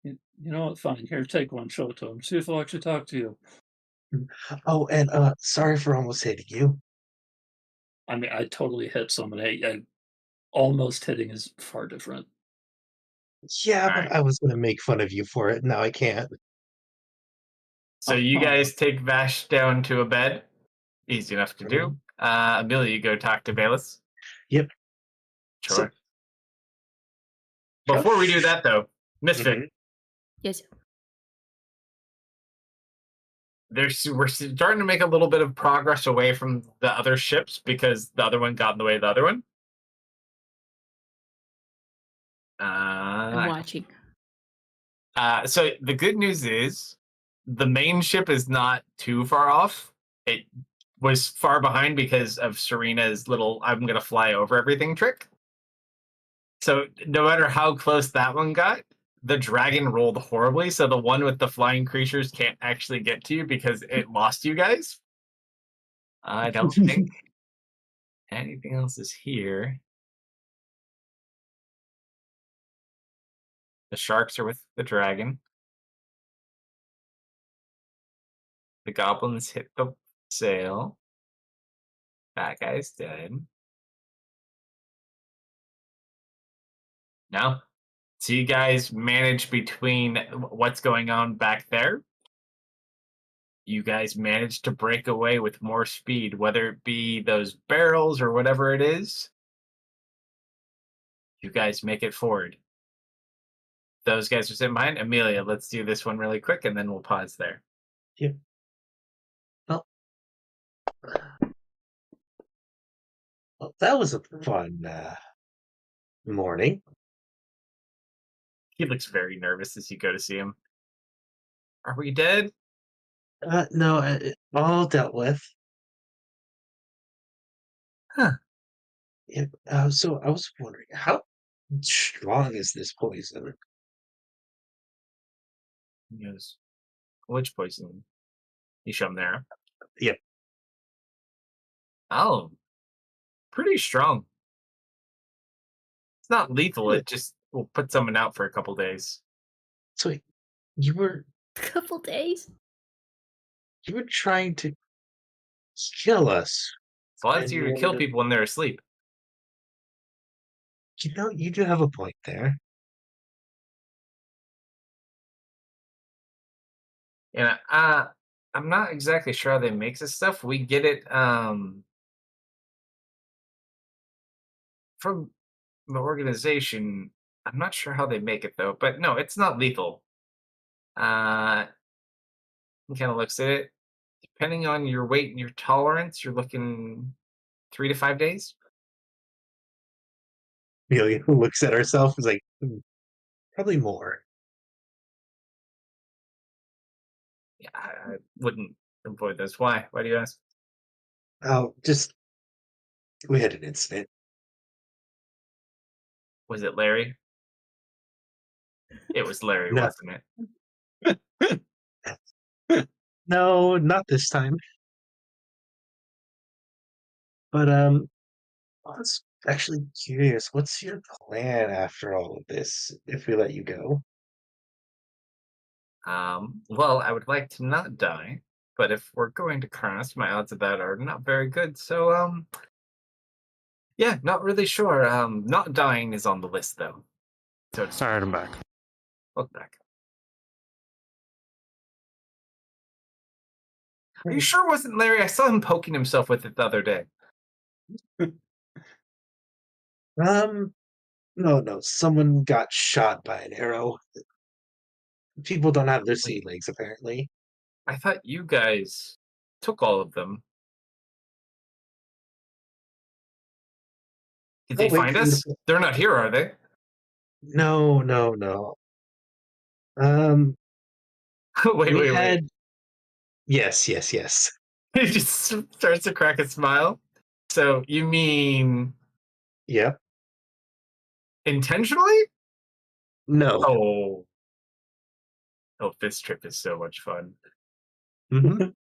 You know what? Fine. Here, take one. Show it to him. See if he'll actually talk to you. Oh, and sorry for almost hitting you. I mean, I totally hit someone. I almost hitting is far different. Yeah, Alright. but I was gonna make fun of you for it. Now I can't. So you guys take Vash down to a bed. Easy enough to do. Amelia, you go talk to Bayless. Yep. Sure. Before we do that, though, Misfit, Yes. we're starting to make a little bit of progress away from the other ships because the other one got in the way of the other one. I'm watching. So the good news is the main ship is not too far off. It was far behind because of Serena's little "I'm going to fly over everything" trick. So no matter how close that one got, the dragon rolled horribly. So the one with the flying creatures can't actually get to you because it lost you guys. I don't think anything else is here. The sharks are with the dragon. The goblins hit the sail. That guy's dead. No. So you guys manage between what's going on back there. You guys manage to break away with more speed, whether it be those barrels or whatever it is. You guys make it forward. Those guys are sitting behind. Amelia, let's do this one really quick and then we'll pause there. Yep. Well, that was a fun morning. He looks very nervous as you go to see him. Are we dead? No, all dealt with. Huh. Yeah, so I was wondering, how strong is this poison? He goes, which poison? You show him there. Yep. Oh, pretty strong. It's not lethal. Good. It just will put someone out for a couple days. So wait, you were Couple days. trying to kill us, It's a lot and easier to you kill ended- people when they're asleep. you know, you do have a point there. And I'm not exactly sure how they make this stuff. We get it from the organization. I'm not sure how they make it though, but no, it's not lethal. He kind of looks at it. Depending on your weight and your tolerance, you're looking 3 to 5 days. Amelia looks at herself and is like, probably more. Yeah, I wouldn't avoid those. Why? Why do you ask? Oh, just we had an incident. Was it Larry? It was Larry, No. wasn't it? No, not this time. But I was actually curious. What's your plan after all of this? If we let you go, Well, I would like to not die, but if we're going to crash, my odds of that are not very good. So, yeah, not really sure. Not dying is on the list though. So it's Sorry, I'm back. look back. Are you sure it wasn't Larry? I saw him poking himself with it the other day. no, someone got shot by an arrow. People don't have their sea Wait. legs, apparently. I thought you guys took all of them. Did they Oh, wait, find us? They're not here, are they? No. wait, We wait, had. wait. Yes. He just starts to crack a smile. So you mean Yep. intentionally? No. Oh, this trip is so much fun. Mhm.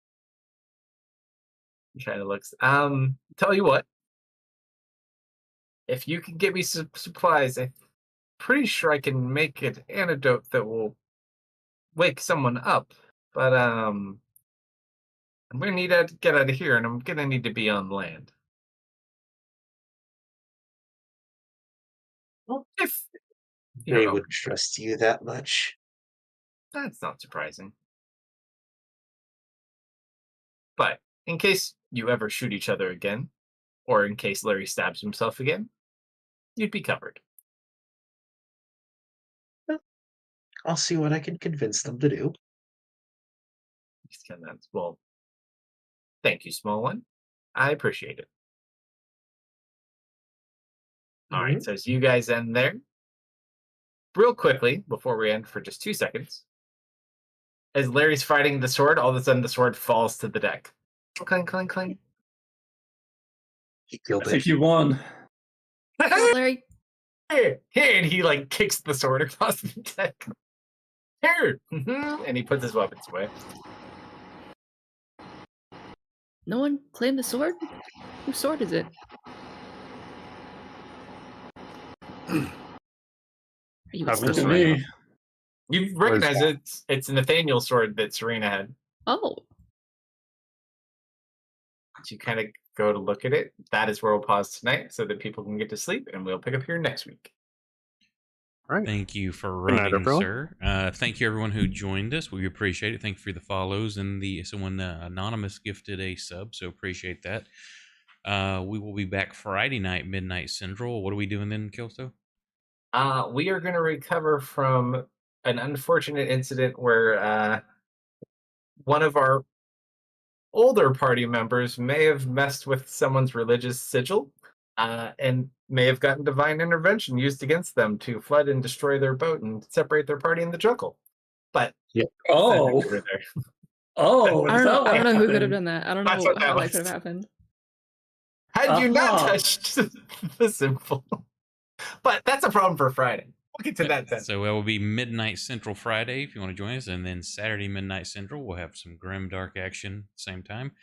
He kind of looks. Tell you what. If you can get me some supplies, I'm pretty sure I can make an antidote that will wake someone up. But I'm gonna need to get out of here, and I'm gonna need to be on land. Well, If They you're would open, trust you that much. that's not surprising. But in case you ever shoot each other again, or in case Larry stabs himself again, you'd be covered. I'll see what I can convince them to do. He's kind of well. Thank you, small one. I appreciate it. All right, Mhm. so as you guys end there, real quickly before we end for just 2 seconds, as Larry's fighting the sword, all of a sudden the sword falls to the deck. Clang, clang, clang. He I killed think it. you won. Oh, Larry. Here, and he like kicks the sword across the deck. Here, and he puts his weapons away. No one claimed the sword? Whose sword is it? Are you a That stolen? wasn't me. You What is recognize it's a Nathaniel sword that Serena had. Oh, So you kind of go to look at it. That is where we'll pause tonight so that people can get to sleep, and we'll pick up here next week. All right. Thank you for Good night, running, everyone. sir. Thank you, everyone who joined us. We appreciate it. Thank you for the follows and someone anonymous gifted a sub, so appreciate that. We will be back Friday night, midnight Central. What are we doing then, Kelso? We are going to recover from an unfortunate incident where one of our older party members may have messed with someone's religious sigil and may have gotten divine intervention used against them to flood and destroy their boat and separate their party in the jungle. But Oh, over there. oh, I is don't know. that what I don't know who could have happened? done that. I don't That's know what that how that was. could have happened. Had you not Uh-huh. touched the symbol. But that's a problem for Friday. We'll get to that then. So it will be midnight Central Friday if you want to join us, and then Saturday midnight Central we'll have some grim dark action same time.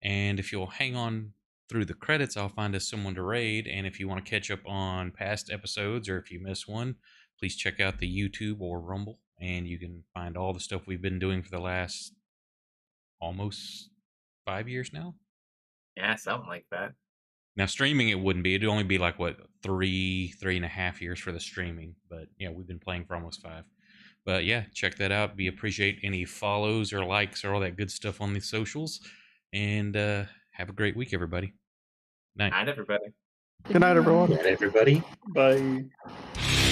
And if you'll hang on through the credits, I'll find us someone to raid. And if you want to catch up on past episodes, or if you miss one, please check out the YouTube or Rumble, and you can find all the stuff we've been doing for the last almost 5 years now. Yeah, something like that. Now streaming it wouldn't be; it'd only be like what 3.5 years for the streaming. But yeah, we've been playing for almost 5. But yeah, check that out. We appreciate any follows or likes or all that good stuff on the socials. And have a great week, everybody. Night. Night, everybody. Good night, everyone. Good night, everybody. Bye.